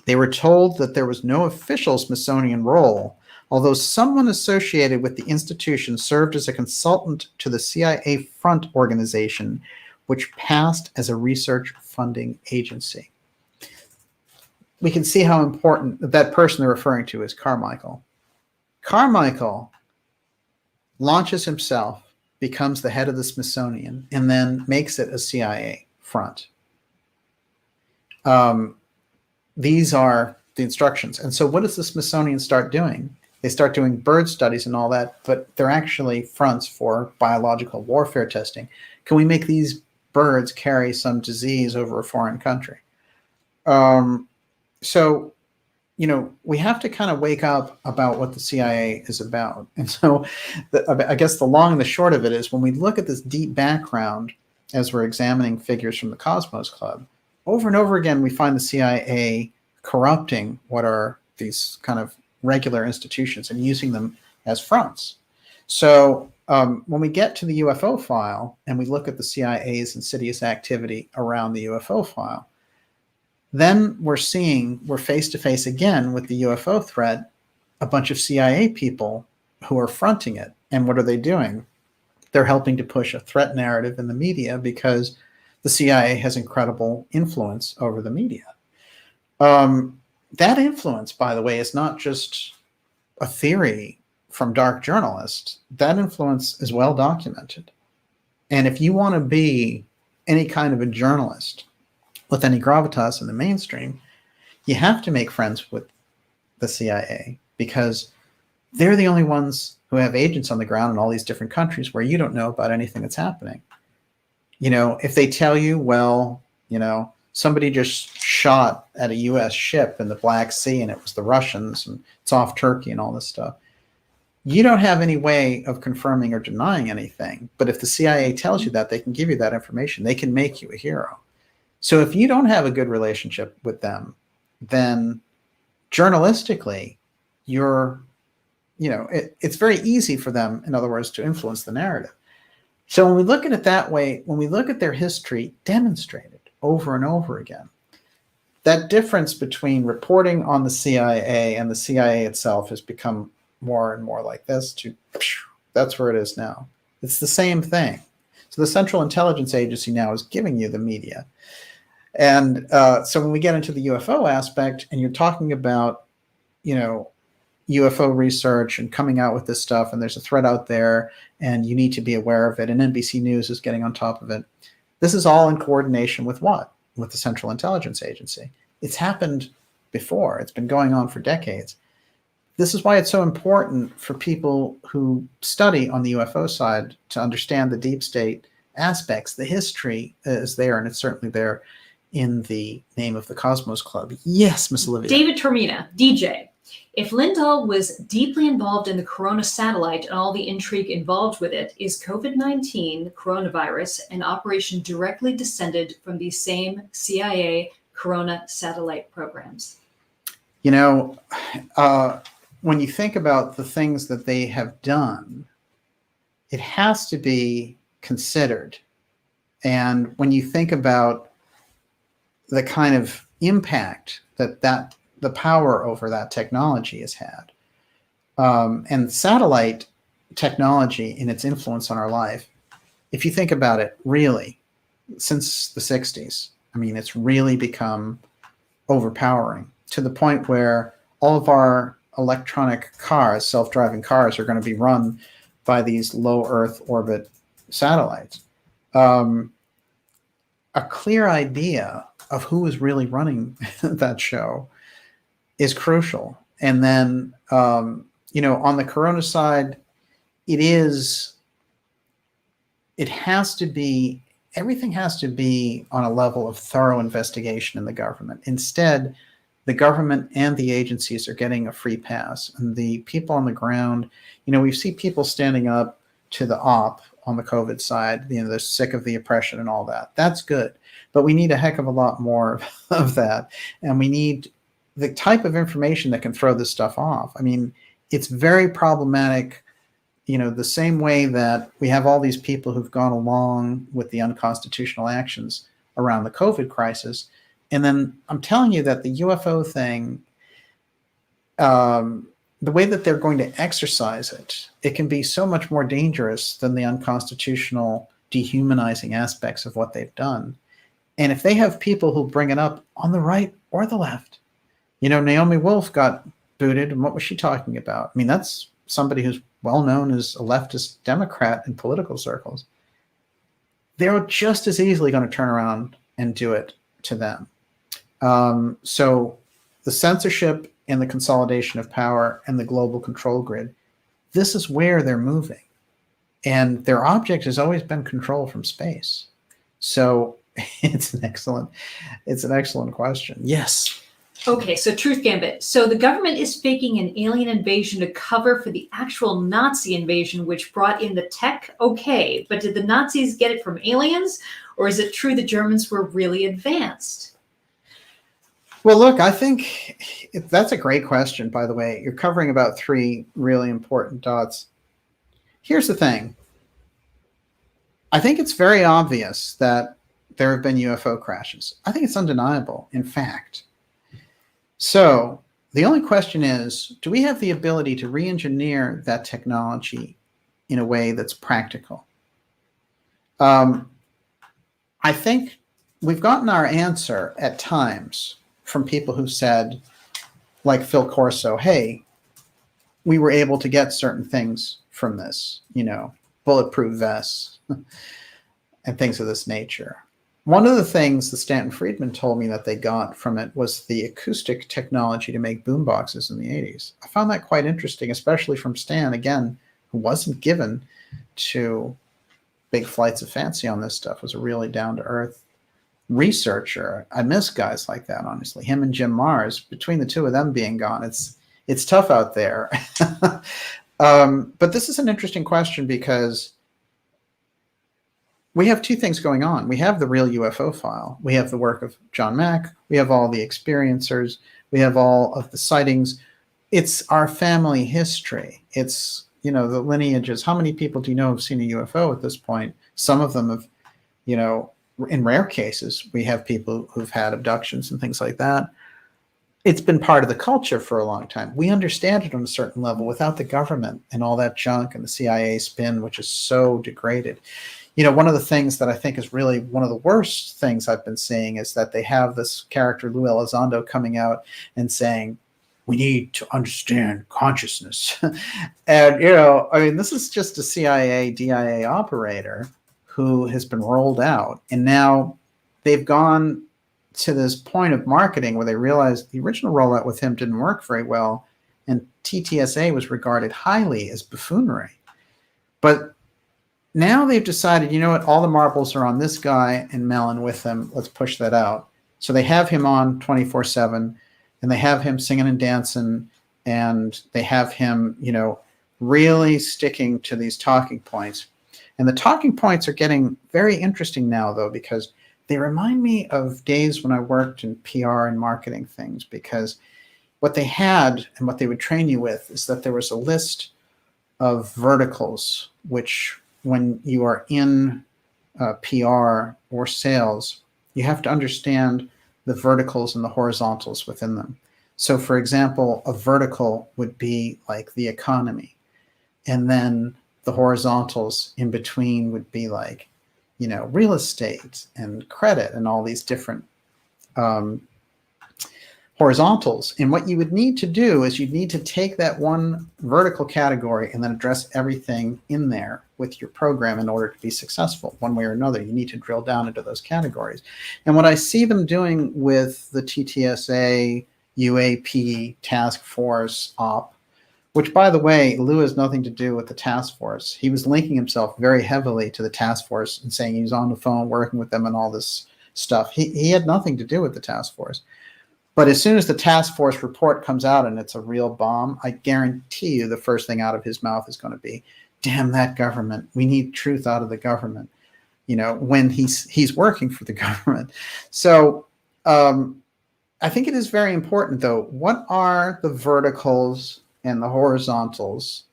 They were told that there was no official Smithsonian role, although someone associated with the institution served as a consultant to the CIA Front Organization, which passed as a research funding agency. We can see how important that person they're referring to is Carmichael. Carmichael launches himself, becomes the head of the Smithsonian, and then makes it a CIA front. These are the instructions. And so what does the Smithsonian start doing? They start doing bird studies and all that, but they're actually fronts for biological warfare testing. Can we make these birds carry some disease over a foreign country? So, we have to kind of wake up about what the CIA is about. And so I guess the long and the short of it is, when we look at this deep background as we're examining figures from the Cosmos Club, over and over again, we find the CIA corrupting what are these kind of regular institutions and using them as fronts. So when we get to the UFO file and we look at the CIA's insidious activity around the UFO file, then we're face to face again with the UFO threat, a bunch of CIA people who are fronting it. And what are they doing? They're helping to push a threat narrative in the media, because the CIA has incredible influence over the media. That influence, by the way, is not just a theory from dark journalists. That influence is well documented. And if you want to be any kind of a journalist with any gravitas in the mainstream, you have to make friends with the CIA, because they're the only ones who have agents on the ground in all these different countries where you don't know about anything that's happening. If they tell you, well, somebody just shot at a U.S. ship in the Black Sea and it was the Russians and it's off Turkey and all this stuff, you don't have any way of confirming or denying anything. But if the CIA tells you that, they can give you that information. They can make you a hero. So if you don't have a good relationship with them, then journalistically, it's very easy for them, in other words, to influence the narrative. So when we look at it that way, when we look at their history demonstrated over and over again, that difference between reporting on the CIA and the CIA itself has become more and more like this. That's where it is now. It's the same thing. So the Central Intelligence Agency now is giving you the media. And so when we get into the UFO aspect and you're talking about, UFO research and coming out with this stuff, and there's a threat out there and you need to be aware of it, and NBC News is getting on top of it. This is all in coordination with what? With the Central Intelligence Agency. It's happened before. It's been going on for decades. This is why it's so important for people who study on the UFO side to understand the deep state aspects. The history is there, and it's certainly there in the name of the Cosmos Club. Yes, Miss Olivia. David Termina, DJ. If Lundahl was deeply involved in the Corona satellite and all the intrigue involved with it, is COVID-19 coronavirus an operation directly descended from these same CIA Corona satellite programs? When you think about the things that they have done, it has to be considered. And when you think about the kind of impact that the power over that technology has had, and satellite technology in its influence on our life, if you think about it, really, since the 60s, it's really become overpowering, to the point where all of our electronic cars, self-driving cars, are going to be run by these low Earth orbit satellites. A clear idea of who is really running that show is crucial. And then, on the Corona side, everything has to be on a level of thorough investigation in the government. Instead, the government and the agencies are getting a free pass. And the people on the ground, we see people standing up to the op on the COVID side, they're sick of the oppression and all that. That's good. But we need a heck of a lot more of that. And we need the type of information that can throw this stuff off. It's very problematic, the same way that we have all these people who've gone along with the unconstitutional actions around the COVID crisis. And then I'm telling you that the UFO thing, the way that they're going to exercise it, it can be so much more dangerous than the unconstitutional, dehumanizing aspects of what they've done. And if they have people who bring it up on the right or the left, Naomi Wolf got booted, and what was she talking about? That's somebody who's well known as a leftist Democrat in political circles. They're just as easily going to turn around and do it to them. So the censorship and the consolidation of power and the global control grid, this is where they're moving. And their object has always been control from space. So it's an excellent question. Yes. Okay, so Truth Gambit. So the government is faking an alien invasion to cover for the actual Nazi invasion, which brought in the tech. Okay, but did the Nazis get it from aliens, or is it true the Germans were really advanced? Well, look, I think that's a great question, by the way. You're covering about 3 really important dots. Here's the thing. I think it's very obvious that there have been UFO crashes. I think it's undeniable, in fact. So the only question is, do we have the ability to re-engineer that technology in a way that's practical? I think we've gotten our answer at times from people who said, like Phil Corso, hey, we were able to get certain things from this, bulletproof vests and things of this nature. One of the things that Stanton Friedman told me that they got from it was the acoustic technology to make boomboxes in the 80s. I found that quite interesting, especially from Stan, again, who wasn't given to big flights of fancy on this stuff, was a really down-to-earth researcher. I miss guys like that, honestly. Him and Jim Mars, between the two of them being gone, it's tough out there. But this is an interesting question because we have 2 things going on. We have the real UFO file. We have the work of John Mack. We have all the experiencers. We have all of the sightings. It's our family history. It's, the lineages. How many people do you know have seen a UFO at this point? Some of them have, in rare cases, we have people who've had abductions and things like that. It's been part of the culture for a long time. We understand it on a certain level without the government and all that junk and the CIA spin, which is so degraded. One of the things that I think is really one of the worst things I've been seeing is that they have this character, Lou Elizondo, coming out and saying, we need to understand consciousness. And, this is just a CIA, DIA operator who has been rolled out. And now they've gone to this point of marketing where they realized the original rollout with him didn't work very well. And TTSA was regarded highly as buffoonery. But now they've decided, all the marbles are on this guy and Mellon with him. Let's push that out. So they have him on 24/7, and they have him singing and dancing, and they have him, really sticking to these talking points. And the talking points are getting very interesting now, though, because they remind me of days when I worked in PR and marketing things, because what they had and what they would train you with is that there was a list of verticals, which when you are in PR or sales, you have to understand the verticals and the horizontals within them. So, for example, a vertical would be like the economy. And then the horizontals in between would be like, real estate and credit and all these different horizontals. And what you would need to do is you'd need to take that one vertical category and then address everything in there with your program in order to be successful one way or another. You need to drill down into those categories. And what I see them doing with the TTSA, UAP, task force, op, which, by the way, Lou has nothing to do with the task force. He was linking himself very heavily to the task force and saying he was on the phone working with them and all this stuff. He had nothing to do with the task force. But as soon as the task force report comes out and it's a real bomb, I guarantee you the first thing out of his mouth is going to be, damn that government. We need truth out of the government, when he's working for the government. So I think it is very important, though. What are the verticals and the horizontals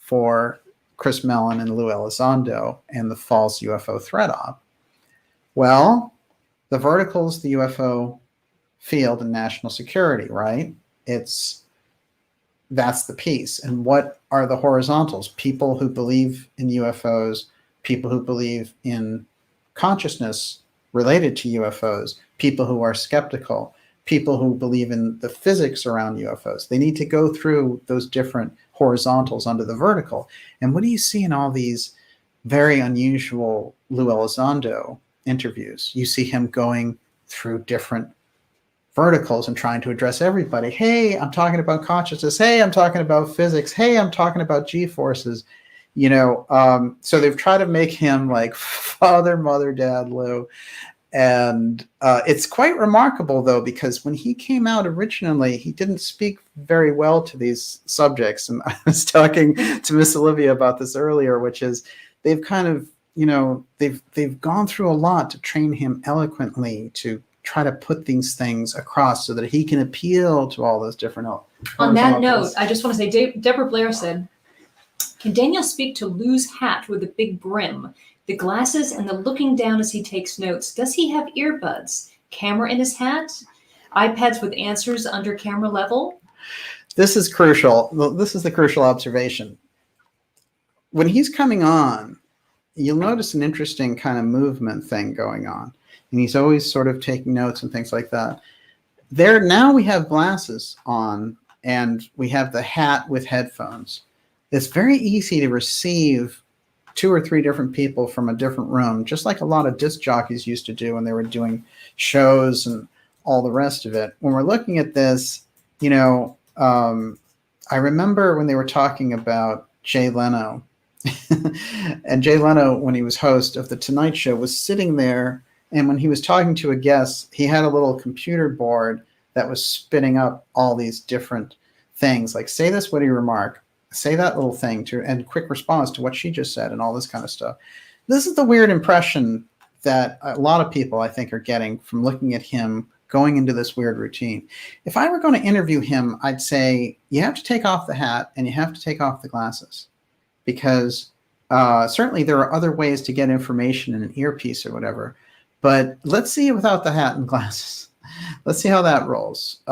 for Chris Mellon and Lou Elizondo and the false UFO threat op? Well, the verticals, the UFO field and national security, right? That's the piece. And what are the horizontals? People who believe in UFOs, people who believe in consciousness related to UFOs, people who are skeptical, people who believe in the physics around UFOs. They need to go through those different horizontals under the vertical. And what do you see in all these very unusual Lou Elizondo interviews? You see him going through different verticals and trying to address everybody. Hey, I'm talking about consciousness. Hey, I'm talking about physics. Hey, I'm talking about G-forces. So they've tried to make him like father, mother, dad, Lou. And it's quite remarkable, though, because when he came out originally, he didn't speak very well to these subjects. And I was talking to Miss Olivia about this earlier, which is they've kind of, they've gone through a lot to train him eloquently to try to put these things across so that he can appeal to all those different. On that note, I just want to say, Deborah Blair said, can Daniel speak to Lou's hat with the big brim, the glasses, and the looking down as he takes notes? Does he have earbuds? Camera in his hat? iPads with answers under camera level? This is crucial. This is the crucial observation. When he's coming on, you'll notice an interesting kind of movement thing going on. And he's always sort of taking notes and things like that. Now we have glasses on, and we have the hat with headphones. It's very easy to receive 2 or 3 different people from a different room, just like a lot of disc jockeys used to do when they were doing shows and all the rest of it. When we're looking at this, I remember when they were talking about Jay Leno. And Jay Leno, when he was host of The Tonight Show, was sitting there, and when he was talking to a guest, he had a little computer board that was spitting up all these different things, like say this witty remark, say that little thing, and quick response to what she just said, and all this kind of stuff. This is the weird impression that a lot of people, I think, are getting from looking at him going into this weird routine. If I were going to interview him, I'd say you have to take off the hat and you have to take off the glasses, because certainly there are other ways to get information in an earpiece or whatever. But let's see it without the hat and glasses. Let's see how that rolls.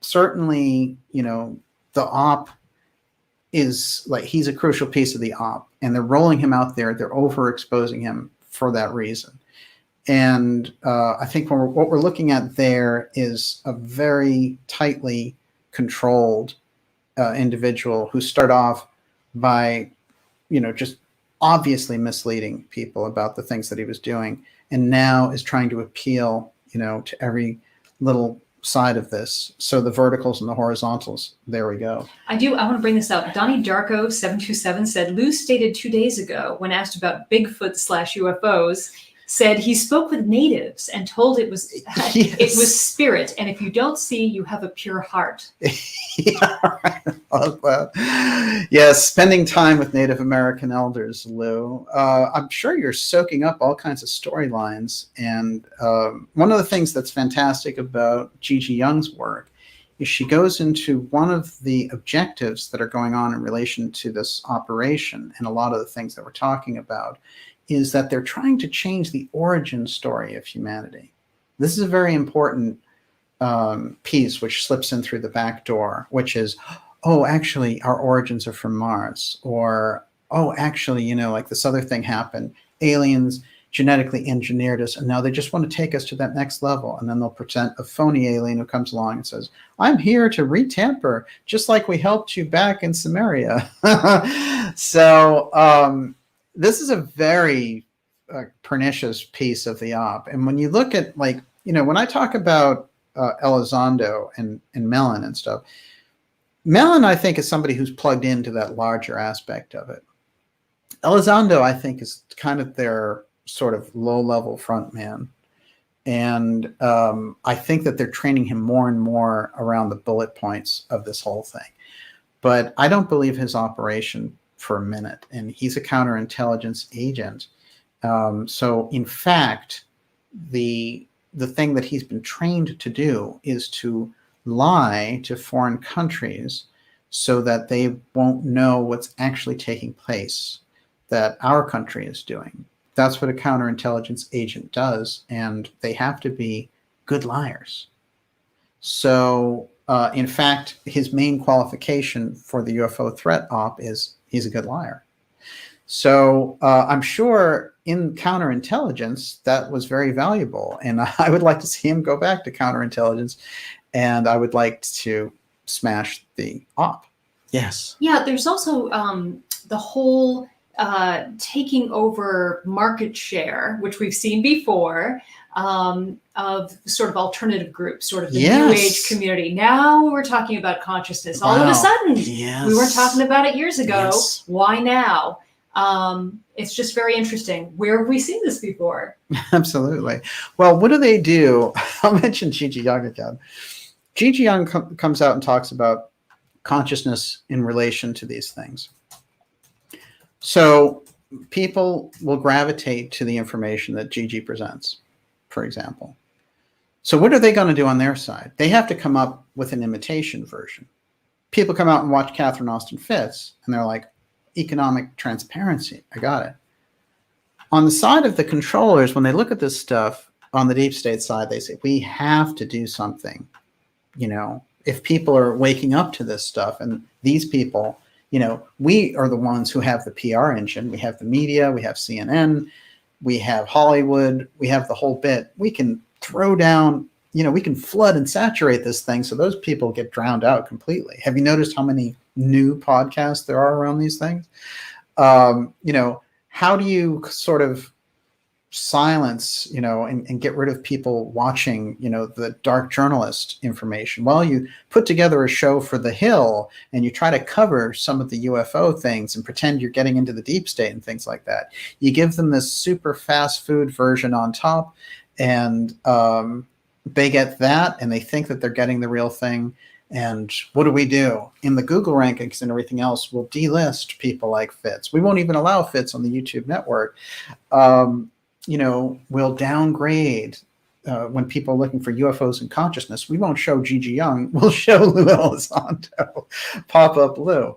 Certainly, the op is like, he's a crucial piece of the op, and they're rolling him out there. They're overexposing him for that reason. And I think what we're looking at there is a very tightly controlled individual who start off by, just obviously misleading people about the things that he was doing, and now is trying to appeal, to every little side of this. So the verticals and the horizontals, there we go. I want to bring this up. Donnie Darko 727 said, Lou stated 2 days ago, when asked about Bigfoot/UFOs, said he spoke with natives and told it was Yes. it was spirit, and if you don't see, you have a pure heart. Yeah, right. I love that. Yes, spending time with Native American elders, Lou. I'm sure you're soaking up all kinds of storylines. And one of the things that's fantastic about Gigi Young's work is she goes into one of the objectives that are going on in relation to this operation, and a lot of the things that we're talking about is that they're trying to change the origin story of humanity. This is a very important piece which slips in through the back door, which is, oh, actually, our origins are from Mars. Or, oh, actually, like this other thing happened. Aliens genetically engineered us, and now they just want to take us to that next level. And then they'll present a phony alien who comes along and says, I'm here to retamper, just like we helped you back in Samaria. So, this is a very pernicious piece of the op. And when you look at, when I talk about Elizondo and Mellon and stuff, Mellon, I think, is somebody who's plugged into that larger aspect of it. Elizondo, I think, is kind of their sort of low-level front man. And I think that they're training him more and more around the bullet points of this whole thing. But I don't believe his operation for a minute, and he's a counterintelligence agent. So in fact, the thing that he's been trained to do is to lie to foreign countries so that they won't know what's actually taking place that our country is doing. That's what a counterintelligence agent does, and they have to be good liars. So in fact, his main qualification for the UFO threat op is he's a good liar. So I'm sure in counterintelligence, that was very valuable. And I would like to see him go back to counterintelligence, and I would like to smash the op. Yes. Yeah, there's also the whole taking over market share, which we've seen before, of sort of alternative groups, sort of the New Age community. Now we're talking about consciousness. All of a sudden, we weren't talking about it years ago. Why now? It's just very interesting. Where have we seen this before? Absolutely. Well, what do they do? I'll mention Gigi Young again. Gigi Young comes out and talks about consciousness in relation to these things. So people will gravitate to the information that Gigi presents, for example. So what are they going to do on their side? They have to come up with an imitation version. People come out and watch Catherine Austin Fitts, and they're like, economic transparency. I got it. On the side of the controllers, when they look at this stuff on the deep state side, they say, we have to do something. You know, if people are waking up to this stuff, and these people, you know, we are the ones who have the PR engine. We have the media, we have CNN, we have Hollywood, we have the whole bit. We can throw down, you know, we can flood and saturate this thing so those people get drowned out completely. Have you noticed how many new podcasts there are around these things? You know, how do you sort of silence, you know, and get rid of people watching, you know, the dark journalist information? Well, you put together a show for The Hill and you try to cover some of the UFO things and pretend you're getting into the deep state and things like that. You give them this super fast food version on top, and they get that and they think that they're getting the real thing. And what do? In the Google rankings and everything else, we'll delist people like Fitz. We won't even allow Fitz on the YouTube network. You know, we'll downgrade when people are looking for UFOs and consciousness. We won't show Gigi Young. We'll show Lou Elizondo, Pop-Up Lou.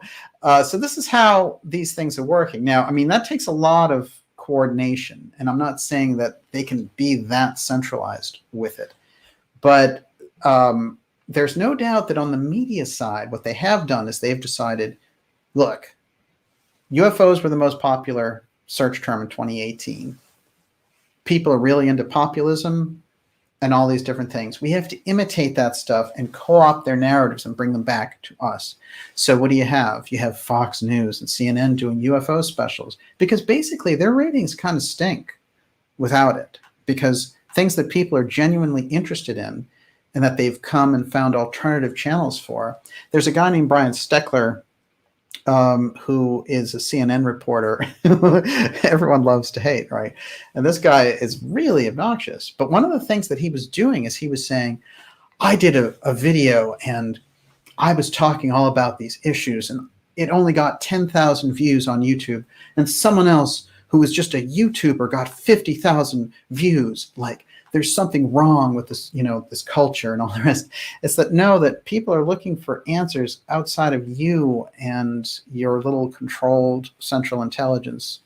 So this is how these things are working. Now, I mean, that takes a lot of coordination. And I'm not saying that they can be that centralized with it. But there's no doubt that on the media side, what they have done is they've decided, look, UFOs were the most popular search term in 2018. People are really into populism and all these different things. We have to imitate that stuff and co-opt their narratives and bring them back to us. So what do you have? You have Fox News and CNN doing UFO specials, because basically their ratings kind of stink without it, because things that people are genuinely interested in and that they've come and found alternative channels for. There's a guy named Brian Steckler, who is a CNN reporter. Everyone loves to hate, right? And this guy is really obnoxious. But one of the things that he was doing is he was saying, I did a video and I was talking all about these issues, and it only got 10,000 views on YouTube, and someone else who was just a YouTuber got 50,000 views. Like, there's something wrong with this, you know, this culture and all the rest. It's that that people are looking for answers outside of you and your little controlled central intelligence,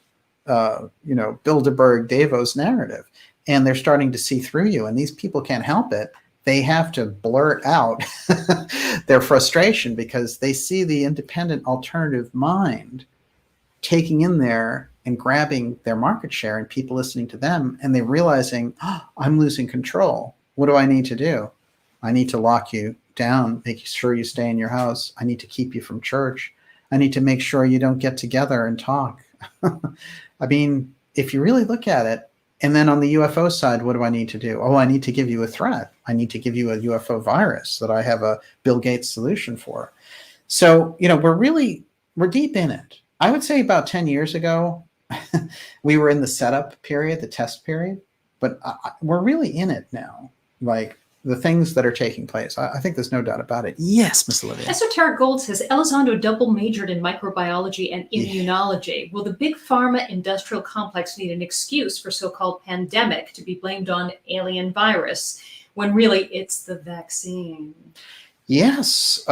you know, Bilderberg, Davos narrative. And they're starting to see through you. And these people can't help it. They have to blurt out their frustration because they see the independent alternative mind taking in there and grabbing their market share and people listening to them, and they're realizing, oh, I'm losing control. What do I need to do? I need to lock you down, make sure you stay in your house. I need to keep you from church. I need to make sure you don't get together and talk. I mean, if you really look at it, and then on the UFO side, what do I need to do? Oh, I need to give you a threat. I need to give you a UFO virus that I have a Bill Gates solution for. So, you know, we're deep in it. I would say about 10 years ago, we were in the setup period, the test period, but we're really in it now. Like the things that are taking place, I think there's no doubt about it. Yes, Miss Olivia. Esoteric Gold says, Elizondo double majored in microbiology and immunology. Will the big pharma industrial complex need an excuse for so-called pandemic to be blamed on alien virus when really it's the vaccine? Yes.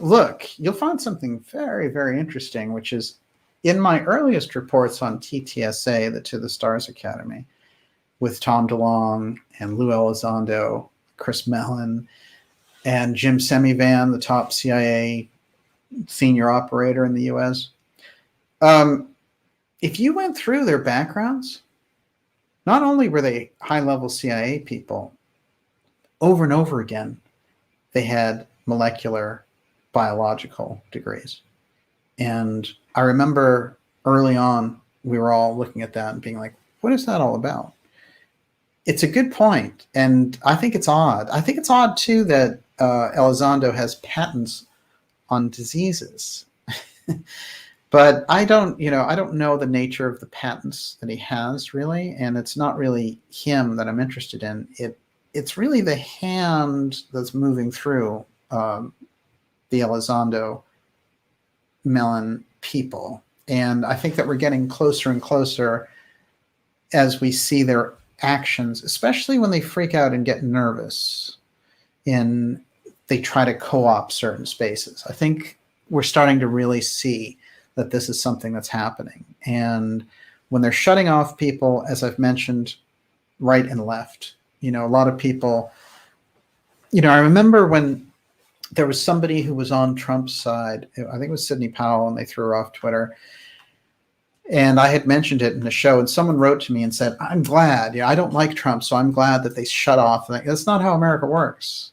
Look, you'll find something very, very interesting, which is in my earliest reports on TTSA, the To the Stars Academy, with Tom DeLonge and Lou Elizondo, Chris Mellon, and Jim Semivan, the top CIA senior operator in the U.S. If you went through their backgrounds, not only were they high-level CIA people, over and over again, they had molecular biological degrees. And I remember early on, we were all looking at that and being like, what is that all about? It's a good point. And I think it's odd. I think it's odd, too, that Elizondo has patents on diseases. But I don't know the nature of the patents that he has really, and it's not really him that I'm interested in. It's really the hand that's moving through the Elizondo Mellon people. And I think that we're getting closer and closer as we see their actions, especially when they freak out and get nervous and they try to co-opt certain spaces. I think we're starting to really see that this is something that's happening. And when they're shutting off people, as I've mentioned, right and left, a lot of people, I remember when there was somebody who was on Trump's side, I think it was Sidney Powell, and they threw her off Twitter. And I had mentioned it in the show, and someone wrote to me and said, I'm glad, I don't like Trump, so I'm glad that they shut off. That's not how America works.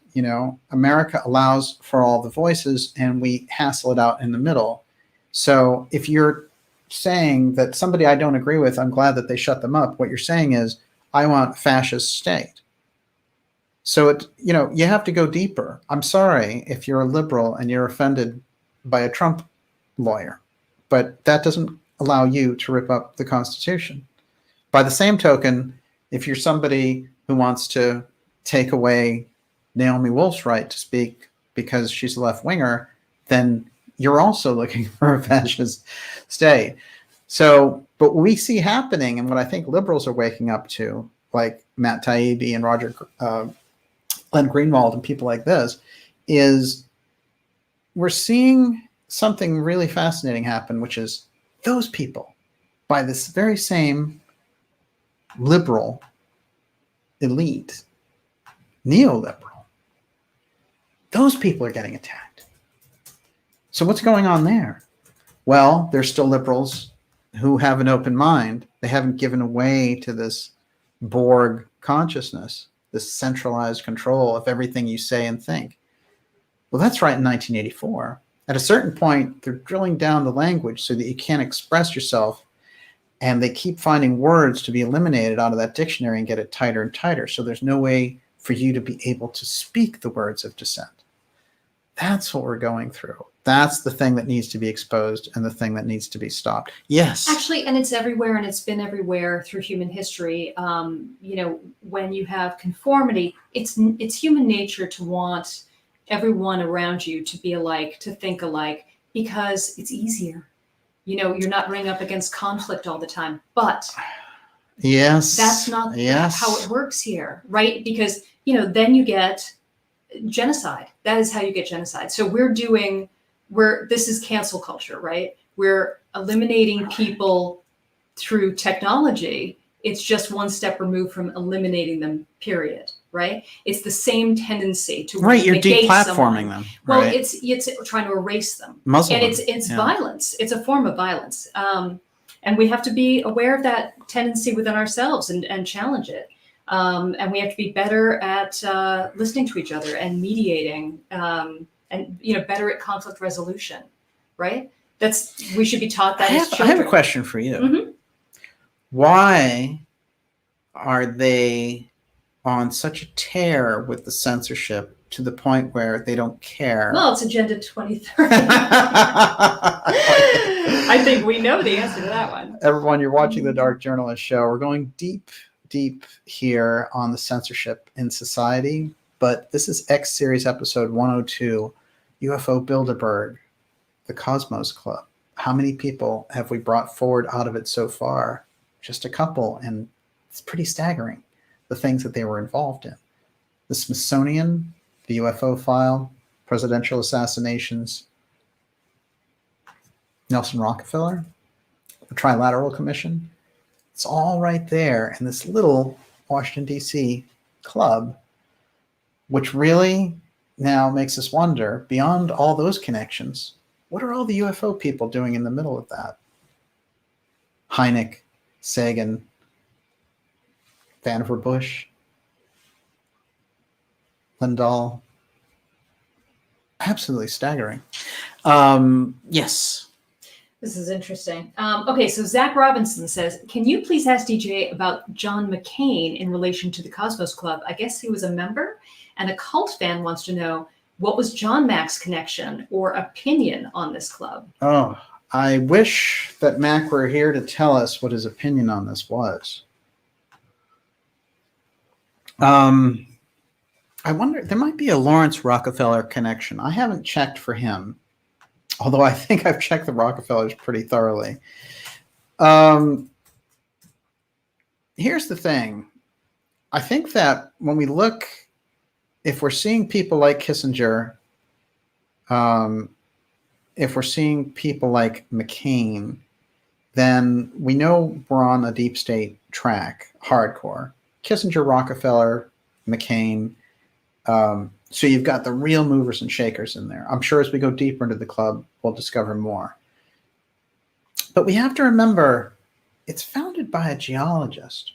America allows for all the voices, and we hassle it out in the middle. So if you're saying that somebody I don't agree with, I'm glad that they shut them up, what you're saying is, I want a fascist state. So you have to go deeper. I'm sorry if you're a liberal and you're offended by a Trump lawyer, but that doesn't allow you to rip up the Constitution. By the same token, if you're somebody who wants to take away Naomi Wolf's right to speak because she's a left-winger, then you're also looking for a fascist state. So, but what we see happening, and what I think liberals are waking up to, like Matt Taibbi and Glenn Greenwald and people like this, is we're seeing something really fascinating happen, which is those people, by this very same liberal elite, neoliberal, those people are getting attacked. So what's going on there? Well, there's still liberals who have an open mind. They haven't given away to this Borg consciousness, this centralized control of everything you say and think. Well, that's right in 1984. At a certain point, they're drilling down the language so that you can't express yourself, and they keep finding words to be eliminated out of that dictionary and get it tighter and tighter. So there's no way for you to be able to speak the words of dissent. That's what we're going through. That's the thing that needs to be exposed and the thing that needs to be stopped. Yes. Actually, and it's everywhere, and it's been everywhere through human history. When you have conformity, it's human nature to want everyone around you to be alike, to think alike, because it's easier. You're not running up against conflict all the time. But yes, that's not how it works here, right? Because, then you get genocide. That is how you get genocide. So this is cancel culture, right? We're eliminating people through technology. It's just one step removed from eliminating them, period, right? It's the same tendency to you're negate deplatforming someone. them. Well, right? it's trying to erase them. Muzzle and them. it's violence. It's a form of violence. And we have to be aware of that tendency within ourselves and challenge it. And we have to be better at listening to each other and mediating, and better at conflict resolution, right? We should be taught that as children. I have a question for you. Mm-hmm. Why are they on such a tear with the censorship to the point where they don't care? Well, it's Agenda 2030. I think we know the answer to that one. Everyone, you're watching the Dark Journalist Show. We're going deep here on the censorship in society, but this is X Series episode 102, UFO Bilderberg, the Cosmos Club. How many people have we brought forward out of it so far? Just a couple, and it's pretty staggering, the things that they were involved in. The Smithsonian, the UFO file, presidential assassinations, Nelson Rockefeller, the Trilateral Commission. It's all right there in this little Washington, D.C. club, which really now makes us wonder, beyond all those connections, what are all the UFO people doing in the middle of that? Hynek, Sagan, Vannevar Bush, Lundahl. Absolutely staggering. Yes. This is interesting. Okay, so Zach Robinson says, can you please ask DJ about John McCain in relation to the Cosmos Club? I guess he was a member, and a cult fan wants to know, what was John Mac's connection or opinion on this club? Oh, I wish that Mac were here to tell us what his opinion on this was. I wonder, there might be a Lawrence Rockefeller connection. I haven't checked for him, although I think I've checked the Rockefellers pretty thoroughly. Here's the thing. I think that when we look, if we're seeing people like Kissinger, if we're seeing people like McCain, then we know we're on a deep state track, hardcore. Kissinger, Rockefeller, McCain. So you've got the real movers and shakers in there. I'm sure as we go deeper into the club, we'll discover more. But we have to remember, it's founded by a geologist.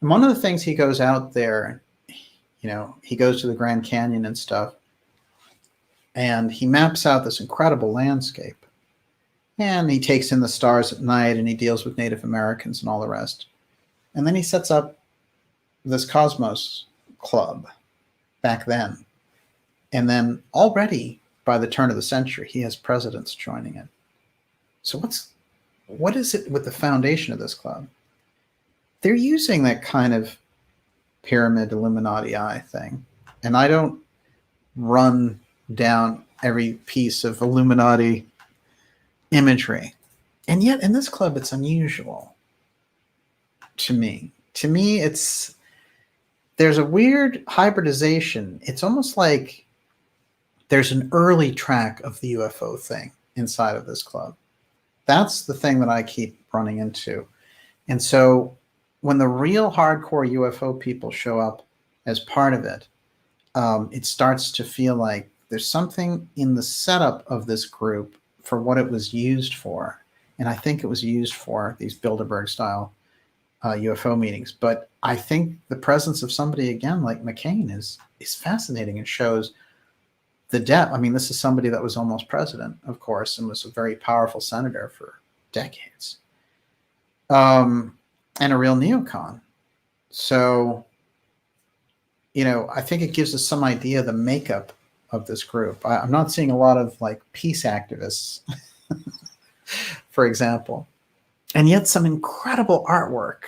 And one of the things he goes out there, you know, he goes to the Grand Canyon and stuff, and he maps out this incredible landscape. And he takes in the stars at night, and he deals with Native Americans and all the rest. And then he sets up this Cosmos Club back then. And then already by the turn of the century, he has presidents joining it. So what is it with the foundation of this club? They're using that kind of pyramid Illuminati eye thing. And I don't run down every piece of Illuminati imagery. And yet in this club, it's unusual to me. To me, there's a weird hybridization. It's almost like there's an early track of the UFO thing inside of this club. That's the thing that I keep running into. And so when the real hardcore UFO people show up as part of it, it starts to feel like there's something in the setup of this group for what it was used for. And I think it was used for these Bilderberg style UFO meetings. But I think the presence of somebody, again, like McCain is fascinating and shows the depth. I mean, this is somebody that was almost president, of course, and was a very powerful senator for decades. And a real neocon. So, you know, I think it gives us some idea of the makeup of this group. I'm not seeing a lot of like peace activists, for example. And yet some incredible artwork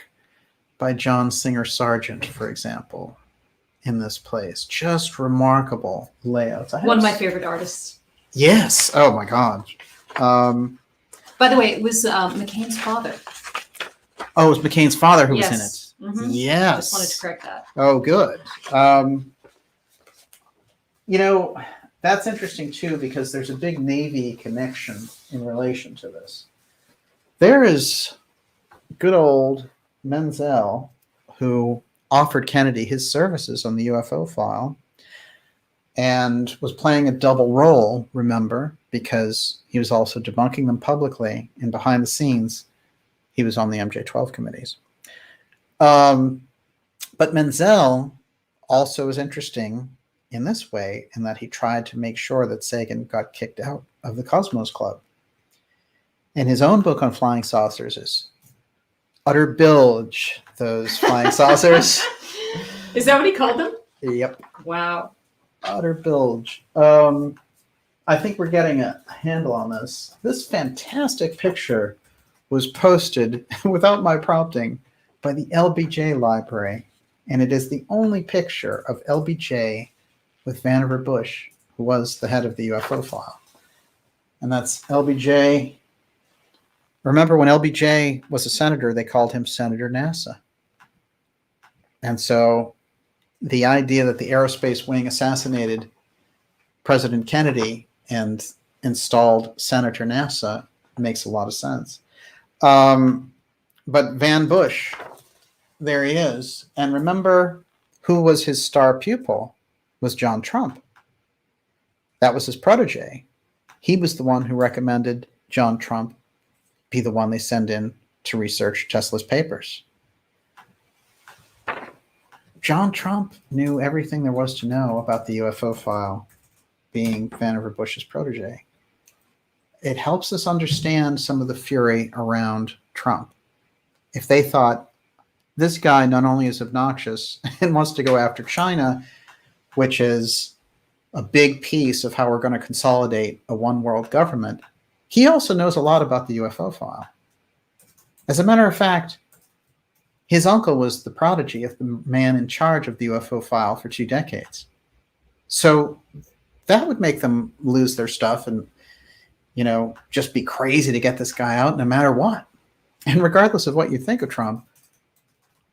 by John Singer Sargent, for example, in this place. Just remarkable layouts. One of my favorite artists. Yes. Oh, my God. By the way, it was McCain's father. Oh, it was McCain's father who was in it. Mm-hmm. Yes. Just wanted to correct that. Oh, good. You know, that's interesting, too, because there's a big Navy connection in relation to this. There is good old Menzel, who offered Kennedy his services on the UFO file and was playing a double role, remember, because he was also debunking them publicly, and behind the scenes, he was on the MJ-12 committees. But Menzel also was interesting in this way, in that he tried to make sure that Sagan got kicked out of the Cosmos Club. And his own book on flying saucers is utter bilge, those flying saucers. Is that what he called them? Yep. Wow. Utter bilge. I think we're getting a handle on this. This fantastic picture was posted without my prompting by the LBJ library. And it is the only picture of LBJ with Vannevar Bush, who was the head of the UFO file. And that's LBJ. Remember, when LBJ was a senator, they called him Senator NASA. And so the idea that the aerospace wing assassinated President Kennedy and installed Senator NASA makes a lot of sense. But Van Bush, there he is. And remember, who was his star pupil? Was John Trump. That was his protege. He was the one who recommended John Trump be the one they send in to research Tesla's papers. John Trump knew everything there was to know about the UFO file, being Vannevar Bush's protege. It helps us understand some of the fury around Trump. If they thought, this guy not only is obnoxious and wants to go after China, which is a big piece of how we're going to consolidate a one world government, He also knows a lot about the UFO file. As a matter of fact, his uncle was the prodigy of the man in charge of the UFO file for 2 decades. So that would make them lose their stuff and, just be crazy to get this guy out no matter what. And regardless of what you think of Trump,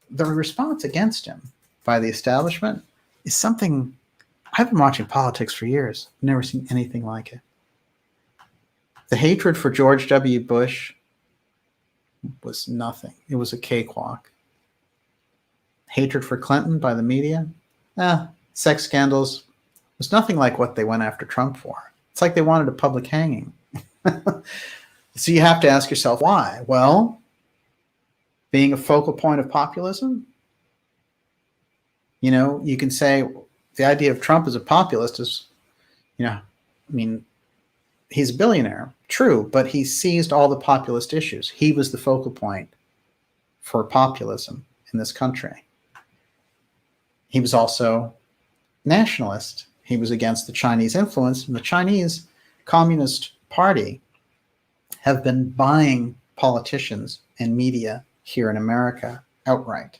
the response against him by the establishment is something. I've been watching politics for years. I've never seen anything like it. The hatred for George W. Bush was nothing. It was a cakewalk. Hatred for Clinton by the media, sex scandals was nothing like what they went after Trump for. It's like they wanted a public hanging. So you have to ask yourself why. Well, being a focal point of populism, you can say the idea of Trump as a populist is, he's a billionaire, true, but he seized all the populist issues. He was the focal point for populism in this country. He was also nationalist. He was against the Chinese influence, and the Chinese Communist Party have been buying politicians and media here in America outright.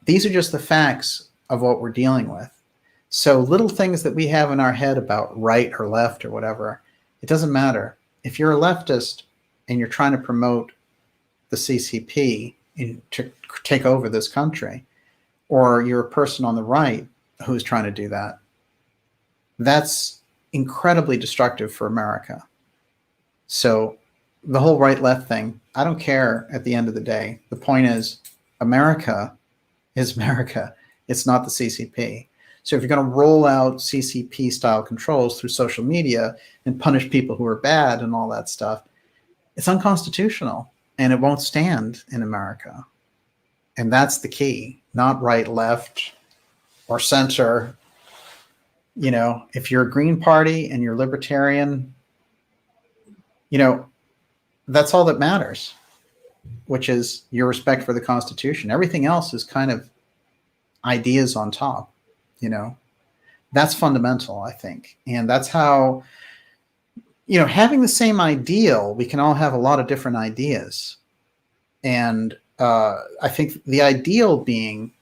These are just the facts of what we're dealing with. So little things that we have in our head about right or left or whatever, it doesn't matter. If you're a leftist and you're trying to promote the CCP to take over this country, or you're a person on the right who's trying to do that, that's incredibly destructive for America. So the whole right-left thing, I don't care at the end of the day. The point is, America is America. It's not the CCP. So if you're going to roll out CCP-style controls through social media and punish people who are bad and all that stuff, it's unconstitutional, and it won't stand in America. And that's the key, not right, left, or center. If you're a Green Party and you're libertarian, that's all that matters, which is your respect for the Constitution. Everything else is kind of ideas on top, That's fundamental, I think. And that's how, having the same ideal, we can all have a lot of different ideas. And I think the ideal being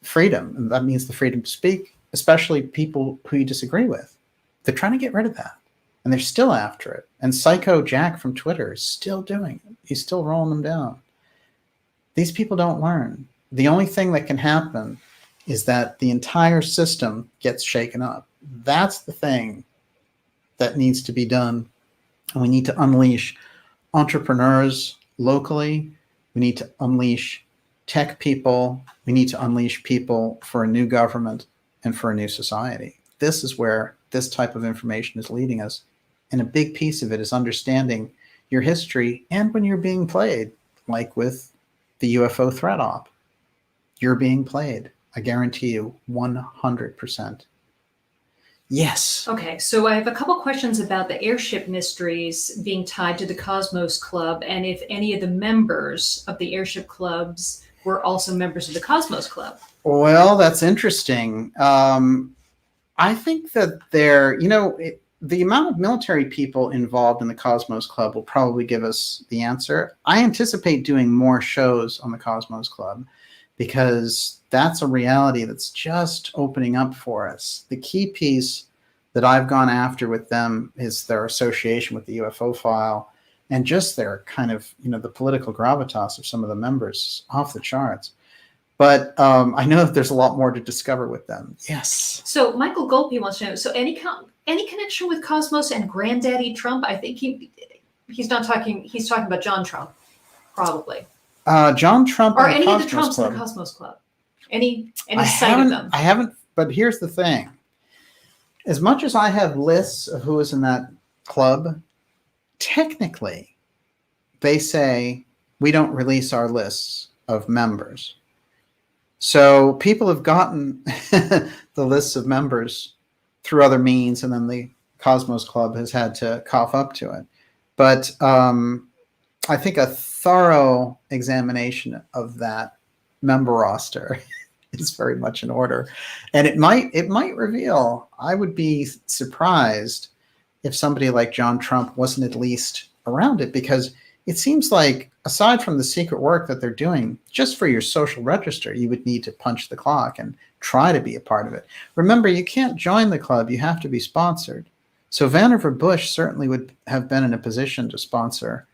freedom, and that means the freedom to speak, especially people who you disagree with. They're trying to get rid of that. And they're still after it. And Psycho Jack from Twitter is still doing it. He's still rolling them down. These people don't learn. The only thing that can happen is that the entire system gets shaken up. That's the thing that needs to be done. And we need to unleash entrepreneurs locally. We need to unleash tech people. We need to unleash people for a new government and for a new society. This is where this type of information is leading us. And a big piece of it is understanding your history and when you're being played, like with the UFO threat op. You're being played. I guarantee you 100%. Yes. Okay, so I have a couple questions about the airship mysteries being tied to the Cosmos Club, and if any of the members of the airship clubs were also members of the Cosmos Club. Well, that's interesting. I think that the amount of military people involved in the Cosmos Club will probably give us the answer. I anticipate doing more shows on the Cosmos Club because that's a reality that's just opening up for us. The key piece that I've gone after with them is their association with the UFO file and just their kind of, the political gravitas of some of the members off the charts. But I know that there's a lot more to discover with them. Yes. So Michael Golpe wants to know, so any connection with Cosmos and Granddaddy Trump? I think he's talking about John Trump, probably. John Trump or and any the of the Cosmos Trumps Club. in the Cosmos Club. Any sight of them? I haven't, but here's the thing. As much as I have lists of who is in that club, technically, they say we don't release our lists of members. So people have gotten the lists of members through other means, and then the Cosmos Club has had to cough up to it. But I think a thorough examination of that member roster is very much in order. And it might reveal, I would be surprised if somebody like John Trump wasn't at least around it, because it seems like aside from the secret work that they're doing, just for your social register, you would need to punch the clock and try to be a part of it. Remember, you can't join the club. You have to be sponsored. So Vannevar Bush certainly would have been in a position to sponsor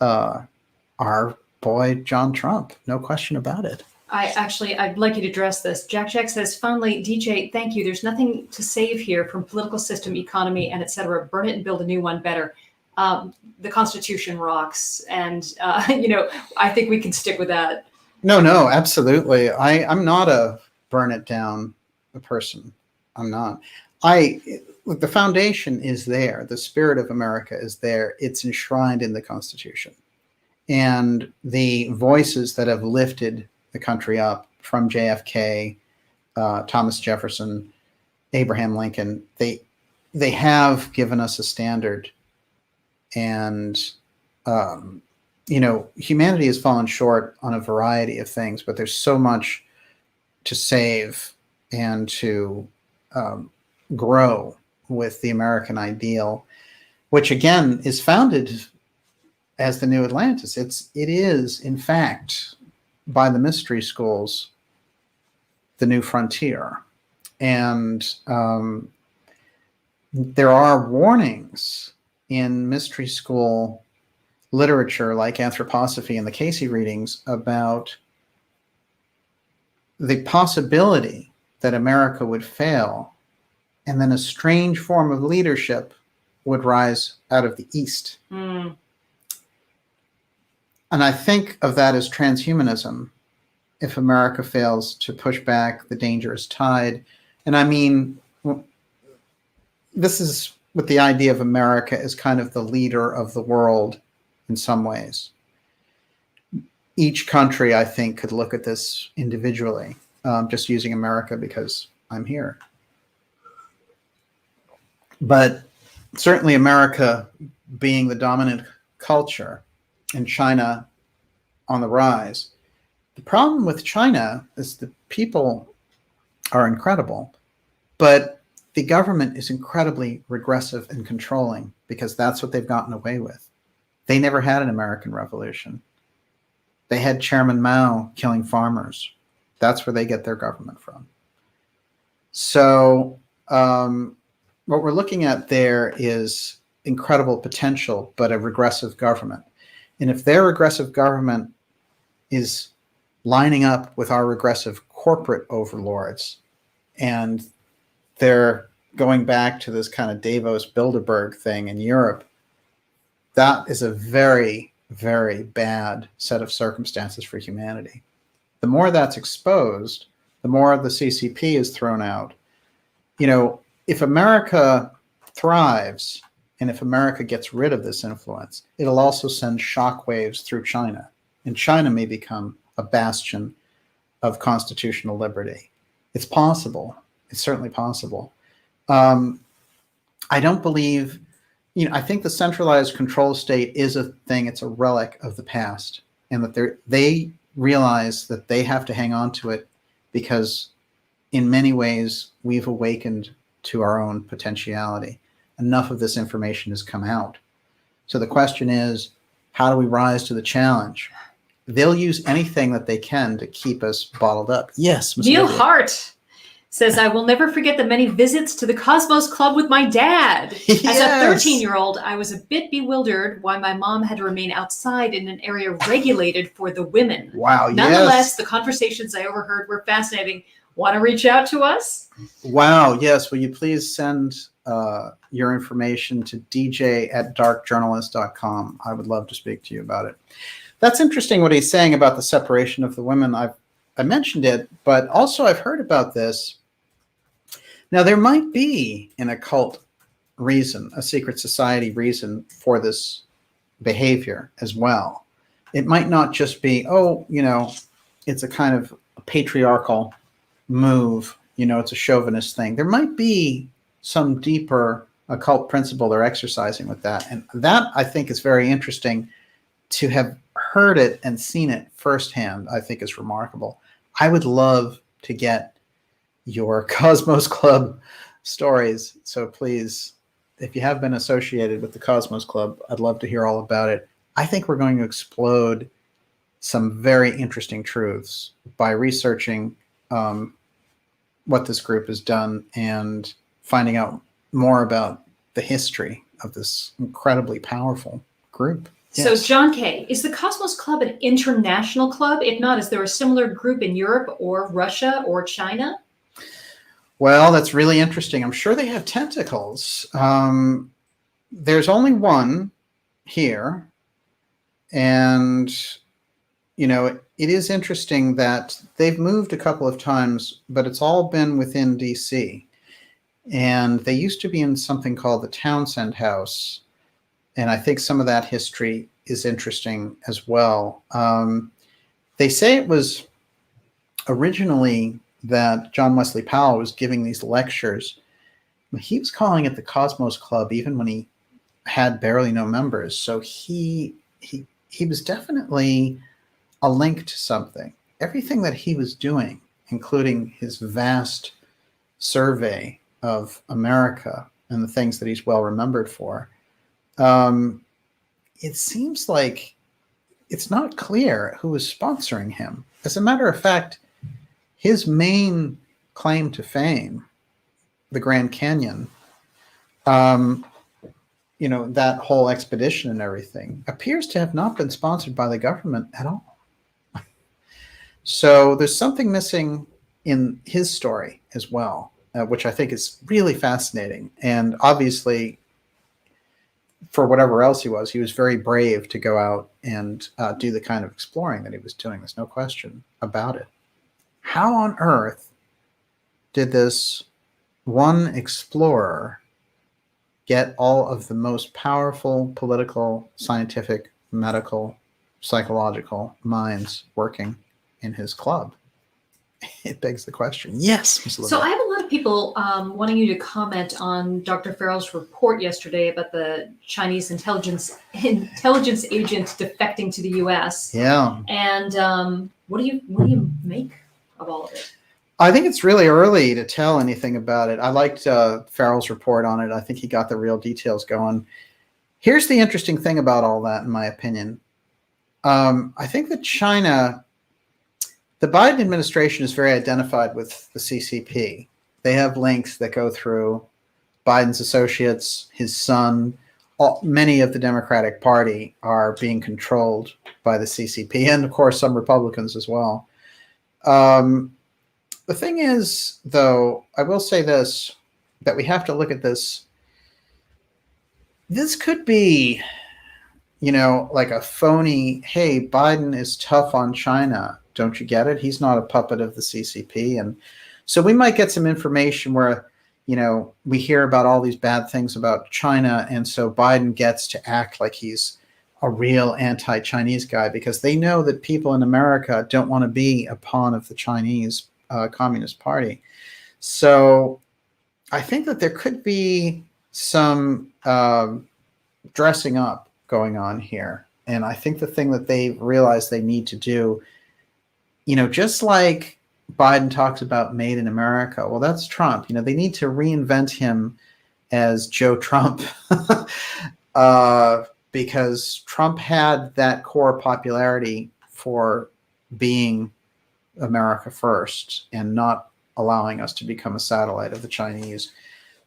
our boy, John Trump. No question about it. I'd like you to address this. Jack says, finally, DJ, thank you. There's nothing to save here from political system, economy, and et cetera. Burn it and build a new one better. The Constitution rocks. And, I think we can stick with that. No, absolutely. I'm not a burn it down person. I'm not. Look, the foundation is there. The spirit of America is there. It's enshrined in the Constitution. And the voices that have lifted the country up, from JFK, Thomas Jefferson, Abraham Lincoln, they have given us a standard. And, humanity has fallen short on a variety of things, but there's so much to save and to grow with the American ideal, which again is founded as the new Atlantis. It is, in fact, by the mystery schools, the new frontier. And there are warnings in mystery school literature like Anthroposophy and the Casey readings about the possibility that America would fail and then a strange form of leadership would rise out of the East. Mm. And I think of that as transhumanism, if America fails to push back the dangerous tide. And I mean, this is with the idea of America as kind of the leader of the world in some ways. Each country, I think, could look at this individually, just using America because I'm here. But certainly America being the dominant culture and China on the rise. The problem with China is the people are incredible, but the government is incredibly regressive and controlling because that's what they've gotten away with. They never had an American Revolution. They had Chairman Mao killing farmers. That's where they get their government from. So what we're looking at there is incredible potential, but a regressive government. And if their regressive government is lining up with our regressive corporate overlords, and they're going back to this kind of Davos Bilderberg thing in Europe, that is a very, very bad set of circumstances for humanity. The more that's exposed, the more the CCP is thrown out. If America thrives and if America gets rid of this influence, it'll also send shockwaves through China. And China may become a bastion of constitutional liberty. It's possible. It's certainly possible. I don't believe, I think the centralized control state is a thing. It's a relic of the past, and that they realize that they have to hang on to it because in many ways we've awakened to our own potentiality. Enough of this information has come out. So the question is, how do we rise to the challenge? They'll use anything that they can to keep us bottled up. Yes, Ms. Neil Lydia. Hart says, I will never forget the many visits to the Cosmos Club with my dad. Yes. As a 13-year-old, I was a bit bewildered why my mom had to remain outside in an area regulated for the women. Wow, Nonetheless, yes. the conversations I overheard were fascinating. Want to reach out to us? Wow, yes. Will you please send your information to dj@darkjournalist.com. I would love to speak to you about it. That's interesting what he's saying about the separation of the women. I mentioned it, but also I've heard about this. Now, there might be an occult reason, a secret society reason for this behavior as well. It might not just be, it's a kind of a patriarchal move, it's a chauvinist thing. There might be some deeper occult principle they're exercising with that. And that, I think, is very interesting. To have heard it and seen it firsthand, I think is remarkable. I would love to get your Cosmos Club stories. So please if you have been associated with the Cosmos Club, I'd love to hear all about it. I think we're going to explode some very interesting truths by researching what this group has done and finding out more about the history of this incredibly powerful group. So, Yes. John Kay, is the Cosmos Club an international club? If not, is there a similar group in Europe or Russia or China? Well, that's really interesting. I'm sure they have tentacles. There's only one here. And, you know, it is interesting that they've moved a couple of times, but it's all been within D.C. And they used to be in something called the Townsend House. And I think some of that history is interesting as well. They say it was originally that John Wesley Powell was giving these lectures. He was calling it the Cosmos Club even when he had barely no members. So he was definitely a link to something. Everything that he was doing, including his vast survey of America and the things that he's well remembered for, it seems like it's not clear who was sponsoring him. As a matter of fact, his main claim to fame, the Grand Canyon, you know, that whole expedition and everything, appears to have not been sponsored by the government at all. So there's something missing in his story as well, which I think is really fascinating. And obviously, for whatever else he was very brave to go out and do the kind of exploring that he was doing. There's no question about it. How on earth did this one explorer get all of the most powerful political, scientific, medical, psychological minds working in his club? It begs the question. Yes, Ms. So I have a lot of people wanting you to comment on Dr. Farrell's report yesterday about the Chinese intelligence agent defecting to the U.S. Yeah. And what do you make of all of it? I think it's really early to tell anything about it. I liked Farrell's report on it. I think he got the real details going. Here's the interesting thing about all that, in my opinion. I think that China, the Biden administration is very identified with the CCP. They have links that go through Biden's associates, his son. Many of the Democratic Party are being controlled by the CCP, and of course some Republicans as well. The thing is, though, I will say this, that we have to look at this. This could be, you know, like a phony, hey, Biden is tough on China. Don't you get it? He's not a puppet of the CCP. And so we might get some information where, you know, we hear about all these bad things about China. And so Biden gets to act like he's a real anti-Chinese guy because they know that people in America don't want to be a pawn of the Chinese Communist Party. So I think that there could be some dressing up going on here. And I think the thing that they realize they need to do, you know, just like Biden talks about made in America, well, that's Trump. You know, they need to reinvent him as Joe Trump because Trump had that core popularity for being America first and not allowing us to become a satellite of the Chinese.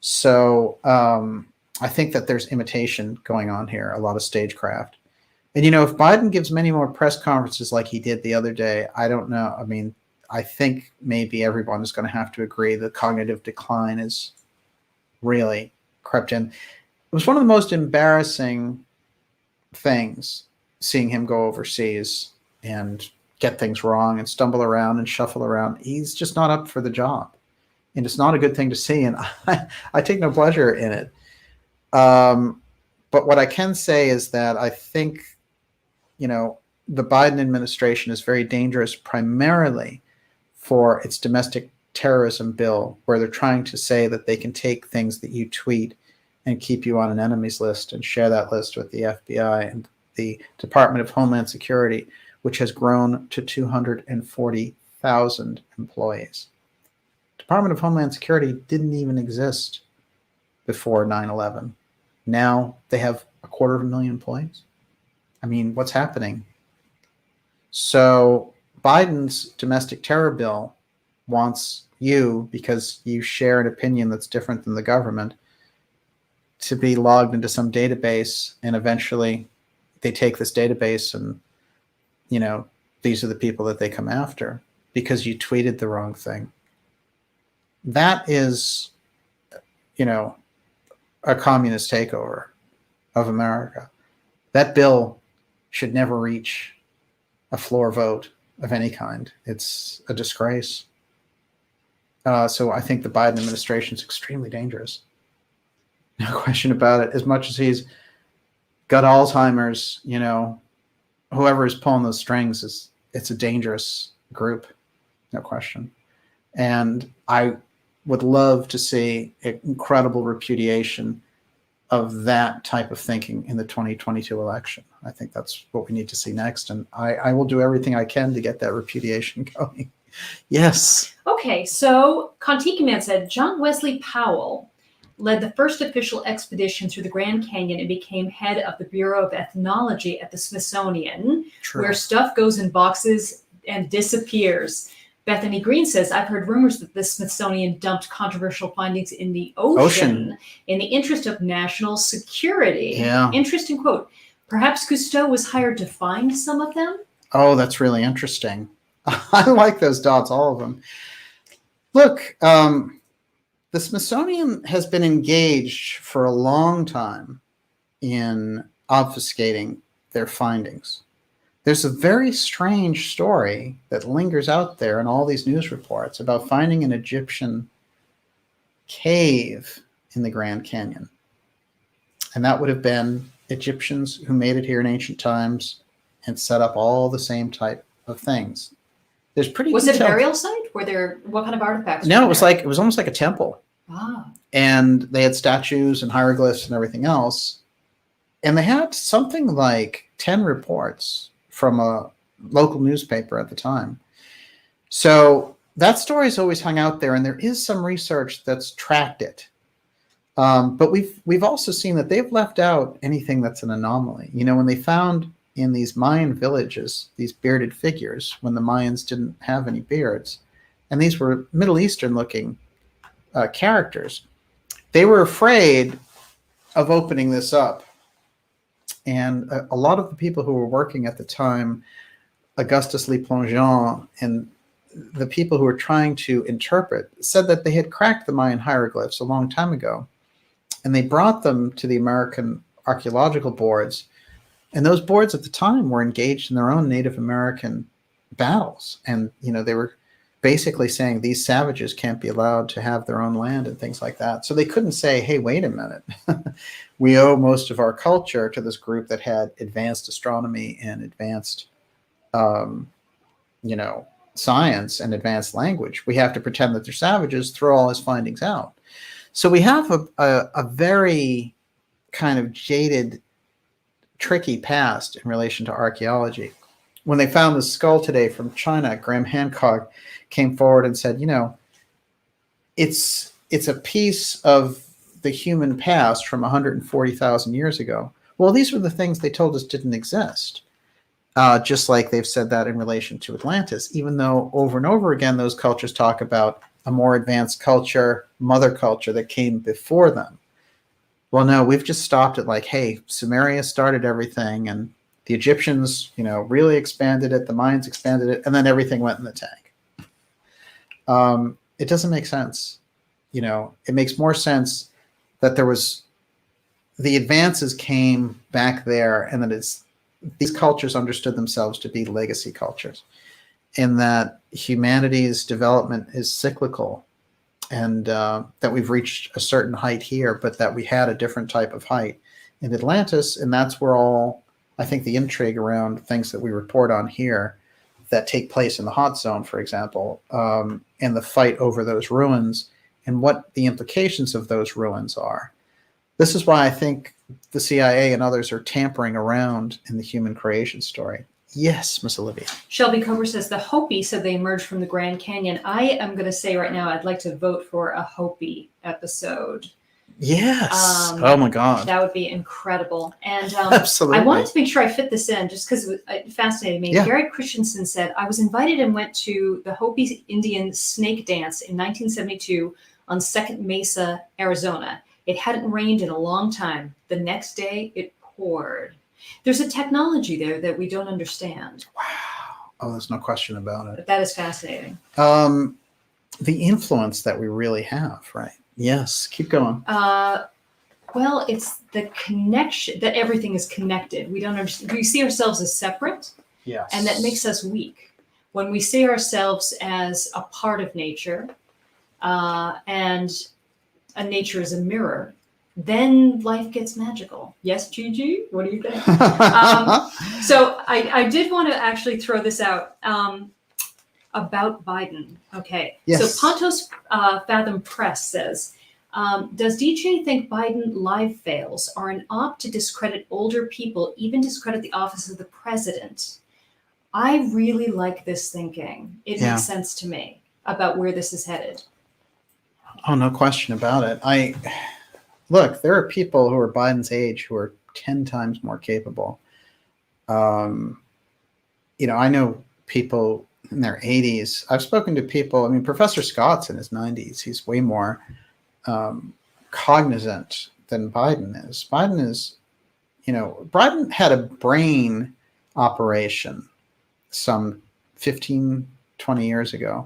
So I think that there's imitation going on here, a lot of stagecraft. And, you know, if Biden gives many more press conferences like he did the other day, I don't know. I mean, I think maybe everyone is going to have to agree the cognitive decline is really crept in. It was one of the most embarrassing things seeing him go overseas and get things wrong and stumble around and shuffle around. He's just not up for the job. And it's not a good thing to see. And I take no pleasure in it. But what I can say is that I think, you know, the Biden administration is very dangerous primarily for its domestic terrorism bill, where they're trying to say that they can take things that you tweet and keep you on an enemies list and share that list with the FBI and the Department of Homeland Security, which has grown to 240,000 employees. Department of Homeland Security didn't even exist before 9/11. Now they have 250,000 employees. I mean, what's happening? So Biden's domestic terror bill wants you, because you share an opinion that's different than the government, to be logged into some database, and eventually they take this database and, you know, these are the people that they come after because you tweeted the wrong thing. That is, you know, a communist takeover of America. That bill should never reach a floor vote of any kind. It's a disgrace. So I think the Biden administration is extremely dangerous. No question about it. As much as he's got Alzheimer's, you know, whoever is pulling those strings it's a dangerous group, no question. And I would love to see an incredible repudiation of that type of thinking in the 2022 election. I think that's what we need to see next. And I will do everything I can to get that repudiation going. Yes. Okay, so Contiki Man said, John Wesley Powell led the first official expedition through the Grand Canyon and became head of the Bureau of Ethnology at the Smithsonian, True. where stuff goes in boxes and disappears. Bethany Green says, I've heard rumors that the Smithsonian dumped controversial findings in the ocean in the interest of national security. Yeah. Interesting quote. Perhaps Cousteau was hired to find some of them? Oh, that's really interesting. I like those dots, all of them. Look, the Smithsonian has been engaged for a long time in obfuscating their findings. There's a very strange story that lingers out there in all these news reports about finding an Egyptian cave in the Grand Canyon. And that would have been Egyptians who made it here in ancient times and set up all the same type of things. There's pretty Was it a detailed- burial site? Were there, what kind of artifacts? No, were it was there? like, it was almost like a temple. Ah. And they had statues and hieroglyphs and everything else. And they had something like 10 reports from a local newspaper at the time. So that story's always hung out there, and there is some research that's tracked it. But we've also seen that they've left out anything that's an anomaly. You know, when they found in these Mayan villages these bearded figures, when the Mayans didn't have any beards, and these were Middle Eastern looking characters, they were afraid of opening this up. And a lot of the people who were working at the time, Augustus Le Plongeon, and the people who were trying to interpret, said that they had cracked the Mayan hieroglyphs a long time ago. And they brought them to the American archaeological boards. And those boards at the time were engaged in their own Native American battles. And, you know, they were basically saying these savages can't be allowed to have their own land and things like that. So they couldn't say, hey, wait a minute. We owe most of our culture to this group that had advanced astronomy and advanced, you know, science and advanced language. We have to pretend that they're savages, throw all his findings out. So we have a very kind of jaded, tricky past in relation to archaeology. When they found the skull today from China, Graham Hancock came forward and said, you know, it's a piece of the human past from 140,000 years ago. Well, these were the things they told us didn't exist. Just like they've said that in relation to Atlantis, even though over and over again, those cultures talk about a more advanced culture, mother culture that came before them. Well, no, we've just stopped at like, hey, Sumeria started everything, and the Egyptians, you know, really expanded it, the Mayans expanded it, and then everything went in the tank. It doesn't make sense. You know, it makes more sense that there was, the advances came back there, and that these cultures understood themselves to be legacy cultures, in that humanity's development is cyclical, and that we've reached a certain height here, but that we had a different type of height in Atlantis, and that's where all, I think, the intrigue around things that we report on here that take place in the hot zone, for example, and the fight over those ruins and what the implications of those ruins are. This is why I think the CIA and others are tampering around in the human creation story. Yes, Miss Olivia. Shelby Cover says the Hopi said they emerged from the Grand Canyon. I am going to say right now I'd like to vote for a Hopi episode. Yes. Oh my God. That would be incredible. And Absolutely. I wanted to make sure I fit this in just because it fascinated me. Yeah. Gary Christensen said, I was invited and went to the Hopi Indian snake dance in 1972 on Second Mesa, Arizona. It hadn't rained in a long time. The next day, it poured. There's a technology there that we don't understand. Wow. Oh, there's no question about it. But that is fascinating. The influence that we really have, right? Yes. Keep going. Well, it's the connection, that everything is connected. We don't understand. We see ourselves as separate, Yes. and that makes us weak. When we see ourselves as a part of nature, and nature is a mirror, then life gets magical. Yes, Gigi? What do you think? So I did want to actually throw this out about Biden. Okay. Yes. So Pontos Fathom Press says, does DJ think Biden live fails are an opt to discredit older people, even discredit the office of the president? I really like this thinking. It makes sense to me about where this is headed. Oh, no question about it. Look, there are people who are Biden's age who are 10 times more capable. I know people in their 80s. I've spoken to people. I mean, Professor Scott's in his 90s. He's way more cognizant than Biden is. Biden had a brain operation some 15, 20 years ago.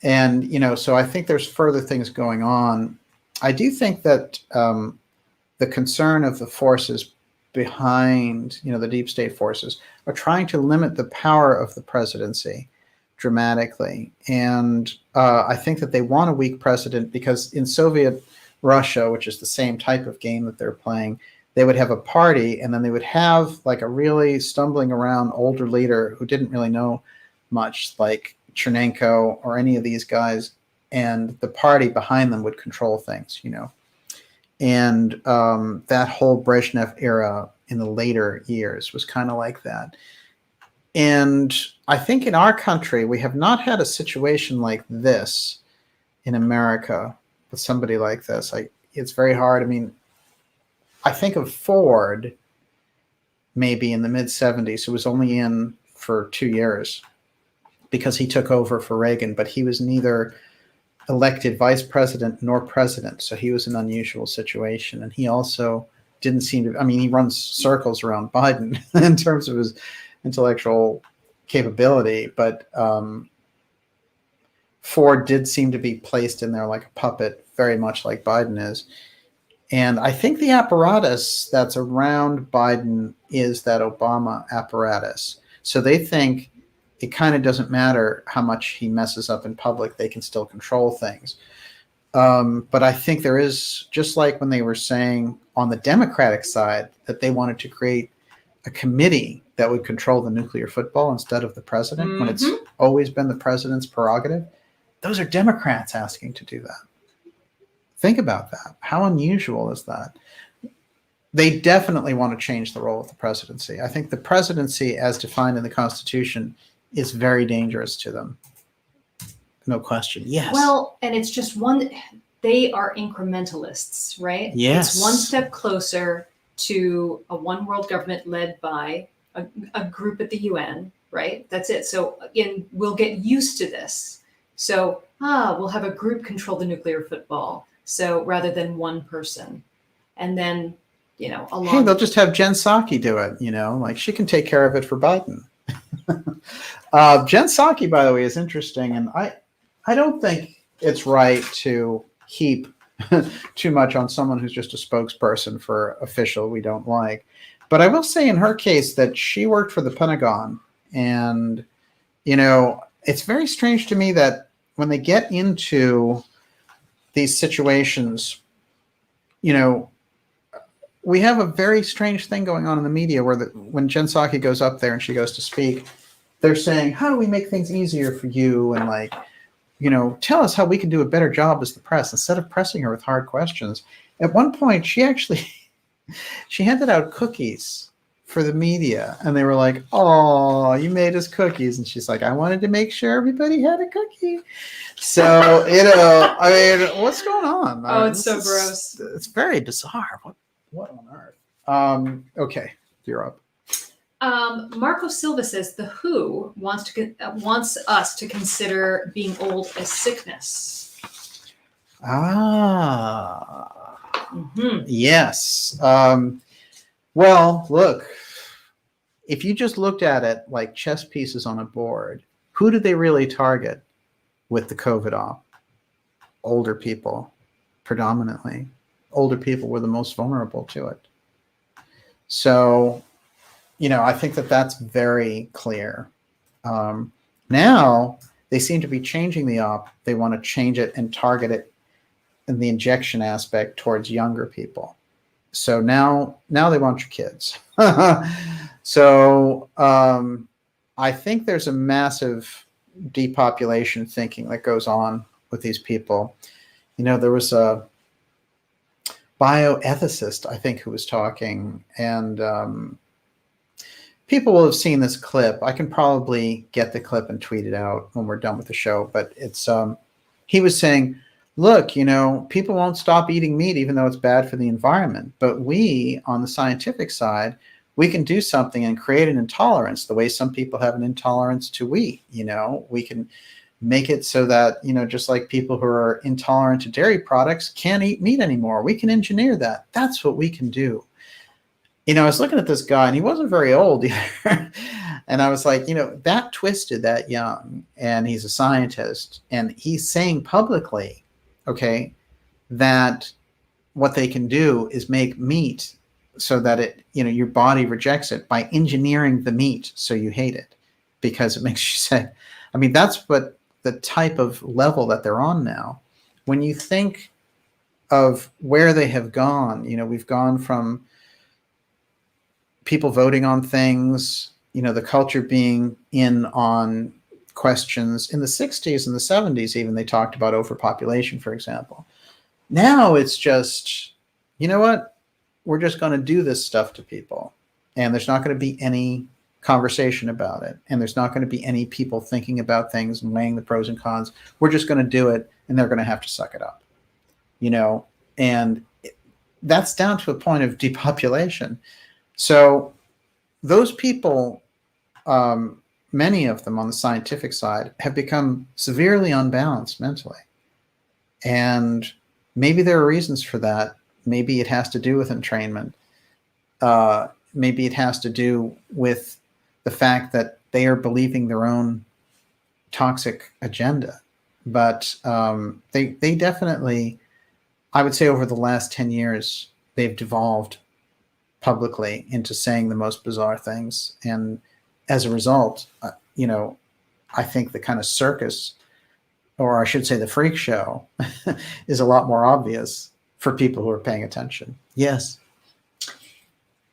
And, so I think there's further things going on. I do think that the concern of the forces behind, the deep state forces are trying to limit the power of the presidency dramatically. And I think that they want a weak president because in Soviet Russia, which is the same type of game that they're playing, they would have a party and then they would have like a really stumbling around older leader who didn't really know much, like Chernenko or any of these guys, and the party behind them would control things, And that whole Brezhnev era in the later years was kind of like that. And I think in our country, we have not had a situation like this in America with somebody like this. It's very hard. I mean, I think of Ford maybe in the mid-70s, who was only in for 2 years because he took over for Reagan, but he was neither elected vice president nor president. So he was an unusual situation. And he also didn't seem to, he runs circles around Biden in terms of his intellectual capability, but Ford did seem to be placed in there like a puppet, very much like Biden is. And I think the apparatus that's around Biden is that Obama apparatus. So they think it kind of doesn't matter how much he messes up in public, they can still control things. But I think there is, just like when they were saying on the Democratic side that they wanted to create a committee that would control the nuclear football instead of the president, when it's always been the president's prerogative. Those are Democrats asking to do that. Think about that. How unusual is that? They definitely want to change the role of the presidency. I think the presidency, as defined in the Constitution, is very dangerous to them. No question. Yes. Well, and it's just they are incrementalists, right? Yes. It's one step closer to a one world government led by a group at the UN, right? That's it. So again, we'll get used to this. So, we'll have a group control the nuclear football. So rather than one person. And then, hey, they'll just have Jen Psaki do it, like she can take care of it for Biden. Jen Psaki, by the way, is interesting. And I don't think it's right to heap too much on someone who's just a spokesperson for official we don't like. But I will say in her case that she worked for the Pentagon. And, it's very strange to me that when they get into these situations, we have a very strange thing going on in the media where when Jen Psaki goes up there and she goes to speak, they're saying, how do we make things easier for you? And tell us how we can do a better job as the press, instead of pressing her with hard questions. At one point, she handed out cookies for the media. And they were like, oh, you made us cookies. And she's like, I wanted to make sure everybody had a cookie. So, I mean, what's going on? Oh, it's so gross. It's very bizarre. What on earth? Okay, you're up. Marco Silva says the WHO wants us to consider being old as sickness. Yes. Well, look, if you just looked at it like chess pieces on a board, who did they really target with the COVID op? Older people, predominantly. Older people were the most vulnerable to it. So, I think that that's very clear. Now, they seem to be changing the op. They want to change it and target it in the injection aspect towards younger people. So now they want your kids. So I think there's a massive depopulation thinking that goes on with these people. There was a bioethicist, I think, who was talking, and people will have seen this clip. I can probably get the clip and tweet it out when we're done with the show, but it's he was saying, look, people won't stop eating meat even though it's bad for the environment. But we, on the scientific side, we can do something and create an intolerance the way some people have an intolerance to wheat. We can make it so that, just like people who are intolerant to dairy products can't eat meat anymore. We can engineer that. That's what we can do. I was looking at this guy, and he wasn't very old either. And I was like, that twisted, that young, and he's a scientist, and he's saying publicly, okay, that what they can do is make meat so that it, your body rejects it by engineering the meat so you hate it because it makes you sick. I mean, that's what the type of level that they're on now. When you think of where they have gone, we've gone from people voting on things, the culture being in on questions. In the 60s and the 70s, even, they talked about overpopulation, for example. Now it's just, what? We're just going to do this stuff to people. And there's not going to be any conversation about it. And there's not going to be any people thinking about things and weighing the pros and cons. We're just going to do it, and they're going to have to suck it up. And that's down to a point of depopulation. So those people, many of them on the scientific side, have become severely unbalanced mentally. And maybe there are reasons for that. Maybe it has to do with entrainment. Maybe it has to do with the fact that they are believing their own toxic agenda. But they definitely, I would say over the last 10 years, they've devolved publicly into saying the most bizarre things. And as a result, I think the kind of circus, or I should say the freak show, is a lot more obvious for people who are paying attention. Yes.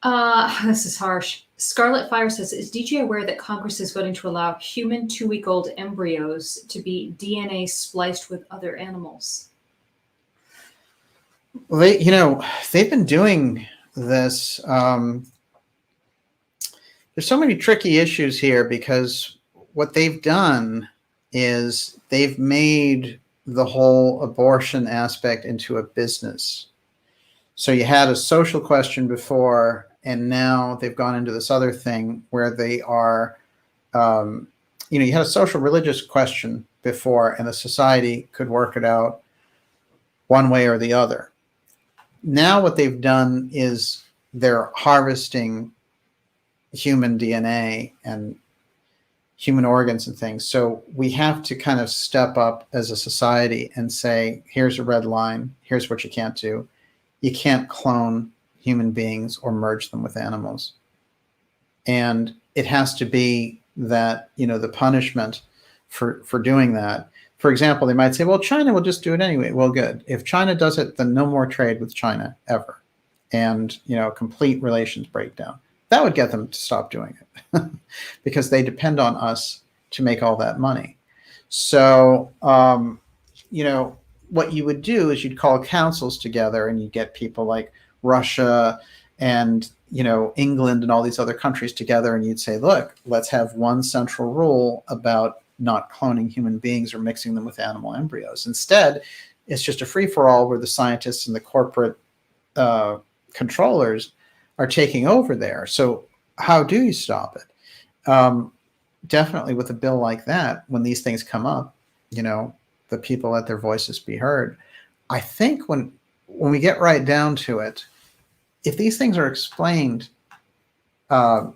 This is harsh. Scarlet Fire says, is DJ aware that Congress is voting to allow human 2-week-old embryos to be DNA spliced with other animals? Well, they've been doing this. There's so many tricky issues here because what they've done is they've made the whole abortion aspect into a business. So you had a social question before, and now they've gone into this other thing where they are, you had a social religious question before, and the society could work it out one way or the other. Now what they've done is they're harvesting human DNA and human organs and things. So we have to kind of step up as a society and say, here's a red line. Here's what you can't do. You can't clone human beings or merge them with animals. And it has to be that, the punishment for doing that. For example, they might say, well, China will just do it anyway. Well, good. If China does it, then no more trade with China ever. And, complete relations breakdown. That would get them to stop doing it because they depend on us to make all that money. So, what you would do is you'd call councils together and you get people like Russia and England and all these other countries together, and you'd say, look, let's have one central rule about not cloning human beings or mixing them with animal embryos. Instead, it's just a free-for-all where the scientists and the corporate controllers are taking over there. So how do you stop it? Definitely with a bill like that, when these things come up, the people let their voices be heard. I think when we get right down to it, if these things are explained to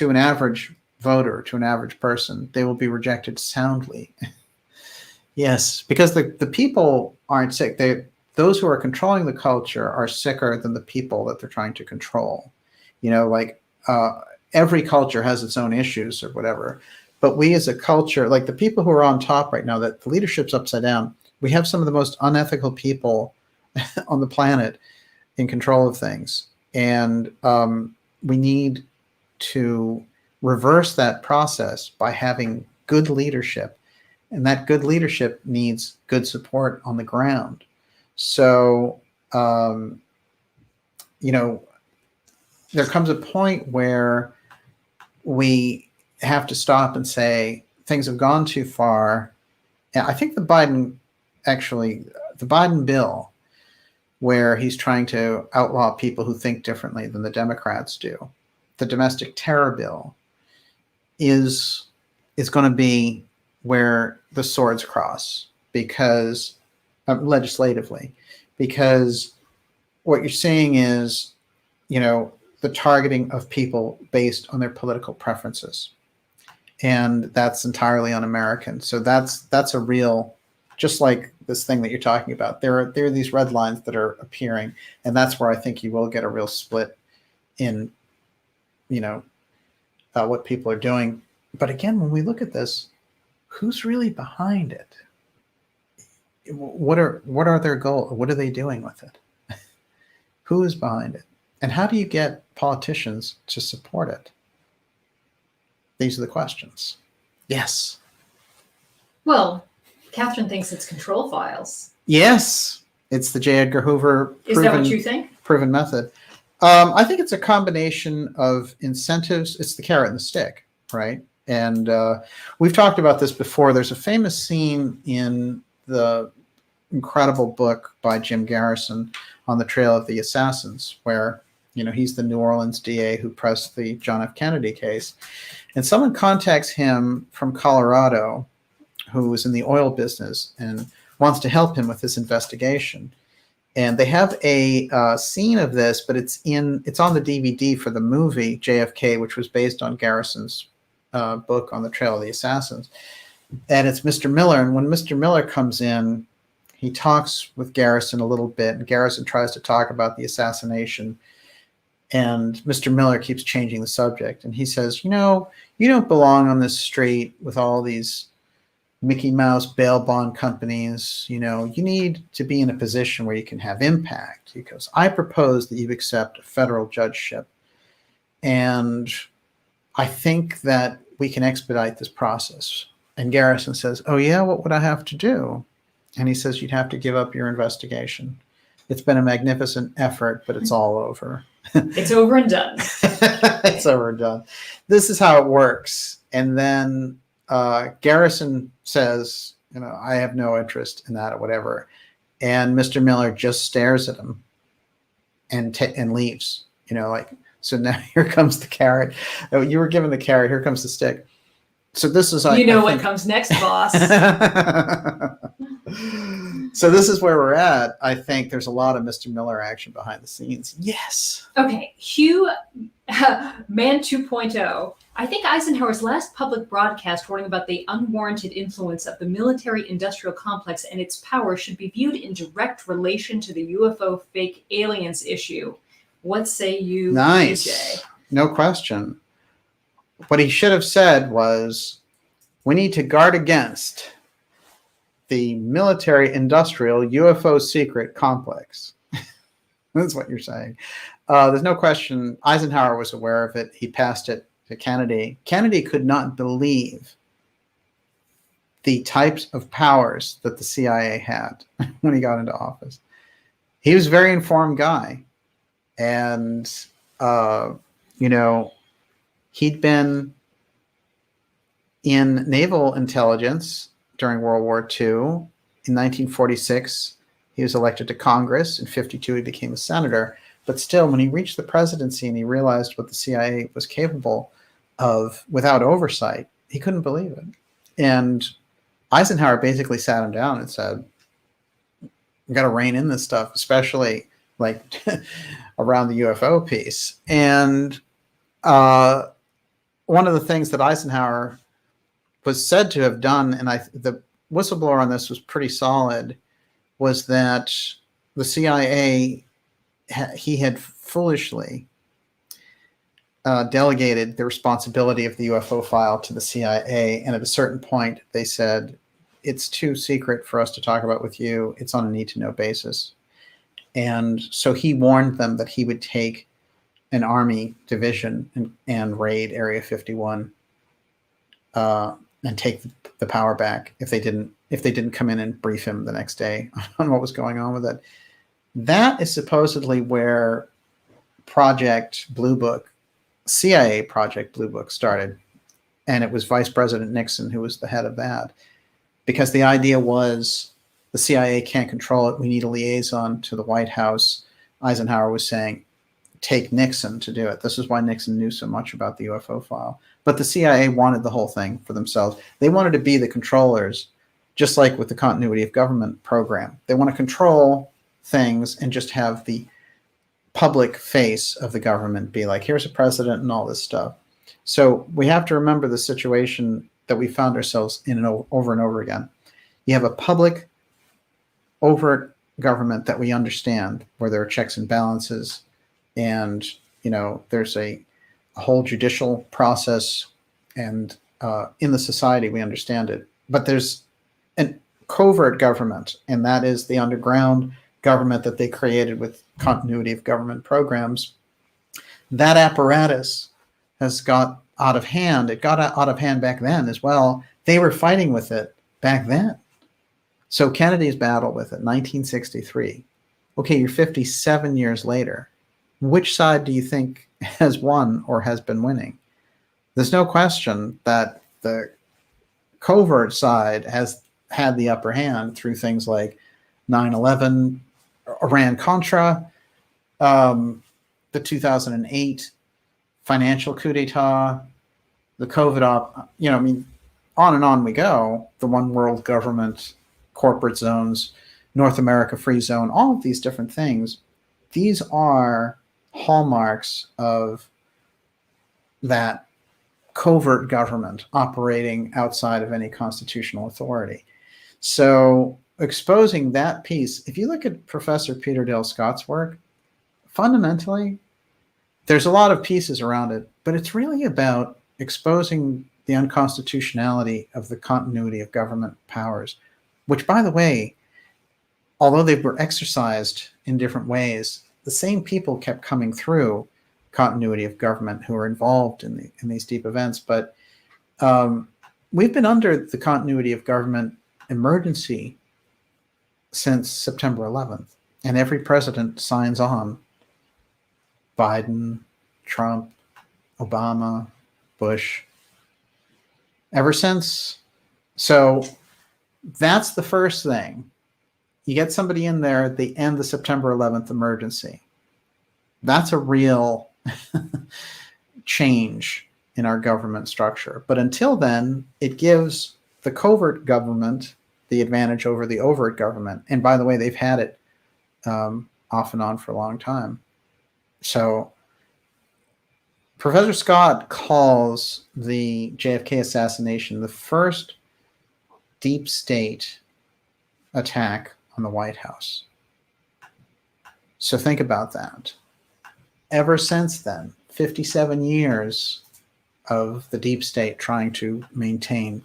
an average voter, to an average person, they will be rejected soundly. Yes, because the people aren't sick. Those who are controlling the culture are sicker than the people that they're trying to control. Every culture has its own issues or whatever. But we as a culture, like the people who are on top right now, that the leadership's upside down, we have some of the most unethical people on the planet in control of things. And we need to reverse that process by having good leadership. And that good leadership needs good support on the ground. So, there comes a point where we have to stop and say things have gone too far. And I think the Biden bill, where he's trying to outlaw people who think differently than the Democrats do, the domestic terror bill, is going to be where the swords cross, because legislatively, because what you're seeing is, the targeting of people based on their political preferences. And that's entirely un-American. So that's a real, just like this thing that you're talking about, there are these red lines that are appearing. And that's where I think you will get a real split in, what people are doing. But again, when we look at this, who's really behind it? What are their goals? What are they doing with it? Who is behind it? And how do you get politicians to support it? These are the questions. Yes. Well, Catherine thinks it's control files. Yes. It's the J. Edgar Hoover Is that what you think? proven method. I think it's a combination of incentives. It's the carrot and the stick, right? And we've talked about this before. There's a famous scene in the incredible book by Jim Garrison, On the Trail of the Assassins, where he's the New Orleans DA who pressed the John F. Kennedy case. And someone contacts him from Colorado who is in the oil business and wants to help him with this investigation. And they have a scene of this, but it's on the DVD for the movie JFK, which was based on Garrison's book On the Trail of the Assassins. And it's Mr. Miller. And when Mr. Miller comes in, he talks with Garrison a little bit, and Garrison tries to talk about the assassination. And Mr. Miller keeps changing the subject. And he says, you don't belong on this street with all these Mickey Mouse bail bond companies. You need to be in a position where you can have impact. He goes, I propose that you accept a federal judgeship. And I think that we can expedite this process. And Garrison says, oh yeah, what would I have to do? And he says, you'd have to give up your investigation. It's been a magnificent effort, but it's all over. It's over and done. It's over and done. This is how it works. And then Garrison says, I have no interest in that or whatever. And Mr. Miller just stares at him and leaves. So now here comes the carrot. Oh, you were given the carrot. Here comes the stick. So this is what comes next, boss. So this is where we're at. I think there's a lot of Mr. Miller action behind the scenes. Yes. Okay, Hugh, Man 2.0. I think Eisenhower's last public broadcast warning about the unwarranted influence of the military-industrial complex and its power should be viewed in direct relation to the UFO fake aliens issue. What say you, Nice. DJ? No question. What he should have said was, we need to guard against the military-industrial UFO secret complex. That's what you're saying. There's no question. Eisenhower was aware of it. He passed it to Kennedy. Kennedy could not believe the types of powers that the CIA had when he got into office. He was a very informed guy. And you know, he'd been in naval intelligence during World War II. In 1946, he was elected to Congress. In 52, he became a senator. But still, when he reached the presidency and he realized what the CIA was capable of without oversight, he couldn't believe it. And Eisenhower basically sat him down and said, "We got to rein in this stuff, especially like around the UFO piece." And one of the things that Eisenhower was said to have done, and the whistleblower on this was pretty solid, was that the CIA, he had foolishly delegated the responsibility of the UFO file to the CIA. And at a certain point, they said, "It's too secret for us to talk about with you. It's on a need-to-know basis." And so he warned them that he would take an Army division and raid Area 51 and take the power back if they didn't come in and brief him the next day on what was going on with it. That is supposedly where Project Blue Book, CIA Project Blue Book, started. And it was Vice President Nixon who was the head of that. Because the idea was the CIA can't control it. We need a liaison to the White House. Eisenhower was saying, take Nixon to do it. This is why Nixon knew so much about the UFO file. But the CIA wanted the whole thing for themselves. They wanted to be the controllers, just like with the continuity of government program. They want to control things and just have the public face of the government be like, here's a president and all this stuff. So we have to remember the situation that we found ourselves in over and over again. You have a public, overt government that we understand, where there are checks and balances, and there's a whole judicial process, and in the society we understand it. But there's a covert government, and that is the underground government that they created with continuity of government programs. That apparatus has got out of hand. It got out of hand back then as well. They were fighting with it back then. So Kennedy's battle with it, 1963. Okay, you're 57 years later. Which side do you think has won or has been winning? There's no question that the covert side has had the upper hand through things like 9/11, Iran-Contra, the 2008 financial coup d'etat, the COVID on and on we go. The one world government, corporate zones, North America free zone, all of these different things. These are hallmarks of that covert government operating outside of any constitutional authority. So exposing that piece, if you look at Professor Peter Dale Scott's work, fundamentally, there's a lot of pieces around it, but it's really about exposing the unconstitutionality of the continuity of government powers, which, by the way, although they were exercised in different ways, the same people kept coming through continuity of government who are involved in these deep events. But we've been under the continuity of government emergency since September 11th, and every president signs on. Biden, Trump, Obama, Bush, ever since. So that's the first thing. You get somebody in there, they end the September 11th emergency. That's a real change in our government structure. But until then, it gives the covert government the advantage over the overt government. And by the way, they've had it off and on for a long time. So Professor Scott calls the JFK assassination the first deep state attack on the White House. So think about that. Ever since then, 57 years of the deep state trying to maintain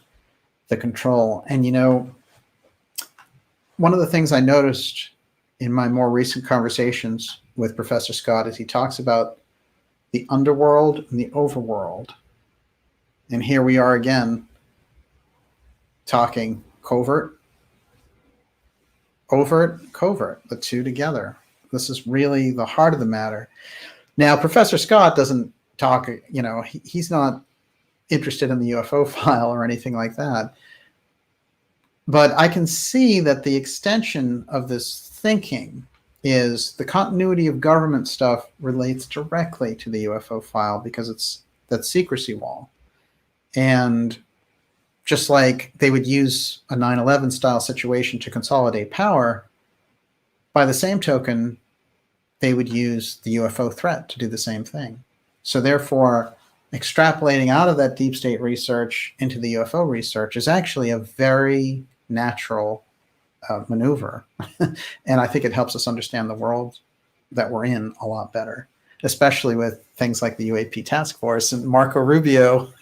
the control. And one of the things I noticed in my more recent conversations with Professor Scott is he talks about the underworld and the overworld. And here we are again talking covert, overt, covert, the two together. This is really the heart of the matter. Now, Professor Scott doesn't talk, he's not interested in the UFO file or anything like that. But I can see that the extension of this thinking is the continuity of government stuff relates directly to the UFO file because it's that secrecy wall. And just like they would use a 9/11 style situation to consolidate power, by the same token, they would use the UFO threat to do the same thing. So therefore, extrapolating out of that deep state research into the UFO research is actually a very natural maneuver. And I think it helps us understand the world that we're in a lot better, especially with things like the UAP task force and Marco Rubio,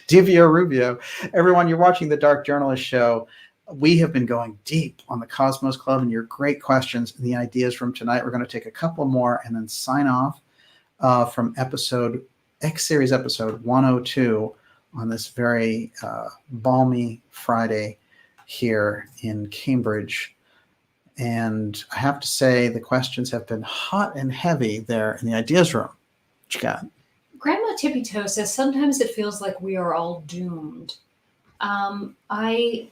Divio Rubio. Everyone, you're watching the Dark Journalist Show. We have been going deep on the Cosmos Club and your great questions and the ideas from tonight. We're going to take a couple more and then sign off from X-Series episode 102 on this very balmy Friday here in Cambridge. And I have to say the questions have been hot and heavy there in the ideas room. What you got? Grandma Tippy Toe says, sometimes it feels like we are all doomed. I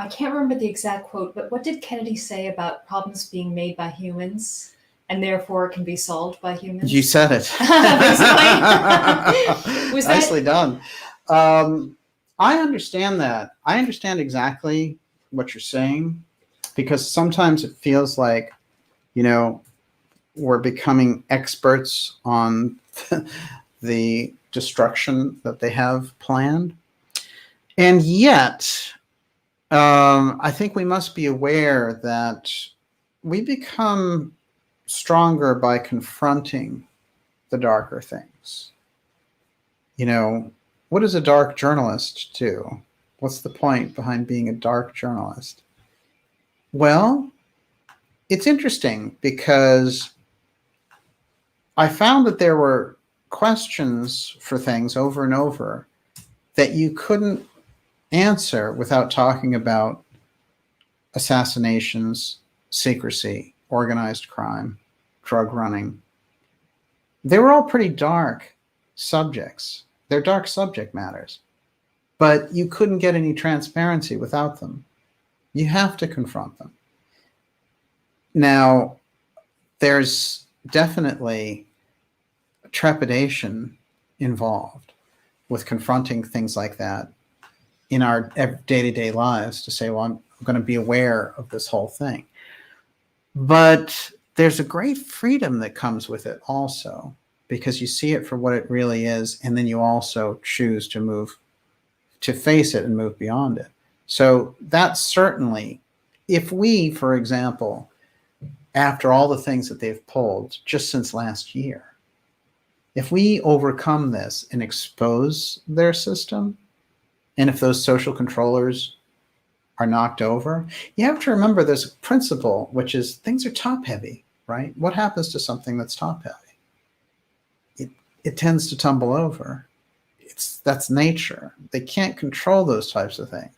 can't remember the exact quote, but what did Kennedy say about problems being made by humans and therefore can be solved by humans? You said it. Was nicely done. I understand that. I understand exactly what you're saying, because sometimes it feels like, we're becoming experts on the destruction that they have planned. And yet, I think we must be aware that we become stronger by confronting the darker things. What does a dark journalist do? What's the point behind being a dark journalist? Well, it's interesting because I found that there were questions for things over and over that you couldn't answer without talking about assassinations, secrecy, organized crime, drug running. They were all pretty dark subjects. They're dark subject matters, but you couldn't get any transparency without them. You have to confront them. Now, there's definitely trepidation involved with confronting things like that in our day-to-day lives to say, well, I'm going to be aware of this whole thing. But there's a great freedom that comes with it also, because you see it for what it really is, and then you also choose to face it and move beyond it. So that's certainly, if we, for example, after all the things that they've pulled just since last year, if we overcome this and expose their system, and if those social controllers are knocked over, you have to remember there's a principle, which is things are top heavy, right? What happens to something that's top heavy? It tends to tumble over. That's nature. They can't control those types of things.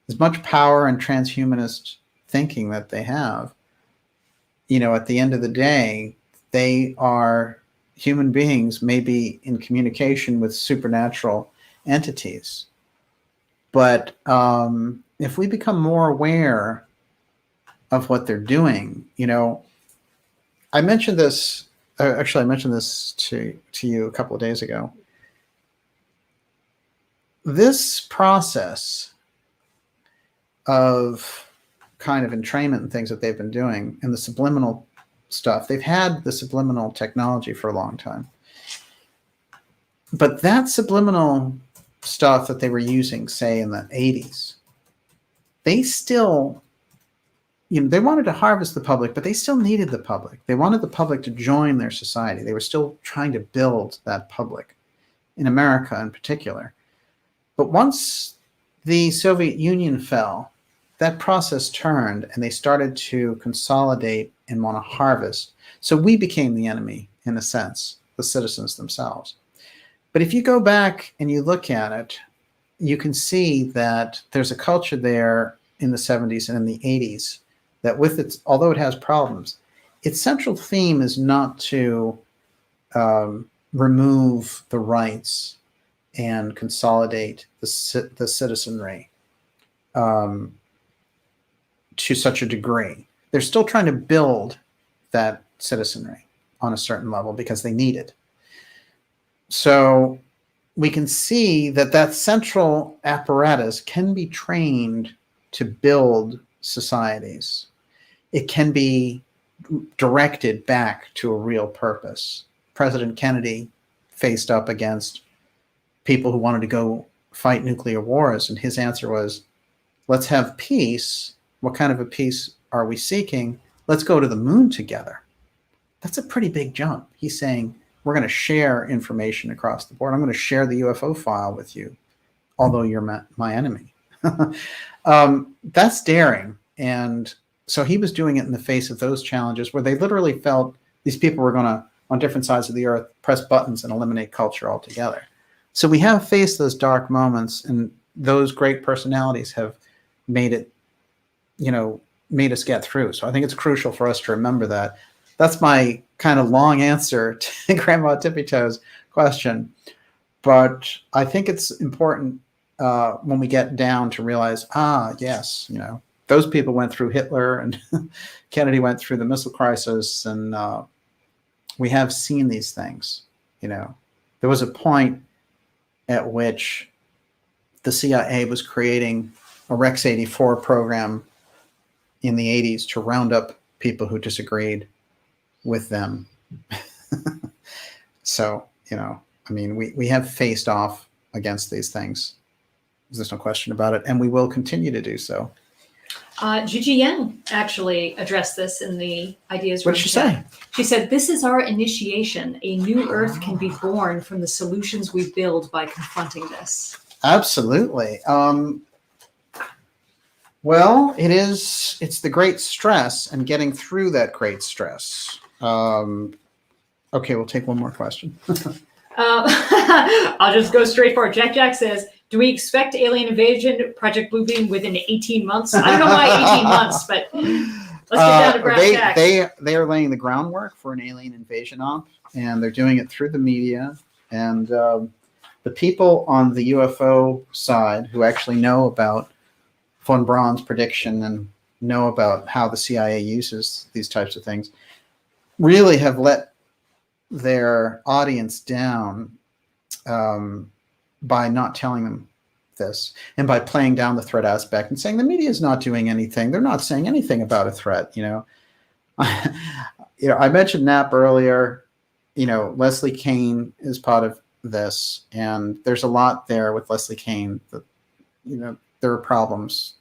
As much power and transhumanist thinking that they have, at the end of the day, they are human beings, maybe in communication with supernatural entities. But if we become more aware of what they're doing, I mentioned this. Actually, I mentioned this to you a couple of days ago. This process of kind of entrainment and things that they've been doing and the subliminal stuff, they've had the subliminal technology for a long time. But that subliminal stuff that they were using, say, in the 80s, they still, they wanted to harvest the public, but they still needed the public. They wanted the public to join their society. They were still trying to build that public, in America in particular. But once the Soviet Union fell, that process turned and they started to consolidate and want to harvest. So we became the enemy, in a sense, the citizens themselves. But if you go back and you look at it, you can see that there's a culture there in the 70s and in the 80s that, with its, although it has problems, its central theme is not to remove the rights and consolidate the citizenry to such a degree. They're still trying to build that citizenry on a certain level because they need it. So we can see that that central apparatus can be trained to build societies. It can be directed back to a real purpose. President Kennedy faced up against people who wanted to go fight nuclear wars, and his answer was, let's have peace. What kind of a peace are we seeking? Let's go to the moon together. That's a pretty big jump. He's saying, we're going to share information across the board. I'm going to share the UFO file with you, although you're my enemy. That's daring. And so he was doing it in the face of those challenges where they literally felt these people were going to, on different sides of the earth, press buttons and eliminate culture altogether. So we have faced those dark moments, and those great personalities have made it, made us get through. So I think it's crucial for us to remember that. That's my kind of long answer to Grandma Tippy-Toes question. But I think it's important when we get down to realize, yes, those people went through Hitler and Kennedy went through the missile crisis, and we have seen these things. There was a point at which the CIA was creating a Rex 84 program in the 80s to round up people who disagreed with them. So, we have faced off against these things. There's no question about it, and we will continue to do so. Gigi Yen actually addressed this in the Ideas Room. What did she say? She said, "This is our initiation. A new Earth can be born from the solutions we build by confronting this." Absolutely. Well, it's the great stress and getting through that great stress. Okay, we'll take one more question. I'll just go straight for it. Jack says, do we expect alien invasion, Project Bluebeam, within 18 months? I don't know why 18 months, but let's get down to brass tacks. They are laying the groundwork for an alien invasion op, and they're doing it through the media. And the people on the UFO side who actually know about von Braun's prediction and know about how the CIA uses these types of things really have let their audience down by not telling them this, and by playing down the threat aspect and saying the media is not doing anything. They're not saying anything about a threat. I mentioned Knapp earlier. Leslie Kean is part of this, and there's a lot there with Leslie Kean that, there are problems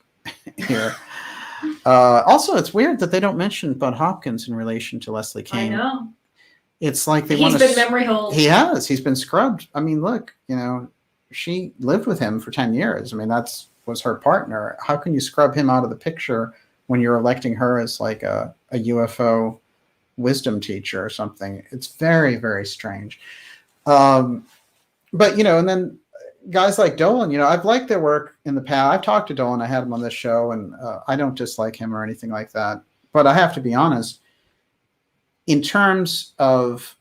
here. Also, it's weird that they don't mention Bud Hopkins in relation to Leslie Kean. I know. It's like they He's been memory hold. He has. He's been scrubbed. I mean, look, she lived with him for 10 years. I mean, was her partner. How can you scrub him out of the picture when you're electing her as like a UFO wisdom teacher or something? It's very, very strange. But, and then guys like Dolan, I've liked their work in the past. I've talked to Dolan. I had him on this show, and I don't dislike him or anything like that. But I have to be honest, in terms of,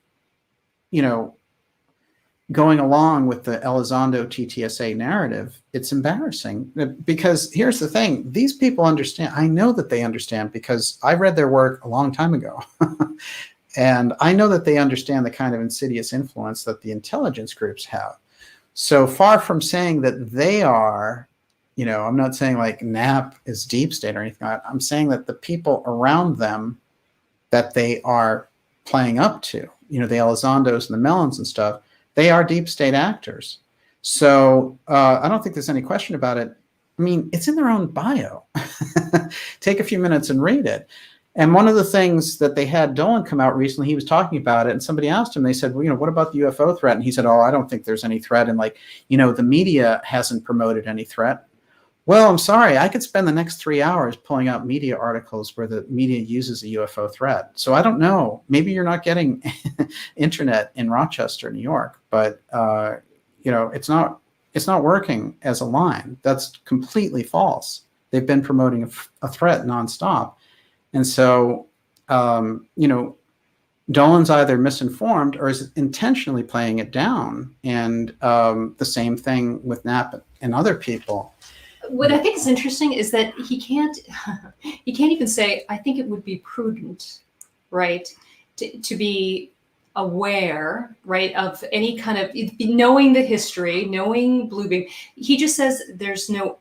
going along with the Elizondo TTSA narrative, it's embarrassing because here's the thing. These people understand. I know that they understand because I read their work a long time ago. And I know that they understand the kind of insidious influence that the intelligence groups have. So far from saying that they are, I'm not saying like Knapp is deep state or anything like that. I'm saying that the people around them that they are playing up to, the Elizondos and the Mellons and stuff, they are deep state actors. So I don't think there's any question about it. I mean, it's in their own bio. Take a few minutes and read it. And one of the things that they had Dolan come out recently, he was talking about it, and somebody asked him, they said, well, what about the UFO threat? And he said, I don't think there's any threat. And the media hasn't promoted any threat. Well, I'm sorry, I could spend the next 3 hours pulling out media articles where the media uses a UFO threat. So I don't know. Maybe you're not getting internet in Rochester, New York, but it's not working as a line. That's completely false. They've been promoting a threat nonstop. And so, Dolan's either misinformed or is intentionally playing it down. And the same thing with Knapp and other people. What I think is interesting is that he can't even say, I think it would be prudent, right, to be aware, right, of any kind of knowing the history, knowing Bluebeam. He just says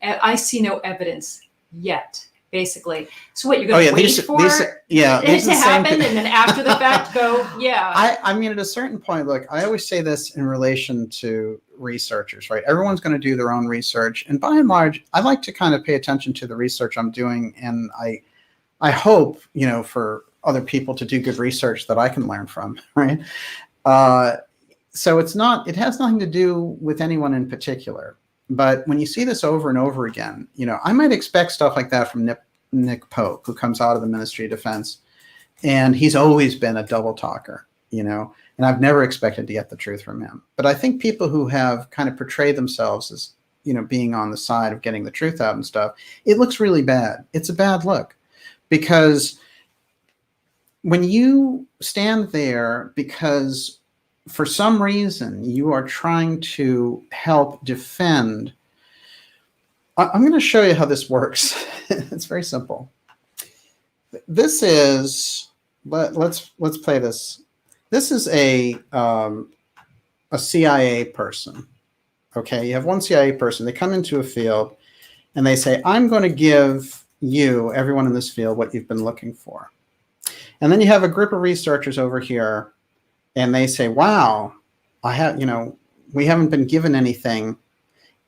I see no evidence yet, basically. So what, you're going to wait for it to happen and then after the fact go, yeah. I mean, at a certain point, look, I always say this in relation to researchers, right? Everyone's going to do their own research. And by and large, I like to kind of pay attention to the research I'm doing. And I hope, for other people to do good research that I can learn from, right? So it has nothing to do with anyone in particular. But when you see this over and over again, I might expect stuff like that from Nick Pope, who comes out of the Ministry of Defense. And he's always been a double talker, and I've never expected to get the truth from him. But I think people who have kind of portrayed themselves as, being on the side of getting the truth out and stuff, it looks really bad. It's a bad look, because when you stand there because for some reason you are trying to help defend, I'm going to show you how this works. It's very simple. This is, let's play this. This is a CIA person. Okay, you have one CIA person. They come into a field and they say, I'm going to give you, everyone in this field, what you've been looking for. And then you have a group of researchers over here and they say, wow, we haven't been given anything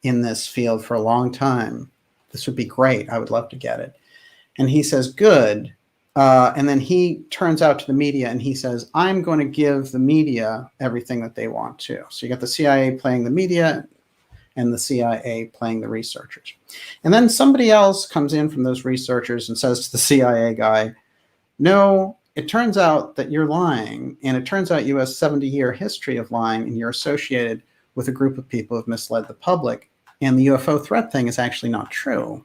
in this field for a long time. This would be great. I would love to get it. And he says, good. And then he turns out to the media and he says, I'm going to give the media everything that they want to. So you got the CIA playing the media and the CIA playing the researchers. And then somebody else comes in from those researchers and says to the CIA guy, no, it turns out that you're lying. And it turns out you have a 70-year history of lying and you're associated with a group of people who have misled the public. And the UFO threat thing is actually not true.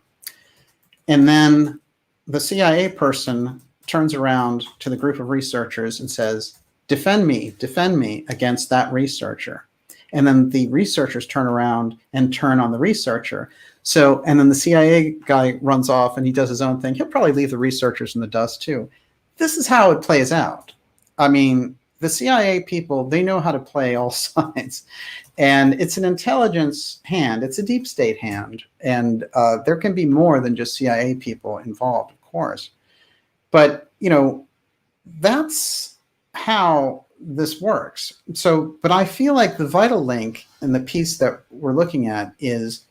And then the CIA person turns around to the group of researchers and says, defend me against that researcher. And then the researchers turn around and turn on the researcher. So, and then the CIA guy runs off and he does his own thing. He'll probably leave the researchers in the dust too. This is how it plays out. I mean, the CIA people, they know how to play all sides. And it's an intelligence hand. It's a deep state hand. And there can be more than just CIA people involved, of course. But, that's how this works. So, but I feel like the vital link in the piece that we're looking at is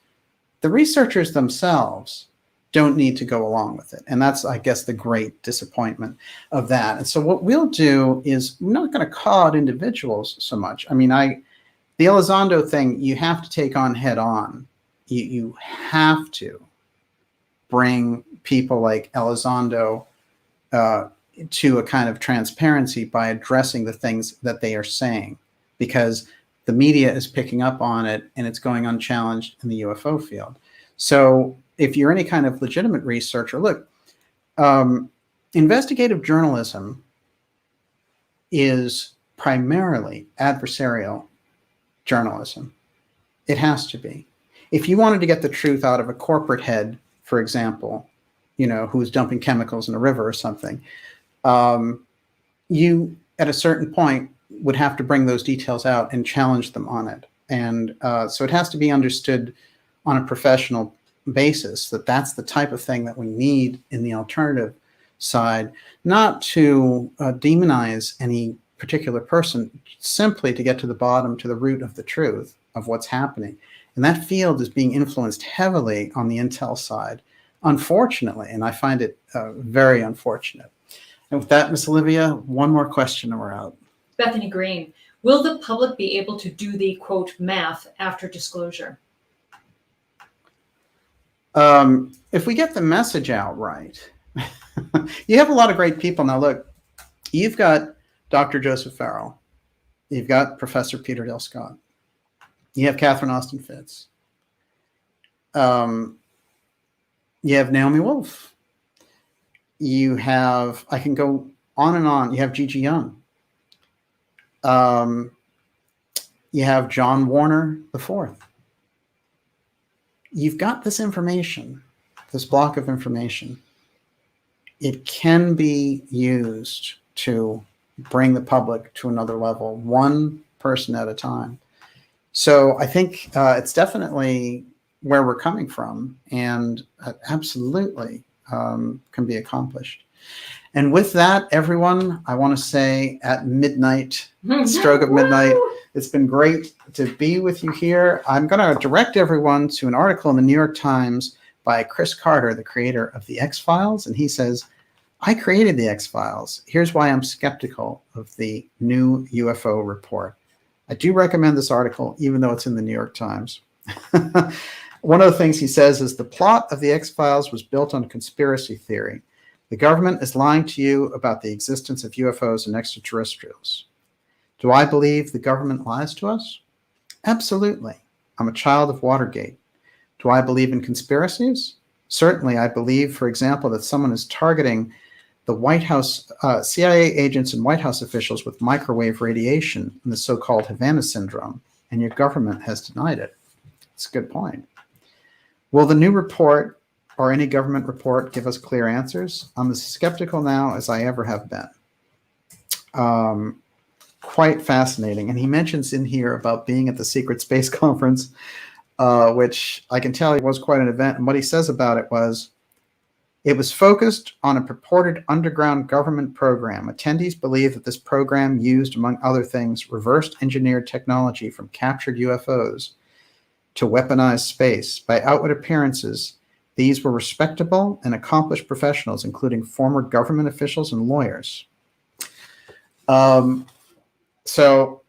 the researchers themselves don't need to go along with it. And that's, I guess, the great disappointment of that. And so what we'll do is we're not going to call out individuals so much. I mean, the Elizondo thing, you have to take on head on. You have to bring people like Elizondo to a kind of transparency by addressing the things that they are saying, because the media is picking up on it and it's going unchallenged in the UFO field. So if you're any kind of legitimate researcher, look, investigative journalism is primarily adversarial journalism. It has to be. If you wanted to get the truth out of a corporate head, for example, who's dumping chemicals in a river or something, you, at a certain point, would have to bring those details out and challenge them on it. And so it has to be understood on a professional basis that that's the type of thing that we need in the alternative side, not to demonize any particular person, simply to get to the bottom, to the root of the truth of what's happening. And that field is being influenced heavily on the intel side, unfortunately, and I find it very unfortunate. And with that, Miss Olivia, one more question and we're out. Bethany Green, will the public be able to do the, quote, math after disclosure? If we get the message out right, you have a lot of great people. Now, look, you've got Dr. Joseph Farrell. You've got Professor Peter Dale Scott. You have Catherine Austin Fitz. You have Naomi Wolf. You have, I can go on and on. You have Gigi Young. You have John Warner IV. You've got this information, this block of information. It can be used to bring the public to another level, one person at a time. So I think it's definitely where we're coming from, and absolutely can be accomplished. And with that, everyone, I want to say at midnight, stroke of midnight, it's been great to be with you here. I'm going to direct everyone to an article in the New York Times by Chris Carter, the creator of the X-Files. And he says, I created the X-Files. Here's why I'm skeptical of the new UFO report. I do recommend this article, even though it's in the New York Times. One of the things he says is the plot of the X-Files was built on conspiracy theory. The government is lying to you about the existence of UFOs and extraterrestrials. Do I believe the government lies to us? Absolutely. I'm a child of Watergate. Do I believe in conspiracies? Certainly, I believe, for example, that someone is targeting the White House, CIA agents and White House officials with microwave radiation in the so-called Havana syndrome, and your government has denied it. It's a good point. Will the new report or any government report give us clear answers? I'm as skeptical now as I ever have been. Quite fascinating. And he mentions in here about being at the Secret Space Conference, which I can tell you was quite an event. And what he says about it was, it was focused on a purported underground government program. Attendees believe that this program used, among other things, reverse engineered technology from captured UFOs to weaponize space. By outward appearances, these were respectable and accomplished professionals, including former government officials and lawyers. So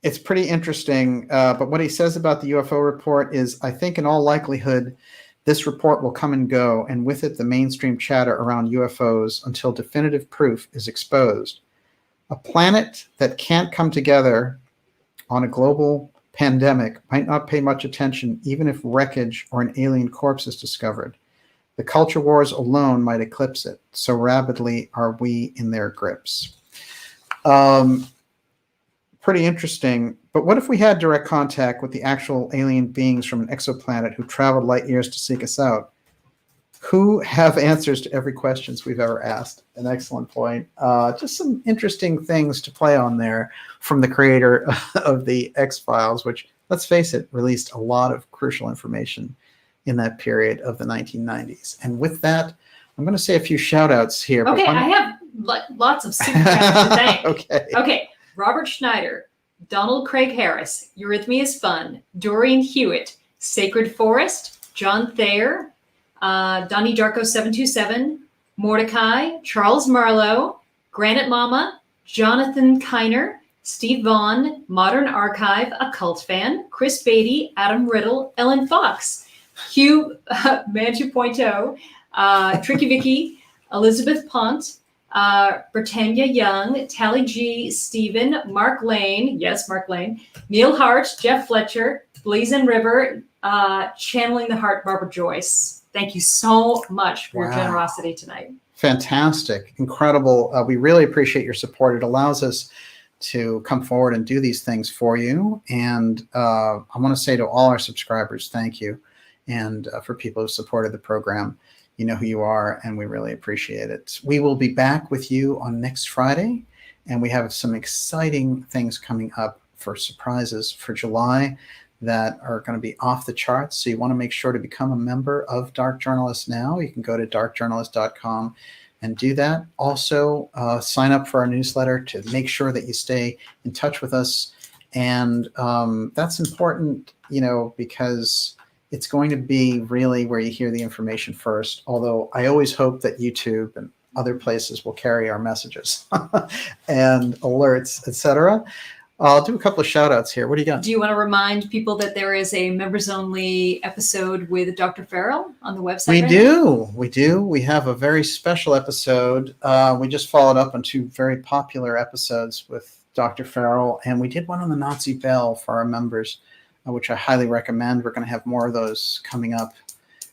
it's pretty interesting. But what he says about the UFO report is, I think in all likelihood, this report will come and go, and with it, the mainstream chatter around UFOs until definitive proof is exposed. A planet that can't come together on a global pandemic might not pay much attention, even if wreckage or an alien corpse is discovered. The culture wars alone might eclipse it. So rapidly are we in their grips. Pretty interesting. But what if we had direct contact with the actual alien beings from an exoplanet who traveled light years to seek us out? Who have answers to every question we've ever asked? An excellent point. Just some interesting things to play on there from the creator of the X-Files, which, let's face it, released a lot of crucial information in that period of the 1990s. And with that, I'm going to say a few shout-outs here. Okay, I have lots of super chats to thank. Okay. Robert Schneider, Donald Craig Harris, Eurythmy is Fun, Dorian Hewitt, Sacred Forest, John Thayer, Donnie Darko 727, Mordecai, Charles Marlowe, Granite Mama, Jonathan Kiner, Steve Vaughn, Modern Archive, a cult fan, Chris Beatty, Adam Riddle, Ellen Fox, Hugh Manchu.0, Tricky Vicky, Elizabeth Pont, Britannia Young, Tally G, Stephen, Mark Lane, yes, Mark Lane, Neil Hart, Jeff Fletcher, Blazin' River, Channeling the Heart, Barbara Joyce. Thank you so much for your generosity tonight. Fantastic. Incredible. We really appreciate your support. It allows us to come forward and do these things for you. And I want to say to all our subscribers, thank you. And for people who supported the program, you know who you are, and we really appreciate it. We will be back with you on next Friday, and we have some exciting things coming up for surprises for July that are going to be off the charts. So you want to make sure to become a member of Dark Journalist now. You can go to darkjournalist.com and do that. Also, sign up for our newsletter to make sure that you stay in touch with us. And that's important, you know, because it's going to be really where you hear the information first, although I always hope that YouTube and other places will carry our messages and alerts, etc. I'll do a couple of shout outs here. What do you got? Do you want to remind people that there is a members only episode with Dr. Farrell on the website? We do. We have a very special episode. We just followed up on 2 very popular episodes with Dr. Farrell, and we did one on the Nazi Bell for our members, which I highly recommend. We're going to have more of those coming up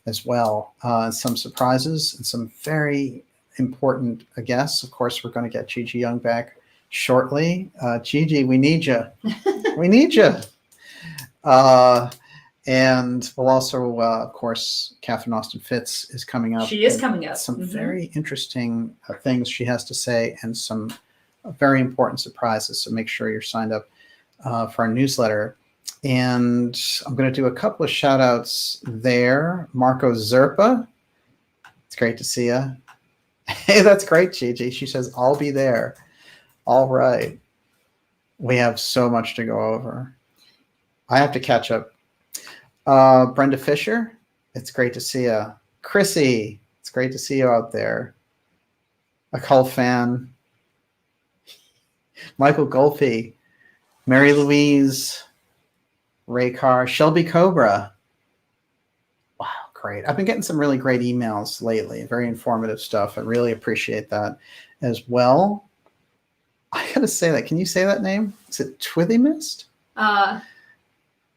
as well. Some surprises and some very important guests. Of course, we're going to get Gigi Young back shortly. Gigi, we need you. We need you. And we'll also, of course, Catherine Austin Fitz is coming up. She is coming up. Some very interesting things she has to say and some very important surprises. So make sure you're signed up for our newsletter. And I'm going to do a couple of shout outs there. Marco Zerpa. It's great to see you. Hey, that's great, Gigi. She says, I'll be there. All right. We have so much to go over. I have to catch up. Brenda Fisher, it's great to see you. Chrissy, it's great to see you out there. A cult fan. Michael Golfey, Mary Louise, Ray Carr, Shelby Cobra. Wow, great. I've been getting some really great emails lately, very informative stuff. I really appreciate that as well. I gotta say that. Can you say that name? Is it Twithy Mist?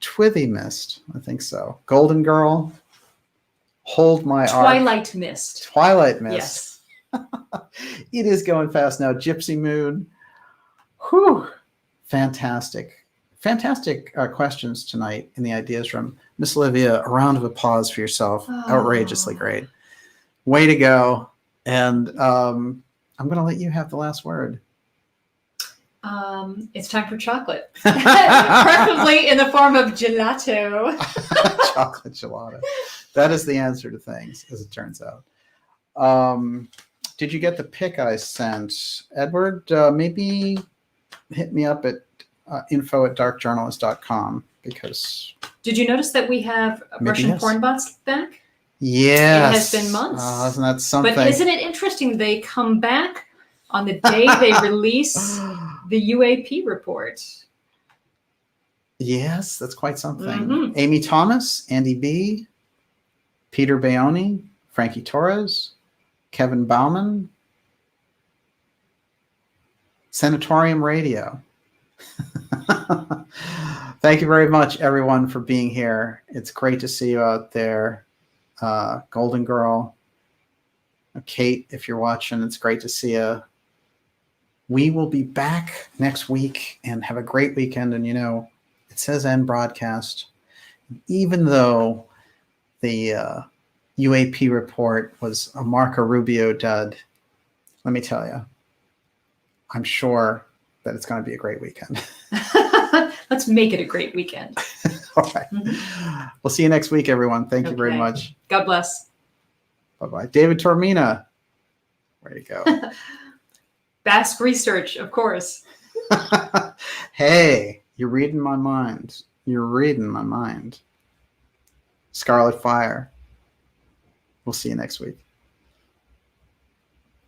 Twithy Mist, I think so. Golden Girl, Hold My Ark. Twilight Mist. Twilight Mist. Yes. It is going fast now. Gypsy Moon. Whew. Fantastic. Fantastic questions tonight in the ideas room. Miss Olivia, a round of applause for yourself. Outrageously great. Way to go. And I'm going to let you have the last word. It's time for chocolate. Preferably in the form of gelato. Chocolate gelato. That is the answer to things, as it turns out. Did you get the pic I sent? Edward, maybe hit me up at info@darkjournalist.com because... Did you notice that we have Russian porn bots back? Yes. It has been months. Isn't that something? But isn't it interesting? They come back on the day they release the UAP report. Yes, that's quite something. Mm-hmm. Amy Thomas, Andy B., Peter Bayoni, Frankie Torres, Kevin Bauman, Sanatorium Radio. Thank you very much, everyone, for being here. It's great to see you out there. Golden Girl, Kate, if you're watching, it's great to see you. We will be back next week and have a great weekend. And, you know, it says end broadcast. Even though the UAP report was a Marco Rubio dud, let me tell you, I'm sure that it's going to be a great weekend. Let's make it a great weekend. All right. Mm-hmm. We'll see you next week, everyone. Thank you very much. God bless. Bye-bye. David Tormina. Where you go? Basque research, of course. Hey, you're reading my mind. You're reading my mind. Scarlet Fire. We'll see you next week.